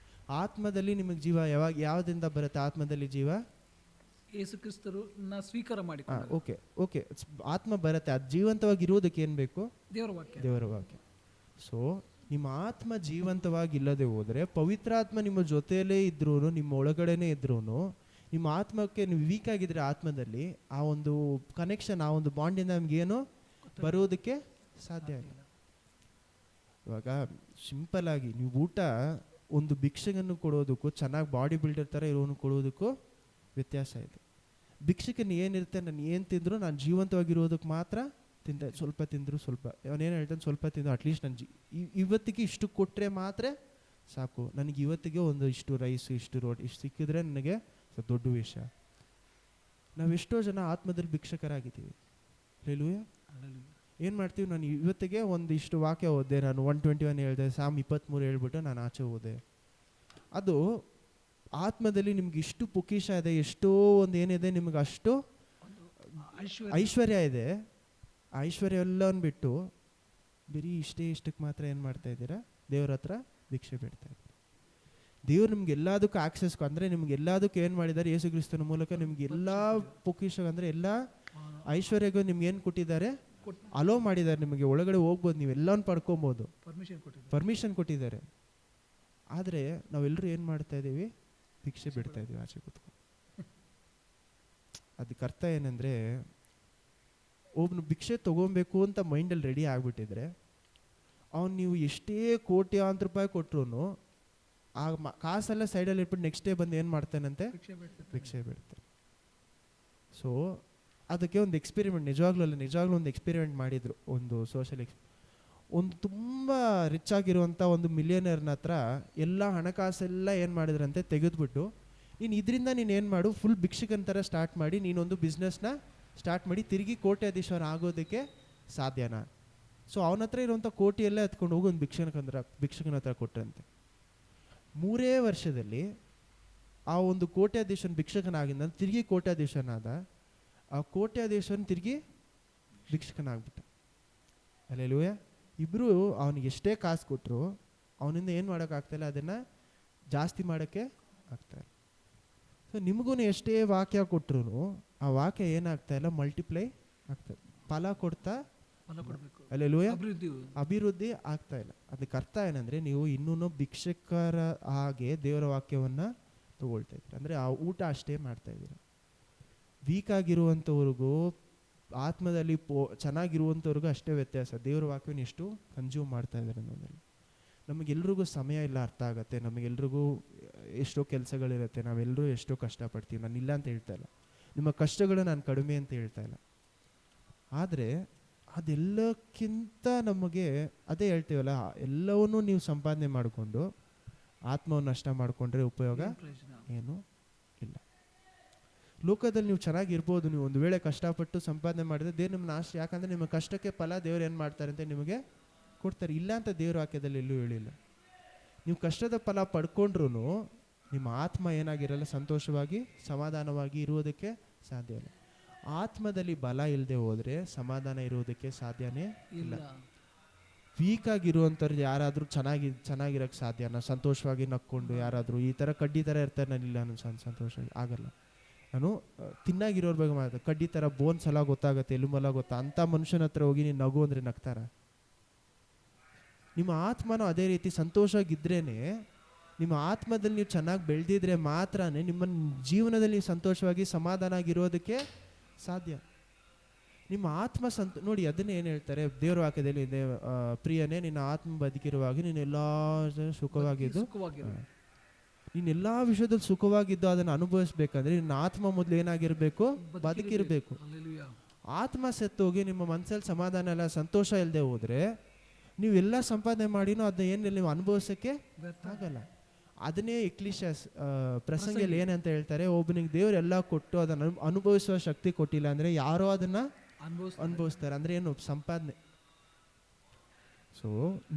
ಆತ್ಮದಲ್ಲಿ ನಿಮಗೆ ಜೀವ ಯಾವ್ದಿಂದ ಬರುತ್ತೆ? ಆತ್ಮದಲ್ಲಿ ಜೀವ ಯೇಸು ಕ್ರಿಸ್ತರು ಸ್ವೀಕಾರ ಮಾಡಿ ಓಕೆ ಆತ್ಮ ಬರುತ್ತೆ. ಅದು ಜೀವಂತವಾಗಿ ಇರುವುದಕ್ಕೆ ಏನ್ ಬೇಕು? ದೇವರ ವಾಕ್ಯ. ಸೊ ನಿಮ್ಮ ಆತ್ಮ ಜೀವಂತವಾಗಿ ಇಲ್ಲದೆ ಹೋದ್ರೆ, ಪವಿತ್ರಾತ್ಮ ನಿಮ್ಮ ಜೊತೆಯಲ್ಲೇ ಇದ್ರೂ, ನಿಮ್ಮ ಒಳಗಡೆನೆ ಇದ್ರೂ, ನಿಮ್ಮ ಆತ್ಮಕ್ಕೆ ನೀವು ವೀಕ್ ಆಗಿದ್ರೆ ಆತ್ಮದಲ್ಲಿ ಆ ಒಂದು ಕನೆಕ್ಷನ್, ಆ ಒಂದು ಬಾಂಡಿಂದ ನಮ್ಗೇನು ಬರುವುದಕ್ಕೆ ಸಾಧ್ಯ ಇಲ್ಲ. ಇವಾಗ ಸಿಂಪಲ್ ಆಗಿ ನೀವು ಊಟ ಒಂದು ಭಿಕ್ಷಕನ್ನು ಕೊಡೋದಕ್ಕೂ ಚೆನ್ನಾಗಿ ಬಾಡಿ ಬಿಲ್ಡರ್ ಥರ ಇರೋನು ಕೊಡೋದಕ್ಕೂ ವ್ಯತ್ಯಾಸ ಇದೆ. ಭಿಕ್ಷಕನ ಏನಿರುತ್ತೆ, ನಾನು ಏನು ತಿಂದ್ರು ನಾನು ಜೀವಂತವಾಗಿರೋದಕ್ಕೆ ಮಾತ್ರ ತಿಂದೆ, ಸ್ವಲ್ಪ ತಿಂದ್ರು ಸ್ವಲ್ಪ, ಅವನೇನು ಹೇಳ್ತಾನೆ, ಸ್ವಲ್ಪ ತಿಂದು ಅಟ್ಲೀಸ್ಟ್ ನಾನು ಇವತ್ತಿಗೆ ಇಷ್ಟು ಕೊಟ್ಟರೆ ಮಾತ್ರ ಸಾಕು, ನನಗೆ ಇವತ್ತಿಗೆ ಒಂದು ಇಷ್ಟು ರೈಸ್, ಇಷ್ಟು ರೋಟಿ, ಇಷ್ಟು ಸಿಕ್ಕಿದ್ರೆ ನನಗೆ ದೊಡ್ಡ ವಿಷಯ. ನಾವೆಷ್ಟೋ ಜನ ಆತ್ಮದಲ್ಲಿ ಭಿಕ್ಷಕರಾಗಿದ್ದೀವಿ. ಹೇಳುವ ಏನು ಮಾಡ್ತೀವಿ, ನಾನು ಇವತ್ತಿಗೆ ಒಂದು ಇಷ್ಟು ವಾಕ್ಯ ಓದೆ, ನಾನು 121 ಹೇಳಿದೆ, ಸಾಮ್ 23 ಹೇಳ್ಬಿಟ್ಟು ನಾನು ಆಚೆ ಹೋದೆ. ಅದು ಆತ್ಮದಲ್ಲಿ ನಿಮ್ಗೆ ಇಷ್ಟು ಪೊಕಿಷ ಇದೆ, ಎಷ್ಟೋ ಒಂದು ಏನಿದೆ ನಿಮ್ಗೆ, ಅಷ್ಟು ಐಶ್ವರ್ಯ ಇದೆ. ಐಶ್ವರ್ಯ ಎಲ್ಲವನ್ನು ಬಿಟ್ಟು ಬರೀ ಇಷ್ಟಕ್ಕೆ ಮಾತ್ರ ಏನು ಮಾಡ್ತಾ ಇದ್ದೀರಾ? ದೇವ್ರ ಹತ್ರ ಭಿಕ್ಷೆ ಬಿಡ್ತಾ ಇದ್ದೀರಾ. ದೇವ್ರು ನಿಮ್ಗೆ ಎಲ್ಲದಕ್ಕೂ ಆಕ್ಸೆಸ್, ಅಂದರೆ ನಿಮ್ಗೆ ಎಲ್ಲದಕ್ಕೂ ಏನು ಮಾಡಿದ್ದಾರೆ? ಯೇಸು ಕ್ರಿಸ್ತನ ಮೂಲಕ ನಿಮ್ಗೆ ಎಲ್ಲ ಪೊಕಿಷ, ಅಂದರೆ ಎಲ್ಲ ಐಶ್ವರ್ಯಗೂ ನಿಮ್ಗೆ ಏನು ಕೊಟ್ಟಿದ್ದಾರೆ? ಅಲೋ ಮಾಡಿದ್ದಾರೆ. ನಿಮಗೆ ಒಳಗಡೆ ಹೋಗ್ಬೋದು, ನೀವೆಲ್ಲವನ್ನು ಪಡ್ಕೊಬೋದು, ಪರ್ಮಿಷನ್ ಕೊಟ್ಟಿದ್ದಾರೆ. ಆದರೆ ನಾವೆಲ್ಲರೂ ಏನು ಮಾಡ್ತಾ ಇದ್ದೀವಿ? ಭಿಕ್ಷೆ ಬಿಡ್ತಾ ಇದ್ದೀವಿ ಆಚೆ ಕೂತ್ಕೊಂಡು. ಅದಕ್ಕೆ ಅರ್ಥ ಏನಂದರೆ, ಒಬ್ಬನು ಭಿಕ್ಷೆ ತೊಗೊಬೇಕು ಅಂತ ಮೈಂಡಲ್ಲಿ ರೆಡಿ ಆಗಿಬಿಟ್ಟಿದ್ರೆ, ಅವ್ನು ನೀವು ಎಷ್ಟೇ ಕೋಟ್ಯಾಂತರ ರೂಪಾಯಿ ಕೊಟ್ಟರು ಆ ಕಾಸೆಲ್ಲ ಸೈಡಲ್ಲಿ ಇಟ್ಬಿಟ್ಟು ನೆಕ್ಸ್ಟ್ ಡೇ ಬಂದು ಏನು ಮಾಡ್ತಾನಂತೆ? ಭಿಕ್ಷೆ ಬಿಡ್ತಾನೆ. ಸೊ ಅದಕ್ಕೆ ಒಂದು ಎಕ್ಸ್ಪೆರಿಮೆಂಟ್, ನಿಜವಾಗ್ಲೂ ಒಂದು ಎಕ್ಸ್ಪೆರಿಮೆಂಟ್ ಮಾಡಿದರು. ಒಂದು ಒಂದು ತುಂಬ ರಿಚ್ ಆಗಿರುವಂಥ ಒಂದು ಮಿಲಿಯನರ್ನ ಹತ್ರ ಎಲ್ಲ ಹಣಕಾಸೆಲ್ಲ ಏನು ಮಾಡಿದ್ರಂತೆ, ತೆಗೆದುಬಿಟ್ಟು, ನೀನು ಇದರಿಂದ ನೀನು ಏನು ಮಾಡು, ಫುಲ್ ಭಿಕ್ಷಕನ ಥರ ಸ್ಟಾರ್ಟ್ ಮಾಡಿ ನೀನೊಂದು ಬಿಸ್ನೆಸ್ನ ಸ್ಟಾರ್ಟ್ ಮಾಡಿ ತಿರುಗಿ ಕೋಟ್ಯಾಧೀಶ್ವರ ಆಗೋದಕ್ಕೆ ಸಾಧ್ಯನಾ? ಸೊ ಅವನ ಹತ್ರ ಇರುವಂಥ ಕೋಟಿಯೆಲ್ಲ ಎತ್ಕೊಂಡು ಹೋಗಿ ಒಂದು ಭಿಕ್ಷಕನ ಹತ್ರ ಕೊಟ್ಟರಂತೆ. 3 ವರ್ಷದಲ್ಲಿ ಆ ಒಂದು ಕೋಟ್ಯಾಧೀಶನ ಭಿಕ್ಷಕನಾಗಿದ್ದ ತಿರುಗಿ ಕೋಟ್ಯಾಧೀಶನಾದ, ಆ ಕೋಟ್ಯಾಧೀಶನ ತಿರುಗಿ ಭಿಕ್ಷಕನಾಗ್ಬಿಟ್ಟ. ಅಲ್ಲೆಲೂಯ. ಇಬ್ಬರು ಅವನಿಗೆ ಎಷ್ಟೇ ಕಾಸು ಕೊಟ್ಟರು ಅವನಿಂದ ಏನು ಮಾಡೋಕ್ಕಾಗ್ತಾಯಿಲ್ಲ, ಅದನ್ನು ಜಾಸ್ತಿ ಮಾಡೋಕ್ಕೆ ಆಗ್ತಾಯಿಲ್ಲ. ಸೊ ನಿಮಗೂ ಎಷ್ಟೇ ವಾಕ್ಯ ಕೊಟ್ಟರು ಆ ವಾಕ್ಯ ಏನಾಗ್ತಾಯಿಲ್ಲ, ಮಲ್ಟಿಪ್ಲೈ ಆಗ್ತದೆ, ಫಲ ಕೊಡ್ತಾ, ಅಲ್ಲೆಲೂಯ, ಅಭಿವೃದ್ಧಿ ಆಗ್ತಾ ಇಲ್ಲ. ಅದಕ್ಕೆ ಅರ್ಥ ಏನಂದರೆ, ನೀವು ಇನ್ನೂ ಭಿಕ್ಷಕರ ಹಾಗೆ ದೇವರ ವಾಕ್ಯವನ್ನು ತಗೊಳ್ತಾ ಇದ್ದೀರ, ಅಂದರೆ ಆ ಊಟ ಅಷ್ಟೇ ಮಾಡ್ತಾ ಇದ್ದೀರ. ವೀಕ್ ಆಗಿರುವಂಥವ್ರಿಗೂ ಆತ್ಮದಲ್ಲಿ ಚೆನ್ನಾಗಿರುವಂಥವ್ರಿಗೂ ಅಷ್ಟೇ ವ್ಯತ್ಯಾಸ. ದೇವರ ವಾಕ್ಯವನ್ನು ಎಷ್ಟು ಕನ್ಸ್ಯೂಮ್ ಮಾಡ್ತಾ ಇದ್ದಾರೆ ಅನ್ನೋದ್ರಲ್ಲಿ. ನಮಗೆಲ್ರಿಗೂ ಸಮಯ ಇಲ್ಲ, ಅರ್ಥ ಆಗುತ್ತೆ. ನಮಗೆಲ್ರಿಗೂ ಎಷ್ಟೋ ಕೆಲಸಗಳಿರುತ್ತೆ, ನಾವೆಲ್ಲರೂ ಎಷ್ಟೋ ಕಷ್ಟಪಡ್ತೀವಿ. ನಾನು ಇಲ್ಲ ಅಂತ ಹೇಳ್ತಾ ಇಲ್ಲ, ನಿಮ್ಮ ಕಷ್ಟಗಳು ನಾನು ಕಡಿಮೆ ಅಂತ ಹೇಳ್ತಾ ಇಲ್ಲ. ಆದರೆ ಅದೆಲ್ಲಕ್ಕಿಂತ ನಮಗೆ ಅದೇ ಹೇಳ್ತೀವಲ್ಲ, ಎಲ್ಲವನ್ನೂ ನೀವು ಸಂಪಾದನೆ ಮಾಡಿಕೊಂಡು ಆತ್ಮವನ್ನು ನಷ್ಟ ಮಾಡಿಕೊಂಡ್ರೆ ಉಪಯೋಗ ಏನು ಇಲ್ಲ. ಲೋಕದಲ್ಲಿ ನೀವು ಚೆನ್ನಾಗಿರ್ಬೋದು, ನೀವು ಒಂದು ವೇಳೆ ಕಷ್ಟಪಟ್ಟು ಸಂಪಾದನೆ ಮಾಡಿದ್ರೆ ದೇವ್ರು ನಿಮ್ಮನ್ನ ಆಶೆ, ಯಾಕಂದರೆ ನಿಮ್ಮ ಕಷ್ಟಕ್ಕೆ ಫಲ ದೇವ್ರು ಏನು ಮಾಡ್ತಾರೆ ಅಂತ ನಿಮಗೆ ಕೊಡ್ತಾರೆ. ಇಲ್ಲ ಅಂತ ದೇವ್ರ ವಾಕ್ಯದಲ್ಲಿ ಎಲ್ಲೂ ಹೇಳಿಲ್ಲ. ನೀವು ಕಷ್ಟದ ಫಲ ಪಡ್ಕೊಂಡ್ರೂ ನಿಮ್ಮ ಆತ್ಮ ಏನಾಗಿರಲ್ಲ, ಸಂತೋಷವಾಗಿ ಸಮಾಧಾನವಾಗಿ ಇರುವುದಕ್ಕೆ ಸಾಧ್ಯ ಇಲ್ಲ. ಆತ್ಮದಲ್ಲಿ ಬಲ ಇಲ್ಲದೆ ಹೋದರೆ ಸಮಾಧಾನ ಇರುವುದಕ್ಕೆ ಸಾಧ್ಯನೇ ಇಲ್ಲ. ವೀಕ್ ಆಗಿರುವಂಥವ್ರು ಯಾರಾದರೂ ಚೆನ್ನಾಗಿರೋಕ್ಕೆ ಸಾಧ್ಯನಾ? ಸಂತೋಷವಾಗಿ ನಕ್ಕೊಂಡು ಯಾರಾದರೂ ಈ ಥರ ಕಡ್ಡಿ ಥರ ಇರ್ತಾರೆ, ನಾನಿಲ್ಲ ನಾನು ಸಂತೋಷವಾಗಿ ಆಗಲ್ಲ. ನಾನು ತಿನ್ನಾಗಿರೋರ ಬಗ್ಗೆ ಮಾತಾಡ್ತೀನಿ. ಕಡ್ಡಿ ಥರ ಬೋನ್ಸ್ ಎಲ್ಲ ಗೊತ್ತಾಗುತ್ತೆ, ಎಲುಬೆಲ್ಲ ಗೊತ್ತಾ, ಅಂಥ ಮನುಷ್ಯನ ಹತ್ರ ಹೋಗಿ ನೀನು ನಗು ಅಂದರೆ ನಗ್ತಾರ? ನಿಮ್ಮ ಆತ್ಮನೂ ಅದೇ ರೀತಿ ಸಂತೋಷವಾಗಿದ್ರೇನೆ, ನಿಮ್ಮ ಆತ್ಮದಲ್ಲಿ ನೀವು ಚೆನ್ನಾಗಿ ಬೆಳೆದಿದ್ರೆ ಮಾತ್ರ ನಿಮ್ಮ ಜೀವನದಲ್ಲಿ ನೀವು ಸಂತೋಷವಾಗಿ ಸಮಾಧಾನ ಆಗಿರೋದಕ್ಕೆ ಸಾಧ್ಯ. ನಿಮ್ಮ ಆತ್ಮ ನೋಡಿ, ಅದನ್ನೇ ಏನು ಹೇಳ್ತಾರೆ ದೇವರ ವಾಕ್ಯದಲ್ಲಿ ಇದೆ, ಪ್ರಿಯನೇ ನಿನ್ನ ಆತ್ಮ ಬದುಕಿರುವಾಗ ನೀನು ಎಲ್ಲ ಸುಖವಾಗಿದ್ದು, ನೀನು ಎಲ್ಲ ವಿಷಯದಲ್ಲಿ ಸುಖವಾಗಿದ್ದು ಅದನ್ನು ಅನುಭವಿಸ್ಬೇಕಂದ್ರೆ ನಿನ್ನ ಆತ್ಮ ಮೊದಲು ಏನಾಗಿರಬೇಕು? ಬದುಕಿರಬೇಕು. ಆತ್ಮ ಸತ್ತೋಗಿ ನಿಮ್ಮ ಮನಸ್ಸಲ್ಲಿ ಸಮಾಧಾನ ಇಲ್ಲ, ಸಂತೋಷ ಇಲ್ಲದೆ ಹೋದರೆ ನೀವೆಲ್ಲ ಸಂಪಾದನೆ ಮಾಡಿನೂ ಅದನ್ನ ಏನಿಲ್ಲ ನೀವು ಅನುಭವಿಸೋಕ್ಕೆ ಆಗಲ್ಲ. ಅದನ್ನೇ ಎಕ್ಲಿಷಿಯಾಸ್ ಪ್ರಸಂಗಿಯಲ್ಲಿ ಏನಂತ ಹೇಳ್ತಾರೆ, ಒಬ್ಬನಿಗೆ ದೇವ್ರು ಎಲ್ಲ ಕೊಟ್ಟು ಅದನ್ನು ಅನುಭವಿಸುವ ಶಕ್ತಿ ಕೊಟ್ಟಿಲ್ಲ ಅಂದರೆ ಯಾರೋ ಅದನ್ನು ಅನುಭವಿಸ್ತಾರೆ. ಅಂದರೆ ಏನು? ಸಂಪಾದನೆ. ಸೊ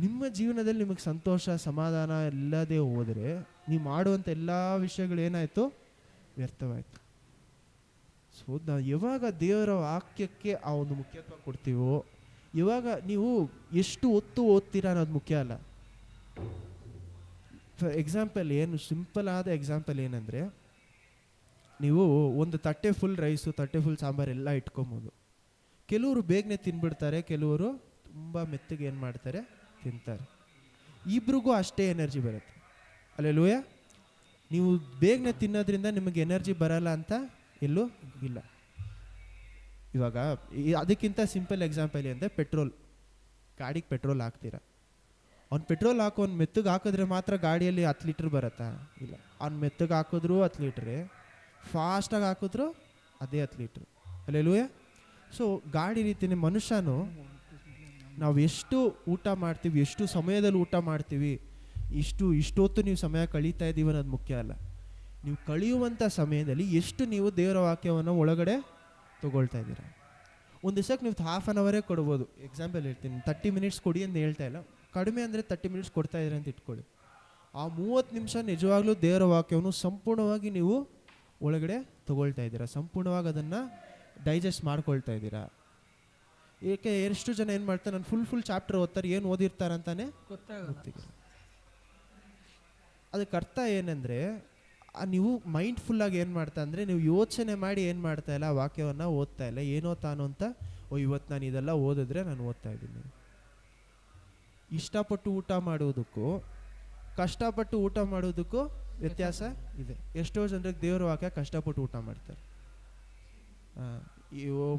ನಿಮ್ಮ ಜೀವನದಲ್ಲಿ ನಿಮಗೆ ಸಂತೋಷ ಸಮಾಧಾನ ಇಲ್ಲದೆ ಹೋದರೆ ನೀವು ಮಾಡುವಂಥ ಎಲ್ಲ ವಿಷಯಗಳು ಏನಾಯಿತು? ವ್ಯರ್ಥವಾಯಿತು. ಸೊ ನಾವು ಯಾವಾಗ ದೇವರ ವಾಕ್ಯಕ್ಕೆ ಆ ಒಂದು ಮುಖ್ಯತ್ವ ಕೊಡ್ತೀವೋ, ಇವಾಗ ನೀವು ಎಷ್ಟು ಹೊತ್ತು ಓದ್ತೀರಾ ಅನ್ನೋದು ಮುಖ್ಯ ಅಲ್ಲ. ಫಾರ್ ಎಕ್ಸಾಂಪಲ್, ಏನು ಸಿಂಪಲ್ ಆದ ಎಕ್ಸಾಂಪಲ್ ಏನಂದರೆ, ನೀವು ಒಂದು ತಟ್ಟೆ ಫುಲ್ ರೈಸು, ತಟ್ಟೆ ಫುಲ್ ಸಾಂಬಾರು ಎಲ್ಲ ಇಟ್ಕೊಬೋದು. ಕೆಲವರು ಬೇಗನೆ ತಿನ್ಬಿಡ್ತಾರೆ, ಕೆಲವರು ತುಂಬ ಮೆತ್ತಗೆ ಏನು ಮಾಡ್ತಾರೆ, ತಿಂತಾರೆ. ಇಬ್ರಿಗೂ ಅಷ್ಟೇ ಎನರ್ಜಿ ಬರುತ್ತೆ. ಅಲ್ಲೆಲ್ಲೂಯ. ನೀವು ಬೇಗನೆ ತಿನ್ನೋದ್ರಿಂದ ನಿಮಗೆ ಎನರ್ಜಿ ಬರಲ್ಲ ಅಂತ ಎಲ್ಲೂ ಇಲ್ಲ. ಇವಾಗ ಅದಕ್ಕಿಂತ ಸಿಂಪಲ್ ಎಕ್ಸಾಂಪಲ್ ಅಂದರೆ ಪೆಟ್ರೋಲ್. ಗಾಡಿಗೆ ಪೆಟ್ರೋಲ್ ಹಾಕ್ತೀರಾ, ಅವ್ನು ಪೆಟ್ರೋಲ್ ಹಾಕೋ ಅವ್ನು ಮೆತ್ತಗೆ ಹಾಕಿದ್ರೆ ಮಾತ್ರ ಗಾಡಿಯಲ್ಲಿ 10 ಲೀಟ್ರ್ ಬರುತ್ತಾ? ಇಲ್ಲ. ಅವ್ನು ಮೆತ್ತಗೆ ಹಾಕಿದ್ರು 10 ಲೀಟ್ರೆ, ಫಾಸ್ಟಾಗಿ ಹಾಕಿದ್ರು ಅದೇ 10 ಲೀಟ್ರ್. ಅಲ್ಲೆಲ್ಲೂಯ. ಸೊ ಗಾಡಿ ರೀತಿಯೇ ಮನುಷ್ಯನು ನಾವು ಎಷ್ಟು ಊಟ ಮಾಡ್ತೀವಿ, ಎಷ್ಟು ಸಮಯದಲ್ಲಿ ಊಟ ಮಾಡ್ತೀವಿ, ಇಷ್ಟೊತ್ತು ನೀವು ಸಮಯ ಕಳೀತಾ ಇದ್ದೀವಿ ಅನ್ನೋದು ಮುಖ್ಯ ಅಲ್ಲ. ನೀವು ಕಳೆಯುವಂಥ ಸಮಯದಲ್ಲಿ ಎಷ್ಟು ನೀವು ದೇವರ ವಾಕ್ಯವನ್ನು ಒಳಗಡೆ ತೊಗೊಳ್ತಾ ಇದ್ದೀರಾ. ಒಂದು ದಿವಸಕ್ಕೆ ನೀವು ಹಾಫ್ ಆನ್ ಅವರೇ ಕೊಡ್ಬೋದು. ಎಕ್ಸಾಂಪಲ್ ಹೇಳ್ತೀನಿ, 30 ಮಿನಿಟ್ಸ್ ಕೊಡಿ ಅಂತ ಹೇಳ್ತಾ ಇಲ್ಲ, ಕಡಿಮೆ ಅಂದರೆ 30 ಮಿನಿಟ್ಸ್ ಕೊಡ್ತಾ ಇದ್ದೀರಾ ಅಂತ ಇಟ್ಕೊಳ್ಳಿ. ಆ 30 ನಿಮಿಷ ನಿಜವಾಗ್ಲೂ ದೇವರ ವಾಕ್ಯವನ್ನು ಸಂಪೂರ್ಣವಾಗಿ ನೀವು ಒಳಗಡೆ ತೊಗೊಳ್ತಾ ಇದ್ದೀರಾ, ಸಂಪೂರ್ಣವಾಗಿ ಅದನ್ನು ಡೈಜೆಸ್ಟ್ ಮಾಡ್ಕೊಳ್ತಾ ಇದ್ದೀರಾ. ಏಕೆ ಎಷ್ಟು ಜನ ಏನು ಮಾಡ್ತಾರೆ, ನಾನು ಫುಲ್ ಚಾಪ್ಟರ್ ಓದ್ತಾರೆ, ಏನು ಓದಿರ್ತಾರೆ ಅಂತಾನೆ ಗೊತ್ತಿಲ್ಲ. ಅದಕ್ಕೆ ಅರ್ಥ ಏನಂದರೆ, ನೀವು ಮೈಂಡ್ಫುಲ್ಲಾಗಿ ಏನು ಮಾಡ್ತಾ ಅಂದರೆ, ನೀವು ಯೋಚನೆ ಮಾಡಿ ಏನು ಮಾಡ್ತಾ ಇಲ್ಲ, ಆ ವಾಕ್ಯವನ್ನು ಓದ್ತಾ ಇಲ್ಲ, ಏನೋ ತಾನು ಅಂತ, ಇವತ್ತು ನಾನು ಇದೆಲ್ಲ ಓದಿದ್ರೆ ನಾನು ಓದ್ತಾ ಇದ್ದೀನಿ. ಇಷ್ಟಪಟ್ಟು ಊಟ ಮಾಡೋದಕ್ಕೂ ಕಷ್ಟಪಟ್ಟು ಊಟ ಮಾಡೋದಕ್ಕೂ ವ್ಯತ್ಯಾಸ ಇದೆ. ಎಷ್ಟೋ ಜನರಿಗೆ ದೇವರ ವಾಕ್ಯ ಕಷ್ಟಪಟ್ಟು ಊಟ ಮಾಡ್ತಾರೆ.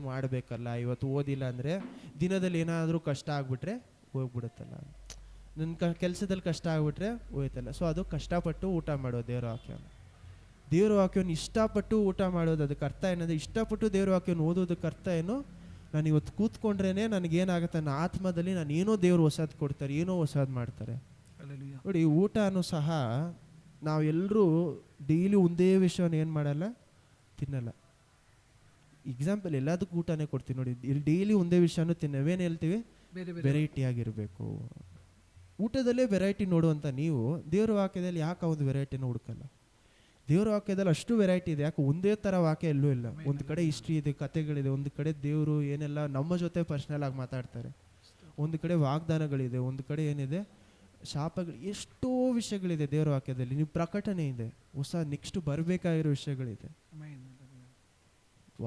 ಮಾಡಬೇಕಲ್ಲ, ಇವತ್ತು ಓದಿಲ್ಲ ಅಂದರೆ ದಿನದಲ್ಲಿ ಏನಾದರೂ ಕಷ್ಟ ಆಗಿಬಿಟ್ರೆ ಹೋಗ್ಬಿಡುತ್ತಲ್ಲ, ನನ್ನ ಕೆಲಸದಲ್ಲಿ ಕಷ್ಟ ಆಗಿಬಿಟ್ರೆ ಹೋಯ್ತಲ್ಲ. ಸೊ ಅದು ಕಷ್ಟಪಟ್ಟು ಊಟ ಮಾಡೋದು ದೇವರ ವಾಕ್ಯವನ್ನು. ದೇವರ ವಾಕ್ಯವನ್ನು ಇಷ್ಟಪಟ್ಟು ಊಟ ಮಾಡೋದು. ಅದಕ್ಕೆ ಅರ್ಥ ಏನಂದರೆ, ಇಷ್ಟಪಟ್ಟು ದೇವರ ವಾಕ್ಯವನ್ನು ಓದೋದಕ್ಕೆ ಅರ್ಥ ಏನು? ನಾನು ಇವತ್ತು ಕೂತ್ಕೊಂಡ್ರೇ ನನಗೇನಾಗುತ್ತೆ, ನನ್ನ ಆತ್ಮದಲ್ಲಿ ನಾನು ಏನೋ ದೇವರು ಹೊಸದು ಕೊಡ್ತಾರೆ, ಏನೋ ಹೊಸದು ಮಾಡ್ತಾರೆ. ನೋಡಿ, ಊಟನೂ ಸಹ ನಾವೆಲ್ಲರೂ ಡೈಲಿ ಒಂದೇ ವಿಷಯವನ್ನು ಏನು ಮಾಡಲ್ಲ, ತಿನ್ನಲ್ಲ. ಎಕ್ಸಾಂಪಲ್ ಎಲ್ಲದಕ್ಕೂ ಊಟನೇ ಕೊಡ್ತೀವಿ ನೋಡಿ, ಇಲ್ಲಿ ಡೈಲಿ ಒಂದೇ ವಿಷಯನೂ ತಿನ್ನವೇನು ಹೇಳ್ತೀವಿ, ವೆರೈಟಿ ಆಗಿರಬೇಕು. ಊಟದಲ್ಲೇ ವೆರೈಟಿ ನೋಡುವಂಥ ನೀವು ದೇವರ ವಾಕ್ಯದಲ್ಲಿ ಯಾಕೆ ಒಂದು ವೆರೈಟಿನ ಹುಡುಕಲ್ಲ? ದೇವರ ವಾಕ್ಯದಲ್ಲಿ ಅಷ್ಟು ವೆರೈಟಿ ಇದೆ, ಯಾಕೆ ಒಂದೇ ಥರ ವಾಕ್ಯ ಎಲ್ಲೂ ಇಲ್ಲ. ಒಂದು ಕಡೆ ಹಿಸ್ಟ್ರಿ ಇದೆ, ಕಥೆಗಳಿದೆ, ಒಂದು ಕಡೆ ದೇವರು ಏನೆಲ್ಲ ನಮ್ಮ ಜೊತೆ ಪರ್ಸ್ನಲ್ ಆಗಿ ಮಾತಾಡ್ತಾರೆ, ಒಂದು ಕಡೆ ವಾಗ್ದಾನಗಳಿದೆ, ಒಂದು ಕಡೆ ಏನಿದೆ ಶಾಪಗಳು, ಎಷ್ಟೋ ವಿಷಯಗಳಿದೆ ದೇವರ ವಾಕ್ಯದಲ್ಲಿ. ನೀವು ಪ್ರಕಟಣೆ ಇದೆ, ಹೊಸ ನೆಕ್ಸ್ಟ್ ಬರಬೇಕಾಗಿರೋ ವಿಷಯಗಳಿದೆ.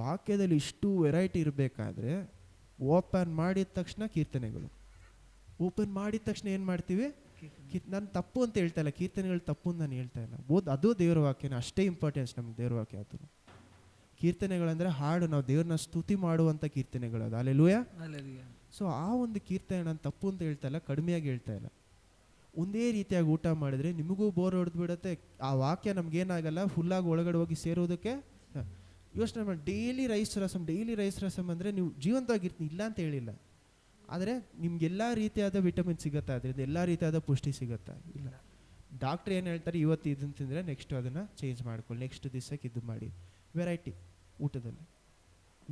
ವಾಕ್ಯದಲ್ಲಿ ಇಷ್ಟು ವೆರೈಟಿ ಇರಬೇಕಾದ್ರೆ ಓಪನ್ ಮಾಡಿದ ತಕ್ಷಣ ಕೀರ್ತನೆಗಳು, ಓಪನ್ ಮಾಡಿದ ತಕ್ಷಣ ಏನು ಮಾಡ್ತೀವಿ, ನಾನು ತಪ್ಪು ಅಂತ ಹೇಳ್ತಾ ಇಲ್ಲ, ಕೀರ್ತನೆಗಳು ತಪ್ಪು ಅಂತ ನಾನು ಹೇಳ್ತಾ ಇಲ್ಲ. ಅದು ದೇವರ ವಾಕ್ಯನ ಅಷ್ಟೇ ಇಂಪಾರ್ಟೆನ್ಸ್ ನಮ್ಗೆ ದೇವರ ವಾಕ್ಯ. ಅದು ಕೀರ್ತನೆಗಳಂದರೆ ಹಾಡು, ನಾವು ದೇವ್ರನ್ನ ಸ್ತುತಿ ಮಾಡುವಂಥ ಕೀರ್ತನೆಗಳು, ಅದು ಅಲ್ಲೆಲ್ಲೂಯ. ಸೊ ಆ ಒಂದು ಕೀರ್ತನೆ ನಾನು ತಪ್ಪು ಅಂತ ಹೇಳ್ತಾ ಇಲ್ಲ, ಕಡಿಮೆಯಾಗಿ ಹೇಳ್ತಾ ಇಲ್ಲ. ಒಂದೇ ರೀತಿಯಾಗಿ ಊಟ ಮಾಡಿದ್ರೆ ನಿಮಗೂ ಬೋರ್ ಹೊಡೆದು ಬಿಡುತ್ತೆ. ಆ ವಾಕ್ಯ ನಮಗೇನಾಗಲ್ಲ, ಫುಲ್ಲಾಗಿ ಒಳಗಡೆ ಹೋಗಿ ಸೇರೋದಕ್ಕೆ ಯೋಚನೆ ಮಾಡಿ. ಡೈಲಿ ರೈಸ್ ರಸಮ್ ಅಂದರೆ ನೀವು ಜೀವಂತವಾಗಿರ್ತೀನಿ, ಇಲ್ಲ ಅಂತ ಹೇಳಿಲ್ಲ, ಆದರೆ ನಿಮ್ಗೆಲ್ಲ ರೀತಿಯಾದ ವಿಟಮಿನ್ ಸಿಗುತ್ತಾ, ಅದರಿಂದ ಎಲ್ಲ ರೀತಿಯಾದ ಪುಷ್ಟಿ ಸಿಗುತ್ತಾ? ಇಲ್ಲ. ಡಾಕ್ಟ್ರ್ ಏನು ಹೇಳ್ತಾರೆ, ಇವತ್ತು ಇದನ್ನು ತಿಂದರೆ ನೆಕ್ಸ್ಟ್ ಅದನ್ನು ಚೇಂಜ್ ಮಾಡ್ಕೊಳ್ಳಿ, ನೆಕ್ಸ್ಟ್ ದಿವಸಕ್ಕೆ ಇದು ಮಾಡಿ. ವೆರೈಟಿ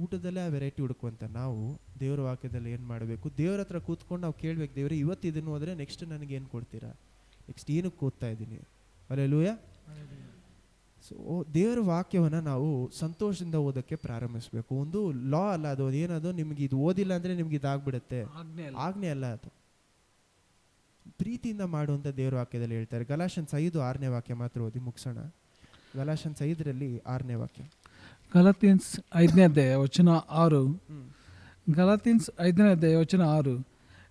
ಊಟದಲ್ಲೇ ಆ ವೆರೈಟಿ ಹುಡುಕುವಂಥ ನಾವು ದೇವರ ವಾಕ್ಯದಲ್ಲಿ ಏನು ಮಾಡಬೇಕು, ದೇವ್ರ ಹತ್ರ ಕೂತ್ಕೊಂಡು ನಾವು ಕೇಳಬೇಕು, ದೇವ್ರೆ ಇವತ್ತು ಇದನ್ನು ಹೋದರೆ ನೆಕ್ಸ್ಟ್ ನನಗೇನು ಕೊಡ್ತೀರಾ, ನೆಕ್ಸ್ಟ್ ಏನಕ್ಕೆ ಓದ್ತಾ ಇದ್ದೀನಿ. ಅಲ್ಲೆಲ್ಲೂಯ. ಸೊ ದೇವರ ವಾಕ್ಯವನ್ನು ನಾವು ಸಂತೋಷದಿಂದ ಓದೋಕ್ಕೆ ಪ್ರಾರಂಭಿಸಬೇಕು. ಒಂದು ಲಾ ಅಲ್ಲ ಅದು, ಏನದು, ನಿಮ್ಗೆ ಇದು ಓದಿಲ್ಲ ಅಂದರೆ ನಿಮ್ಗೆ ಇದಾಗ್ಬಿಡುತ್ತೆ, ಆಜ್ಞೆ ಅಲ್ಲ ಅದು. ಪ್ರೀತಿಯಿಂದ ಮಾಡುವಂಥ ದೇವರ ವಾಕ್ಯದಲ್ಲಿ ಹೇಳ್ತಾರೆ. ಗಲಾಷ್ಯನ್ಸ್ 5:6 ವಾಕ್ಯ ಮಾತ್ರ ಓದಿ ಮುಗಿಸೋಣ. ಗಲಾಷ್ಯನ್ಸ್ 5 6 ವಾಕ್ಯ. ಗಲಾತ್ಯನ್ಸ್ 5:6. ಗಲಾತ್ಯನ್ಸ್ 5:6.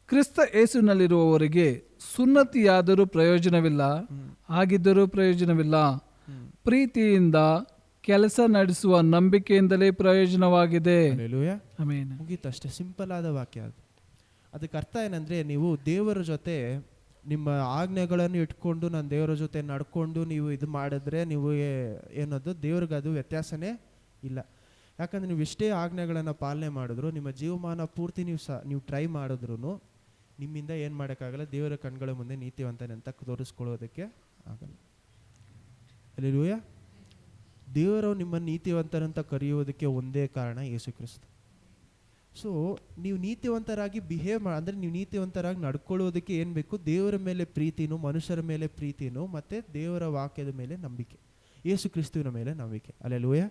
ಕ್ರಿಸ್ತ ಯೇಸುವಿನಲ್ಲಿರುವವರಿಗೆ ಸುನ್ನತಿಯಾದರೂ ಪ್ರಯೋಜನವಿಲ್ಲ, ಹಾಗಿದ್ದರೂ ಪ್ರಯೋಜನವಿಲ್ಲ. ಪ್ರೀತಿಯಿಂದ ಕೆಲಸ ನಡೆಸುವ ನಂಬಿಕೆಯಿಂದಲೇ ಪ್ರಯೋಜನವಾಗಿದೆ. ಮುಗೀತು, ಅಷ್ಟೇ ಸಿಂಪಲ್ ಆದ ವಾಕ್ಯ ಅದು. ಅದಕ್ಕೆ ಅರ್ಥ ಏನಂದರೆ, ನೀವು ದೇವರ ಜೊತೆ ನಿಮ್ಮ ಆಜ್ಞೆಗಳನ್ನು ಇಟ್ಕೊಂಡು ನಾನು ದೇವರ ಜೊತೆ ನಡ್ಕೊಂಡು ನೀವು ಇದು ಮಾಡಿದ್ರೆ ನೀವು ಏನದು ದೇವ್ರಿಗೆ ಅದು ವ್ಯತ್ಯಾಸನೇ ಇಲ್ಲ. ಯಾಕಂದರೆ ನೀವು ಎಷ್ಟೇ ಆಜ್ಞೆಗಳನ್ನು ಪಾಲನೆ ಮಾಡಿದ್ರು, ನಿಮ್ಮ ಜೀವಮಾನ ಪೂರ್ತಿ ನೀವು ಟ್ರೈ ಮಾಡಿದ್ರು ನಿಮ್ಮಿಂದ ಏನು ಮಾಡೋಕ್ಕಾಗಲ್ಲ, ದೇವರ ಕಣ್ಗಳ ಮುಂದೆ ನೀತಿವಂತನೆ ಅಂತ ತೋರಿಸ್ಕೊಳ್ಳೋದಕ್ಕೆ ಆಗಲ್ಲ. ಹಲ್ಲೆಲೂಯ. ದೇವರು ನಿಮ್ಮನ್ನು ನೀತಿವಂತರಂತ ಕರೆಯೋದಕ್ಕೆ ಒಂದೇ ಕಾರಣ, ಯೇಸು ಕ್ರಿಸ್ತ. ಸೊ ನೀವು ನೀತಿವಂತರಾಗಿ ಅಂದರೆ ನೀವು ನೀತಿವಂತರಾಗಿ ನಡ್ಕೊಳ್ಳೋದಕ್ಕೆ ಏನು ಬೇಕು? ದೇವರ ಮೇಲೆ ಪ್ರೀತಿನೂ, ಮನುಷ್ಯರ ಮೇಲೆ ಪ್ರೀತಿನೂ, ಮತ್ತು ದೇವರ ವಾಕ್ಯದ ಮೇಲೆ ನಂಬಿಕೆ, ಯೇಸು ಕ್ರಿಸ್ತುವಿನ ಮೇಲೆ ನಂಬಿಕೆ. ಹಲ್ಲೆಲೂಯ.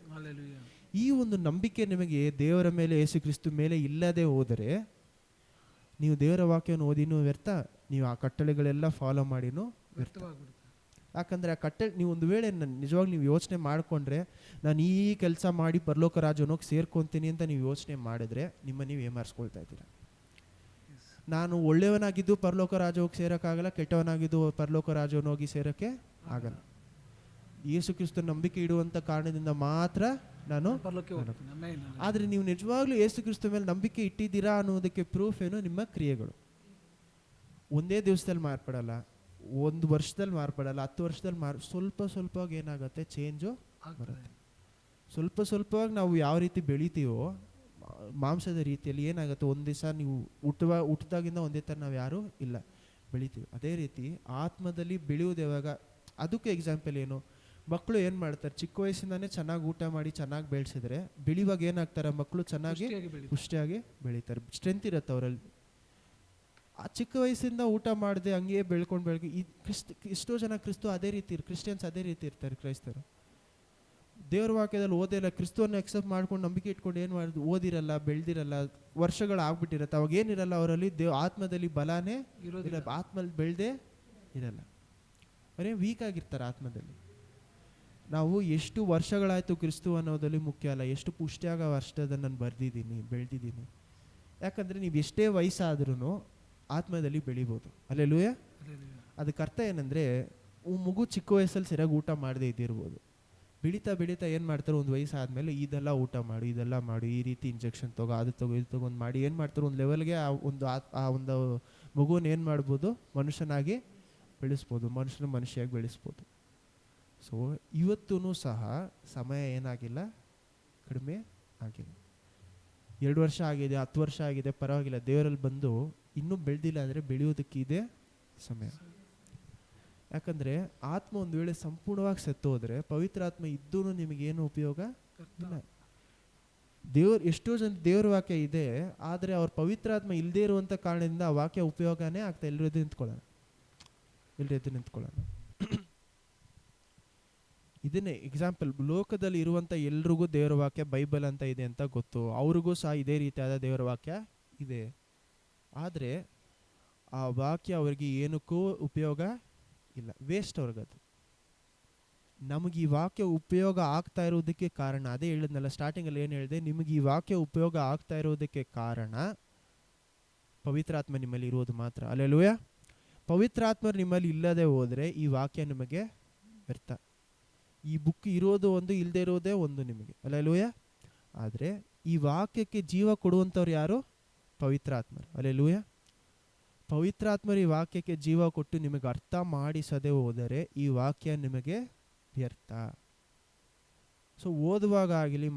ಈ ಒಂದು ನಂಬಿಕೆ ನಿಮಗೆ ದೇವರ ಮೇಲೆ, ಯೇಸು ಕ್ರಿಸ್ತು ಮೇಲೆ ಇಲ್ಲದೆ ಹೋದರೆ ನೀವು ದೇವರ ವಾಕ್ಯವನ್ನು ಓದಿನೂ ವ್ಯರ್ಥ, ನೀವು ಆ ಕಟ್ಟಳೆಗಳೆಲ್ಲ ಫಾಲೋ ಮಾಡಿನೂ ವ್ಯರ್ಥ. ಯಾಕಂದರೆ ಆ ನೀವು ಒಂದು ವೇಳೆ ನಿಜವಾಗಿ ನೀವು ಯೋಚನೆ ಮಾಡಿಕೊಂಡ್ರೆ, ನಾನು ಈ ಕೆಲಸ ಮಾಡಿ ಪರಲೋಕ ರಾಜ್ಯನೋಗಿ ಸೇರ್ಕೊತೀನಿ ಅಂತ ನೀವು ಯೋಚನೆ ಮಾಡಿದ್ರೆ ನೀವು ಏಮಾರಿಸ್ಕೊಳ್ತಾ ಇದ್ದೀರಾ. ನಾನು ಒಳ್ಳೆಯವನಾಗಿದ್ದು ಪರಲೋಕ ರಾಜ್ಯ ಹೋಗಿ ಸೇರೋಕ್ಕಾಗಲ್ಲ, ಕೆಟ್ಟವನಾಗಿದ್ದು ಪರಲೋಕ ರಾಜ್ಯವನ್ನು ಹೋಗಿ ಸೇರೋಕ್ಕೆ ಆಗಲ್ಲ. ಯೇಸು ಕ್ರಿಸ್ತ ನಂಬಿಕೆ ಇಡುವಂಥ ಕಾರಣದಿಂದ ಮಾತ್ರ ನಾನು. ಆದರೆ ನೀವು ನಿಜವಾಗ್ಲೂ ಯೇಸು ಕ್ರಿಸ್ತ ಮೇಲೆ ನಂಬಿಕೆ ಇಟ್ಟಿದ್ದೀರಾ ಅನ್ನೋದಕ್ಕೆ ಪ್ರೂಫ್ ಏನು? ನಿಮ್ಮ ಕ್ರಿಯೆಗಳು. ಒಂದೇ ದಿವಸದಲ್ಲಿ ಮಾರ್ಪಡಲ್ಲ, ಒಂದು ವರ್ಷದಲ್ಲಿ ಮಾರ್ಪಡಲ್ಲ, 10 ವರ್ಷದಲ್ಲಿ ಸ್ವಲ್ಪವಾಗಿ ಏನಾಗುತ್ತೆ? ಚೇಂಜು ಬರುತ್ತೆ. ಸ್ವಲ್ಪವಾಗಿ ನಾವು ಯಾವ ರೀತಿ ಬೆಳಿತೀವೋ ಮಾಂಸದ ರೀತಿಯಲ್ಲಿ ಏನಾಗುತ್ತೆ? ಒಂದು ದಿವಸ ನೀವು ಹುಟ್ಟಿದಾಗಿಂದ ಒಂದೇ ಥರ ನಾವು ಯಾರೂ ಇಲ್ಲ, ಬೆಳಿತೀವಿ. ಅದೇ ರೀತಿ ಆತ್ಮದಲ್ಲಿ ಬೆಳೆಯೋದು ಯಾವಾಗ? ಅದಕ್ಕೆ ಎಕ್ಸಾಂಪಲ್ ಏನು? ಮಕ್ಕಳು ಏನು ಮಾಡ್ತಾರೆ? ಚಿಕ್ಕ ವಯಸ್ಸಿಂದಾನೇ ಚೆನ್ನಾಗಿ ಊಟ ಮಾಡಿ ಚೆನ್ನಾಗಿ ಬೆಳೆಸಿದ್ರೆ ಬೆಳೆಯುವಾಗ ಏನಾಗ್ತಾರೆ? ಮಕ್ಕಳು ಚೆನ್ನಾಗಿ ಪುಷ್ಟಿಯಾಗಿ ಬೆಳೀತಾರೆ, ಸ್ಟ್ರೆಂತ್ ಇರುತ್ತೆ ಅವರಲ್ಲಿ. ಆ ಚಿಕ್ಕ ವಯಸ್ಸಿಂದ ಊಟ ಮಾಡದೆ ಹಂಗೆ ಬೆಳ್ಕೊಂಡು ಎಷ್ಟೋ ಜನ ಅದೇ ರೀತಿ ಕ್ರಿಶ್ಚಿಯನ್ಸ್ ಅದೇ ರೀತಿ ಇರ್ತಾರೆ. ಕ್ರೈಸ್ತರು ದೇವ್ರ ವಾಕ್ಯದಲ್ಲಿ ಓದಿಲ್ಲ, ಕ್ರಿಸ್ತವನ್ನು ಎಕ್ಸೆಪ್ಟ್ ಮಾಡ್ಕೊಂಡು ನಂಬಿಕೆ ಇಟ್ಕೊಂಡು ಏನು ಮಾಡಿದ್ರು? ಓದಿರಲ್ಲ, ಬೆಳೆದಿರಲ್ಲ, ವರ್ಷಗಳಾಗ್ಬಿಟ್ಟಿರತ್ತೆ. ಅವಾಗ ಏನಿರಲ್ಲ ಅವರಲ್ಲಿ? ಆತ್ಮದಲ್ಲಿ ಬಲಾನೇ ಇರಲ್ಲ, ಆತ್ಮದಲ್ಲಿ ಬೆಳೆದೇ ಇರಲ್ಲ, ಅವರೇ ವೀಕ್ ಆಗಿರ್ತಾರೆ ಆತ್ಮದಲ್ಲಿ. ನಾವು ಎಷ್ಟು ವರ್ಷಗಳಾಯಿತು ಕ್ರಿಸ್ತು ಅನ್ನೋದಲ್ಲಿ ಮುಖ್ಯ ಅಲ್ಲ, ಎಷ್ಟು ಪುಷ್ಟಿಯಾಗ ವರ್ಷದ ನಾನು ಬೆಳೆದಿದ್ದೀನಿ. ಯಾಕಂದರೆ ನೀವು ಎಷ್ಟೇ ವಯಸ್ಸಾದ್ರೂ ಆತ್ಮದಲ್ಲಿ ಬೆಳಿಬೋದು. ಹಲ್ಲೆಲೂಯ. ಅದಕ್ಕೆ ಅರ್ಥ ಏನಂದರೆ, ಮಗು ಚಿಕ್ಕ ವಯಸ್ಸಲ್ಲಿ ಸರಿಯಾಗಿ ಊಟ ಮಾಡದೇ ಇದ್ದಿರ್ಬೋದು, ಬೆಳೀತಾ ಏನು ಮಾಡ್ತಾರೆ? ಒಂದು ವಯಸ್ಸಾದ್ಮೇಲೆ ಇದೆಲ್ಲ ಊಟ ಮಾಡು, ಈ ರೀತಿ ಇಂಜೆಕ್ಷನ್ ತಗೋ, ಅದು ತಗೊಂಡು ಮಾಡಿ ಏನು ಮಾಡ್ತಾರೆ? ಒಂದು ಲೆವೆಲ್ಗೆ ಆ ಒಂದು ಮಗುವನ್ನು ಏನು ಮಾಡ್ಬೋದು? ಮನುಷ್ಯನಾಗಿ ಬೆಳೆಸ್ಬೋದು, ಮನುಷ್ಯನಾಗಿ ಬೆಳೆಸ್ಬೋದು. ಸೊ ಇವತ್ತೂ ಸಹ ಸಮಯ ಏನಾಗಿಲ್ಲ, ಕಡಿಮೆ ಆಗಿಲ್ಲ. 2 ವರ್ಷ ಆಗಿದೆ, 10 ವರ್ಷ ಆಗಿದೆ, ಪರವಾಗಿಲ್ಲ. ದೇವರಲ್ಲಿ ಬಂದು ಇನ್ನೂ ಬೆಳೆದಿಲ್ಲ ಅಂದರೆ ಬೆಳೆಯೋದಕ್ಕೆ ಇದೆ ಸಮಯ. ಯಾಕಂದರೆ ಆತ್ಮ ಒಂದು ವೇಳೆ ಸಂಪೂರ್ಣವಾಗಿ ಸತ್ತೋದ್ರೆ, ಪವಿತ್ರ ಆತ್ಮ ಇದ್ದೂ ನಿಮಗೇನು ಉಪಯೋಗ ಇಲ್ಲ. ಎಷ್ಟೋ ಜನ ದೇವ್ರ ವಾಕ್ಯ ಇದೆ, ಆದರೆ ಅವ್ರ ಪವಿತ್ರ ಆತ್ಮ ಇಲ್ಲದೇ ಇರುವಂಥ ಕಾರಣದಿಂದ ಆ ವಾಕ್ಯ ಉಪಯೋಗನೇ ಆಗ್ತಾ ಎಲ್ಲರೂ ಎದ್ದು ನಿಂತ್ಕೊಳ್ಳೋಣ. ಇದನ್ನೇ ಎಕ್ಸಾಂಪಲ್. ಲೋಕದಲ್ಲಿ ಇರುವಂಥ ಎಲ್ರಿಗೂ ದೇವರ ವಾಕ್ಯ ಬೈಬಲ್ ಅಂತ ಇದೆ ಅಂತ ಗೊತ್ತು, ಅವ್ರಿಗೂ ಸಹ ಇದೇ ರೀತಿಯಾದ ದೇವರ ವಾಕ್ಯ ಇದೆ. ಆದರೆ ಆ ವಾಕ್ಯ ಅವ್ರಿಗೆ ಏನಕ್ಕೂ ಉಪಯೋಗ ಇಲ್ಲ, ವೇಸ್ಟ್ ಅವ್ರಿಗದು. ನಮಗೆ ಈ ವಾಕ್ಯ ಉಪಯೋಗ ಆಗ್ತಾ ಇರೋದಕ್ಕೆ ಕಾರಣ, ಅದೇ ಹೇಳಿದ್ನಲ್ಲ ಸ್ಟಾರ್ಟಿಂಗಲ್ಲಿ ಏನು ಹೇಳಿದೆ, ನಿಮಗೆ ಈ ವಾಕ್ಯ ಉಪಯೋಗ ಆಗ್ತಾ ಇರೋದಕ್ಕೆ ಕಾರಣ ಪವಿತ್ರಾತ್ಮ ನಿಮ್ಮಲ್ಲಿ ಇರೋದು ಮಾತ್ರ. ಹಲ್ಲೆಲೂಯಾ. ಪವಿತ್ರಾತ್ಮರು ನಿಮ್ಮಲ್ಲಿ ಇಲ್ಲದೆ ಹೋದರೆ ಈ ವಾಕ್ಯ ನಿಮಗೆ ವ್ಯರ್ಥ. ಈ ಬುಕ್ ಇರೋದು ಒಂದು, ಇಲ್ಲದೆ ಇರೋದೇ ಒಂದು ನಿಮಗೆ. ಹಲ್ಲೆಲೂಯಾ. ಆದರೆ ಈ ವಾಕ್ಯಕ್ಕೆ ಜೀವ ಕೊಡುವಂಥವ್ರು ಯಾರು? ಪವಿತ್ರಾತ್ಮರು. ಹಲ್ಲೆಲೂಯಾ. ಪವಿತ್ರಾತ್ಮರು ಈ ವಾಕ್ಯಕ್ಕೆ ಜೀವ ಕೊಟ್ಟು ನಿಮಗೆ ಅರ್ಥ ಮಾಡಿಸದೆ ಹೋದರೆ ಈ ವಾಕ್ಯ ನಿಮಗೆ ವ್ಯರ್ಥ. ಸೊ ಓದುವಾಗ ಆಗಲಿ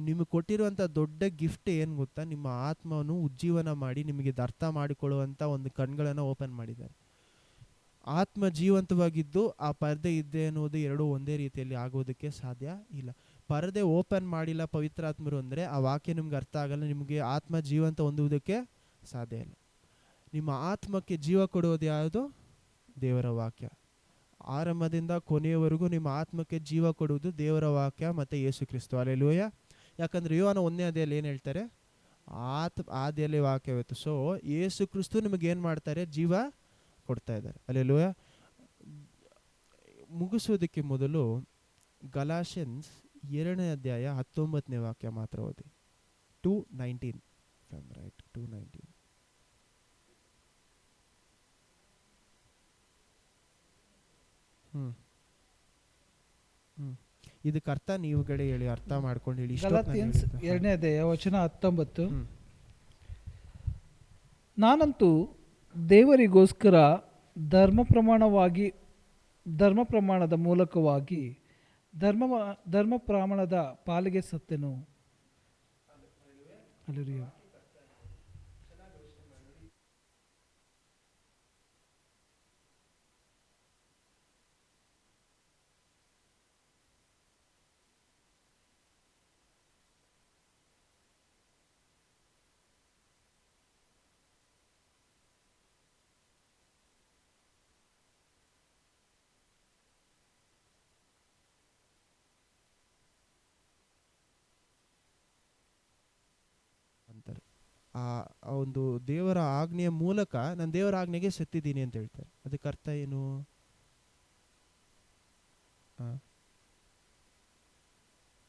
ನಿಮಗೆ ಕೊಟ್ಟಿರುವಂಥ ದೊಡ್ಡ ಗಿಫ್ಟ್ ಏನು ಗೊತ್ತಾ? ನಿಮ್ಮ ಆತ್ಮವನ್ನು ಉಜ್ಜೀವನ ಮಾಡಿ ನಿಮಗೆ ಅರ್ಥ ಮಾಡಿಕೊಳ್ಳುವಂಥ ಒಂದು ಕಣ್ಗಳನ್ನು ಓಪನ್ ಮಾಡಿದ್ದಾರೆ. ಆತ್ಮ ಜೀವಂತವಾಗಿದ್ದು ಆ ಪರದೆ ಇದೆ ಅನ್ನೋದು ಎರಡೂ ಒಂದೇ ರೀತಿಯಲ್ಲಿ ಆಗೋದಕ್ಕೆ ಸಾಧ್ಯ ಇಲ್ಲ. ಪರದೆ ಓಪನ್ ಮಾಡಿಲ್ಲ ಪವಿತ್ರಾತ್ಮರು ಅಂದರೆ ಆ ವಾಕ್ಯ ನಿಮ್ಗೆ ಅರ್ಥ ಆಗಲ್ಲ, ನಿಮಗೆ ಆತ್ಮ ಜೀವಂತ ಹೊಂದುವುದಕ್ಕೆ ಸಾಧ್ಯ ಇಲ್ಲ. ನಿಮ್ಮ ಆತ್ಮಕ್ಕೆ ಜೀವ ಕೊಡೋದು ಯಾವುದು? ದೇವರ ವಾಕ್ಯ. ಆರಂಭದಿಂದ ಕೊನೆಯವರೆಗೂ ನಿಮ್ಮ ಆತ್ಮಕ್ಕೆ ಜೀವ ಕೊಡುವುದು ದೇವರ ವಾಕ್ಯ ಮತ್ತು ಯೇಸು ಕ್ರಿಸ್ತು. ಹಲ್ಲೆಲೂಯಾ. ಯಾಕಂದರೆ ಯೋಹಾನ 1ನೇ ಅಧ್ಯಾಯದಲ್ಲಿ ಏನು ಹೇಳ್ತಾರೆ? ಆದಿಯಲ್ಲಿ ವಾಕ್ಯವಿತ್ತು. ಸೊ ಯೇಸು ಕ್ರಿಸ್ತು ನಿಮಗೆ ಏನು ಮಾಡ್ತಾರೆ? ಜೀವ ಕೊಡ್ತಾ ಇದ್ದಾರೆ. ಹಲ್ಲೆಲೂಯಾ. ಮುಗಿಸೋದಕ್ಕೆ ಮೊದಲು ಗಲಾಷಿಯನ್ಸ್ 2ನೇ ಅಧ್ಯಾಯ 19ನೇ ವಾಕ್ಯ ಮಾತ್ರ ಓದಿ. 2:19 ರೈಟ್, 2:19. ಇದಕ್ಕೆ ಅರ್ಥ ನೀವುಗಳೇ ಹೇಳಿ, ಅರ್ಥ ಮಾಡ್ಕೊಂಡು ಹೇಳಿ. ಗಲಾತ್ಯನ್ಸ್ 2ನೇ ಅಧ್ಯಾಯ ವಚನ 19. ನಾನಂತೂ ದೇವರಿಗೋಸ್ಕರ ಧರ್ಮ ಪ್ರಮಾಣದ ಮೂಲಕವಾಗಿ ಧರ್ಮ ಪ್ರಮಾಣದ ಪಾಲಿಗೆ ಸತ್ತೆನು. ಹಲ್ಲೆಲೂಯಾ. ಅಂತಾರೆ. ಆ ಆ ಒಂದು ದೇವರ ಆಜ್ಞೆಯ ಮೂಲಕ ನಾನು ದೇವರ ಆಜ್ಞೆಗೆ ಸತ್ತಿದ್ದೀನಿ ಅಂತ ಹೇಳ್ತಾರೆ. ಅದಕ್ಕೆ ಅರ್ಥ ಏನು? ಆ,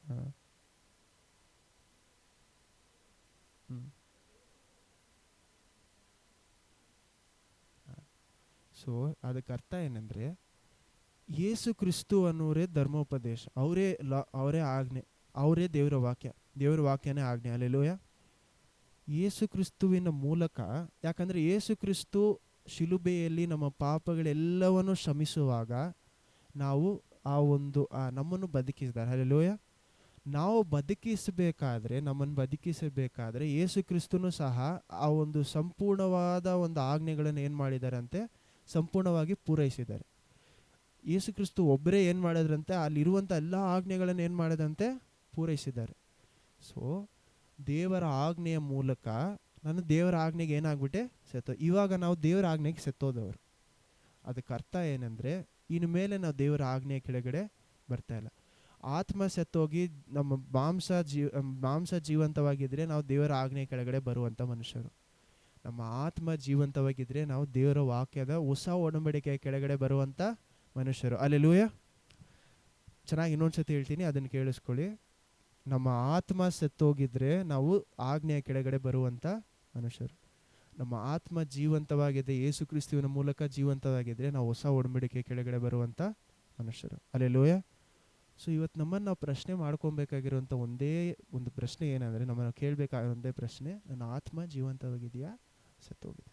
ಆ, ಹ್ಮ್. ಸೊ ಅದಕ್ಕೆ ಅರ್ಥ ಏನಂದ್ರೆ, ಯೇಸು ಕ್ರಿಸ್ತು ಅನ್ನೋರೇ ಧರ್ಮೋಪದೇಶ, ಅವರೇ ಅವರೇ ಆಜ್ಞೆ, ಅವರೇ ದೇವರ ವಾಕ್ಯ, ದೇವರ ವಾಕ್ಯನೇ ಆಜ್ಞೆ. ಹಲ್ಲೆಲೂಯಾ. ಯೇಸು ಕ್ರಿಸ್ತುವಿನ ಮೂಲಕ, ಯಾಕಂದರೆ ಯೇಸು ಕ್ರಿಸ್ತು ಶಿಲುಬೆಯಲ್ಲಿ ನಮ್ಮ ಪಾಪಗಳೆಲ್ಲವನ್ನು ಶ್ರಮಿಸುವಾಗ ನಾವು ನಮ್ಮನ್ನು ಬದುಕಿಸಿದ್ದಾರೆ. ಹಲ್ಲೆಲೂಯಾ. ನಾವು ನಮ್ಮನ್ನು ಬದುಕಿಸಬೇಕಾದ್ರೆ ಯೇಸು ಕ್ರಿಸ್ತನು ಸಹ ಆ ಒಂದು ಸಂಪೂರ್ಣವಾದ ಒಂದು ಆಜ್ಞೆಗಳನ್ನು ಏನು ಮಾಡಿದಾರಂತೆ, ಸಂಪೂರ್ಣವಾಗಿ ಪೂರೈಸಿದ್ದಾರೆ. ಯೇಸು ಕ್ರಿಸ್ತು ಒಬ್ಬರೇ ಏನು ಮಾಡಿದ್ರಂತೆ, ಅಲ್ಲಿರುವಂಥ ಎಲ್ಲ ಆಜ್ಞೆಗಳನ್ನು ಏನು ಮಾಡಿದಂತೆ ಪೂರೈಸಿದ್ದಾರೆ. ಸೊ ದೇವರ ಆಜ್ಞೆಯ ಮೂಲಕ ನಾನು ದೇವರ ಆಜ್ಞೆಗೆ ಏನಾಗ್ಬಿಟ್ಟೆ, ಇವಾಗ ನಾವು ದೇವರ ಆಜ್ಞೆಗೆ ಸತ್ತೋದವರು. ಅದಕ್ಕೆ ಅರ್ಥ ಏನಂದರೆ, ಇನ್ನು ಮೇಲೆ ನಾವು ದೇವರ ಆಜ್ಞೆಯ ಕೆಳಗಡೆ ಬರ್ತಾ ಇಲ್ಲ. ಆತ್ಮ ಸತ್ತೋಗಿ ನಮ್ಮ ಮಾಂಸ ಜೀವಂತವಾಗಿದ್ದರೆ ನಾವು ದೇವರ ಆಜ್ಞೆಯ ಕೆಳಗಡೆ ಬರುವಂಥ ಮನುಷ್ಯರು. ನಮ್ಮ ಆತ್ಮ ಜೀವಂತವಾಗಿದ್ದರೆ ನಾವು ದೇವರ ವಾಕ್ಯದ ಹೊಸ ಒಡಂಬಡಿಕೆಯ ಕೆಳಗಡೆ ಬರುವಂಥ ಮನುಷ್ಯರು. ಹಲ್ಲೆಲೂಯಾ. ಚೆನ್ನಾಗಿ ಇನ್ನೊಂದ್ಸತಿ ಹೇಳ್ತೀನಿ, ಅದನ್ನು ಕೇಳಿಸ್ಕೊಳ್ಳಿ. ನಮ್ಮ ಆತ್ಮ ಸತ್ತೋಗಿದ್ರೆ ನಾವು ಆಜ್ಞೆಯ ಕೆಳಗಡೆ ಬರುವಂಥ ಮನುಷ್ಯರು. ನಮ್ಮ ಆತ್ಮ ಜೀವಂತವಾಗಿದೆ, ಯೇಸು ಕ್ರಿಸ್ತುವಿನ ಮೂಲಕ ಜೀವಂತವಾಗಿದ್ದರೆ ನಾವು ಹೊಸ ಒಡಂಬಡಿಕೆಯ ಕೆಳಗಡೆ ಬರುವಂಥ ಮನುಷ್ಯರು. ಹಲ್ಲೆಲೂಯಾ. ಸೊ ಇವತ್ತು ನಮ್ಮನ್ನು ನಾವು ಪ್ರಶ್ನೆ ಮಾಡ್ಕೊಬೇಕಾಗಿರುವಂಥ ಒಂದೇ ಒಂದು ಪ್ರಶ್ನೆ ಏನಂದರೆ, ನಮ್ಮನ್ನು ಕೇಳಬೇಕಾಗಿರೋ ಒಂದೇ ಪ್ರಶ್ನೆ, ನನ್ನ ಆತ್ಮ ಜೀವಂತವಾಗಿದೆಯಾ, ಸತ್ತೋಗಿದೆ?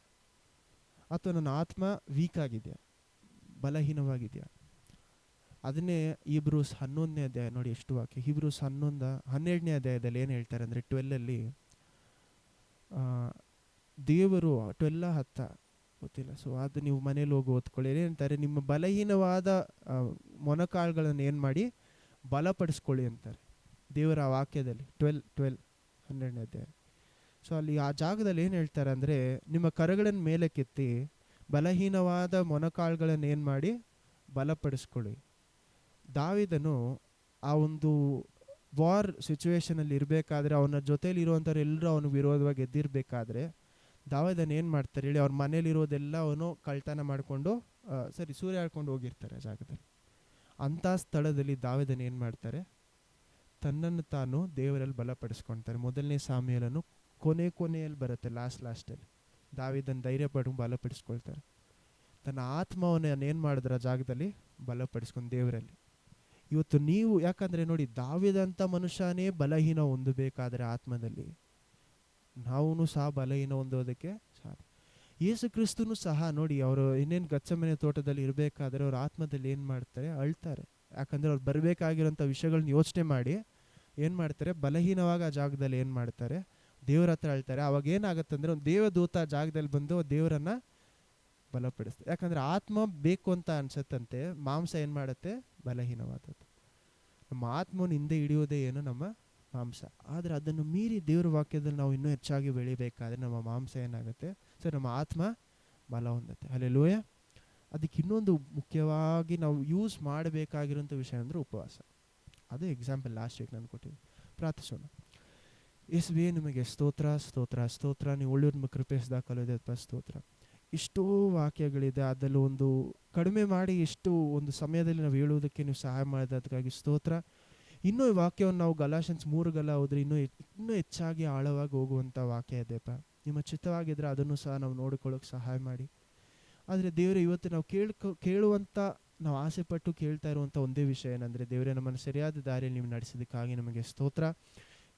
ಅಥವಾ ನನ್ನ ಆತ್ಮ ವೀಕ್ ಆಗಿದೆಯಾ, ಬಲಹೀನವಾಗಿದೆಯಾ? ಅದನ್ನೇ ಹೀಬ್ರೂಸ್ 11ನೇ ಅಧ್ಯಾಯ ನೋಡಿ, ಎಷ್ಟು ವಾಕ್ಯ. ಹೀಬ್ರೂಸ್ 12ನೇ ಅಧ್ಯಾಯದಲ್ಲಿ ಏನು ಹೇಳ್ತಾರೆ ಅಂದರೆ, 12ಅಲ್ಲಿ ದೇವರು 12:10 ಗೊತ್ತಿಲ್ಲ, ಸೊ ಅದು ನೀವು ಮನೇಲಿ ಹೋಗಿ ಓದ್ಕೊಳ್ಳಿ. ಏನಂತಾರೆ, ನಿಮ್ಮ ಬಲಹೀನವಾದ ಮೊಣಕಾಳುಗಳನ್ನು ಏನು ಮಾಡಿ ಬಲಪಡಿಸ್ಕೊಳ್ಳಿ ಅಂತಾರೆ ದೇವರ ವಾಕ್ಯದಲ್ಲಿ. 12ನೇ ಅಧ್ಯಾಯ. ಸೊ ಅಲ್ಲಿ ಆ ಜಾಗದಲ್ಲಿ ಏನು ಹೇಳ್ತಾರೆ ಅಂದರೆ, ನಿಮ್ಮ ಕರಗಳನ್ನು ಮೇಲೆ ಕೆತ್ತಿ ಬಲಹೀನವಾದ ಮೊಣಕಾಳುಗಳನ್ನು ಏನು ಮಾಡಿ ಬಲಪಡಿಸ್ಕೊಳ್ಳಿ. ದಾವೀದನು ಆ ಒಂದು ವಾರ್ ಸಿಚುವೇಶನಲ್ಲಿ ಇರಬೇಕಾದ್ರೆ, ಅವನ ಜೊತೇಲಿ ಇರುವಂಥವ್ರು ಎಲ್ಲರೂ ಅವನಿಗೆ ವಿರೋಧವಾಗಿ ಎದ್ದಿರಬೇಕಾದ್ರೆ ದಾವೀದನು ಏನು ಮಾಡ್ತಾರೆ ಹೇಳಿ, ಅವ್ರ ಮನೇಲಿರೋದೆಲ್ಲ ಅವನು ಕಳ್ತನ ಮಾಡಿಕೊಂಡು ಸೂರ್ಯಾಡ್ಕೊಂಡು ಹೋಗಿರ್ತಾರೆ ಜಾಗದಲ್ಲಿ. ಅಂಥ ಸ್ಥಳದಲ್ಲಿ ದಾವೀದನು ಏನು ಮಾಡ್ತಾರೆ, ತನ್ನನ್ನು ತಾನು ದೇವರಲ್ಲಿ ಬಲಪಡಿಸ್ಕೊಳ್ತಾರೆ. 1ನೇ ಸಾಮ್ಯಲನ್ನು ಕೊನೆಯಲ್ಲಿ ಬರುತ್ತೆ, ಲಾಸ್ಟಲ್ಲಿ ದಾವೀದನು ಧೈರ್ಯ ಪಟ್ಟು ಬಲಪಡಿಸ್ಕೊಳ್ತಾರೆ. ತನ್ನ ಆತ್ಮವನ್ನು ಏನು ಮಾಡಿದ್ರೆ ಆ ಜಾಗದಲ್ಲಿ ಬಲಪಡಿಸ್ಕೊಂಡು ದೇವರಲ್ಲಿ. ಇವತ್ತು ನೀವು ಯಾಕಂದರೆ ನೋಡಿ, ದಾವೀದಂಥ ಮನುಷ್ಯನೇ ಬಲಹೀನ ಹೊಂದಬೇಕಾದ್ರೆ ಆತ್ಮದಲ್ಲಿ, ನಾವು ಸಹ ಬಲಹೀನ ಹೊಂದೋದಕ್ಕೆ ಸಾಧ್ಯ. ಯೇಸು ಕ್ರಿಸ್ತನು ಸಹ ನೋಡಿ, ಅವರು ಇನ್ನೇನು ಗತ್ಸೆಮನೆ ತೋಟದಲ್ಲಿ ಇರಬೇಕಾದ್ರೆ ಅವ್ರ ಆತ್ಮದಲ್ಲಿ ಏನು ಮಾಡ್ತಾರೆ, ಅಳ್ತಾರೆ. ಯಾಕಂದರೆ ಅವ್ರು ಬರಬೇಕಾಗಿರೋಂಥ ವಿಷಯಗಳನ್ನ ಯೋಚನೆ ಮಾಡಿ ಏನು ಮಾಡ್ತಾರೆ, ಬಲಹೀನವಾಗಿ ಆ ಜಾಗದಲ್ಲಿ ಏನು ಮಾಡ್ತಾರೆ, ದೇವ್ರ ಹತ್ರ ಅಳ್ತಾರೆ. ಅವಾಗ ಏನಾಗುತ್ತೆ ಅಂದರೆ, ಒಂದು ದೇವದೂತ ಆ ಜಾಗದಲ್ಲಿ ಬಂದು ದೇವರನ್ನು ಬಲಪಡಿಸ್ತಾರೆ. ಯಾಕಂದರೆ ಆತ್ಮ ಬೇಕು ಅಂತ ಅನ್ಸತ್ತಂತೆ, ಮಾಂಸ ಏನು ಮಾಡುತ್ತೆ, ಬಲಹೀನವಾದದ್ದು. ನಮ್ಮ ಆತ್ಮವನ್ನು ಹಿಂದೆ ಹಿಡಿಯೋದೇ ಏನು, ನಮ್ಮ ಮಾಂಸ. ಆದರೆ ಅದನ್ನು ಮೀರಿ ದೇವ್ರ ವಾಕ್ಯದಲ್ಲಿ ನಾವು ಇನ್ನೂ ಹೆಚ್ಚಾಗಿ ಬೆಳಿಬೇಕಾದ್ರೆ ನಮ್ಮ ಮಾಂಸ ಏನಾಗುತ್ತೆ, ಸೊ ನಮ್ಮ ಆತ್ಮ ಬಲ ಹೊಂದುತ್ತೆ. ಹಲ್ಲೆಲೂಯಾ. ಅದಕ್ಕೆ ಇನ್ನೊಂದು ಮುಖ್ಯವಾಗಿ ನಾವು ಯೂಸ್ ಮಾಡಬೇಕಾಗಿರೋಂಥ ವಿಷಯ ಅಂದರೆ ಉಪವಾಸ. ಅದು ಎಕ್ಸಾಂಪಲ್ ಲಾಸ್ಟ್ ವೀಕ್ ನಾನು ಕೊಟ್ಟಿದ್ದೆ. ಪ್ರಾರ್ಥಿಸೋಣ. ಯೇಸುವೇ, ನಿಮಗೆ ಸ್ತೋತ್ರ ಸ್ತೋತ್ರ ಸ್ತೋತ್ರ. ನೀವು ಒಳ್ಳೆಯ ನಿಮ್ಮ ಕೃಪೆಸ್ದಾಕಲೋದಪ್ಪ, ಸ್ತೋತ್ರ. ಎಷ್ಟೋ ವಾಕ್ಯಗಳಿದೆ, ಅದರಲ್ಲಿ ಒಂದು ಕಡಿಮೆ ಮಾಡಿ ಎಷ್ಟು ಒಂದು ಸಮಯದಲ್ಲಿ ನಾವು ಹೇಳುವುದಕ್ಕೆ ನೀವು ಸಹಾಯ ಮಾಡಿದ್ದಕ್ಕಾಗಿ ಸ್ತೋತ್ರ. ಇನ್ನೂ ಈ ವಾಕ್ಯವನ್ನು ನಾವು ಗಲಾಷನ್ಸ್ 3 ಹೋದರೆ ಇನ್ನೂ ಹೆಚ್ಚಾಗಿ ಆಳವಾಗಿ ಹೋಗುವಂಥ ವಾಕ್ಯ ಇದೆಯಪ್ಪ. ನಿಮ್ಮ ಚಿತ್ತವಾಗಿದ್ದರೆ ಅದನ್ನು ಸಹ ನಾವು ನೋಡಿಕೊಳ್ಳೋಕೆ ಸಹಾಯ ಮಾಡಿ. ಆದರೆ ದೇವರೇ, ಇವತ್ತು ನಾವು ಕೇಳುವಂಥ, ನಾವು ಆಸೆ ಪಟ್ಟು ಕೇಳ್ತಾ ಇರುವಂಥ ಒಂದೇ ವಿಷಯ ಏನಂದರೆ, ದೇವರೇ, ನಮ್ಮನ್ನು ಸರಿಯಾದ ದಾರಿಯಲ್ಲಿ ನೀವು ನಡೆಸಿದ್ದಕ್ಕಾಗಿ ನಿಮಗೆ ಸ್ತೋತ್ರ.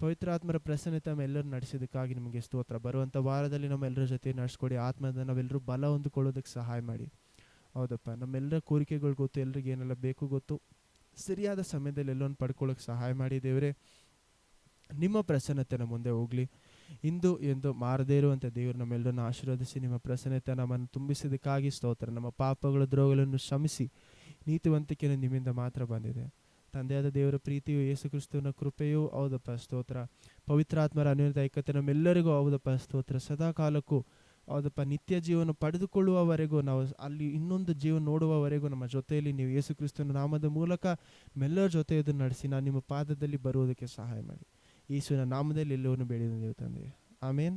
ಪವಿತ್ರಾತ್ಮರ ಪ್ರಸನ್ನತೆ ನಮ್ಮೆಲ್ಲರೂ ನಡೆಸಿದ್ದಕ್ಕಾಗಿ ನಿಮಗೆ ಸ್ತೋತ್ರ. ಬರುವಂಥ ವಾರದಲ್ಲಿ ನಮ್ಮೆಲ್ಲರ ಜೊತೆ ನಡೆಸ್ಕೊಡಿ. ಆತ್ಮದ ನಾವೆಲ್ಲರೂ ಬಲ ಹೊಂದಿಕೊಳ್ಳೋದಕ್ಕೆ ಸಹಾಯ ಮಾಡಿ. ಹೌದಪ್ಪ, ನಮ್ಮೆಲ್ಲರ ಕೋರಿಕೆಗಳು ಗೊತ್ತು, ಎಲ್ರಿಗೂ ಏನೆಲ್ಲ ಬೇಕು ಗೊತ್ತು. ಸರಿಯಾದ ಸಮಯದಲ್ಲಿ ಎಲ್ಲವನ್ನು ಪಡ್ಕೊಳ್ಳೋಕೆ ಸಹಾಯ ಮಾಡಿ ದೇವರೇ. ನಿಮ್ಮ ಪ್ರಸನ್ನತೆ ನಮ್ಮ ಮುಂದೆ ಹೋಗಲಿ. ಇಂದು ಎಂದು ಮಾರದೇ ಇರುವಂಥ ದೇವರು ನಮ್ಮೆಲ್ಲರನ್ನು ಆಶೀರ್ವದಿಸಿ ನಿಮ್ಮ ಪ್ರಸನ್ನತೆ ನಮ್ಮನ್ನು ತುಂಬಿಸಿದ್ದಕ್ಕಾಗಿ ಸ್ತೋತ್ರ. ನಮ್ಮ ಪಾಪಗಳ ದ್ರೋಹಗಳನ್ನು ಕ್ಷಮಿಸಿ ನೀತಿವಂತಿಕೆಯನ್ನು ನಿಮ್ಮಿಂದ ಮಾತ್ರ ಬಂದಿದೆ. ತಂದೆಯಾದ ದೇವರ ಪ್ರೀತಿಯು, ಯೇಸು ಕ್ರಿಸ್ತನ ಕೃಪೆಯೂ ಹೌದಪ್ಪ ಸ್ತೋತ್ರ, ಪವಿತ್ರಾತ್ಮರ ಅನ್ಯೋನ್ಯತೆ ಐಕ್ಯತೆ ನಮ್ಮೆಲ್ಲರಿಗೂ ಹೌದಪ್ಪ ಸ್ತೋತ್ರ, ಸದಾ ಕಾಲಕ್ಕೂ ಹೌದಪ್ಪ, ನಿತ್ಯ ಜೀವನ ಪಡೆದುಕೊಳ್ಳುವವರೆಗೂ, ನಾವು ಅಲ್ಲಿ ಇನ್ನೊಂದು ಜೀವನ ನೋಡುವವರೆಗೂ ನಮ್ಮ ಜೊತೆಯಲ್ಲಿ ನೀವು ಯೇಸು ಕ್ರಿಸ್ತನ ನಾಮದ ಮೂಲಕ ನಮ್ಮೆಲ್ಲರ ಜೊತೆ ಇದನ್ನು ನಡೆಸಿ ನಾನು ನಿಮ್ಮ ಪಾದದಲ್ಲಿ ಬರುವುದಕ್ಕೆ ಸಹಾಯ ಮಾಡಿ. ಯೇಸುವಿನ ನಾಮದಲ್ಲಿ ಎಲ್ಲವನ್ನು ಬೇಡಿದ ತಂದೆ, ಆಮೇನ್.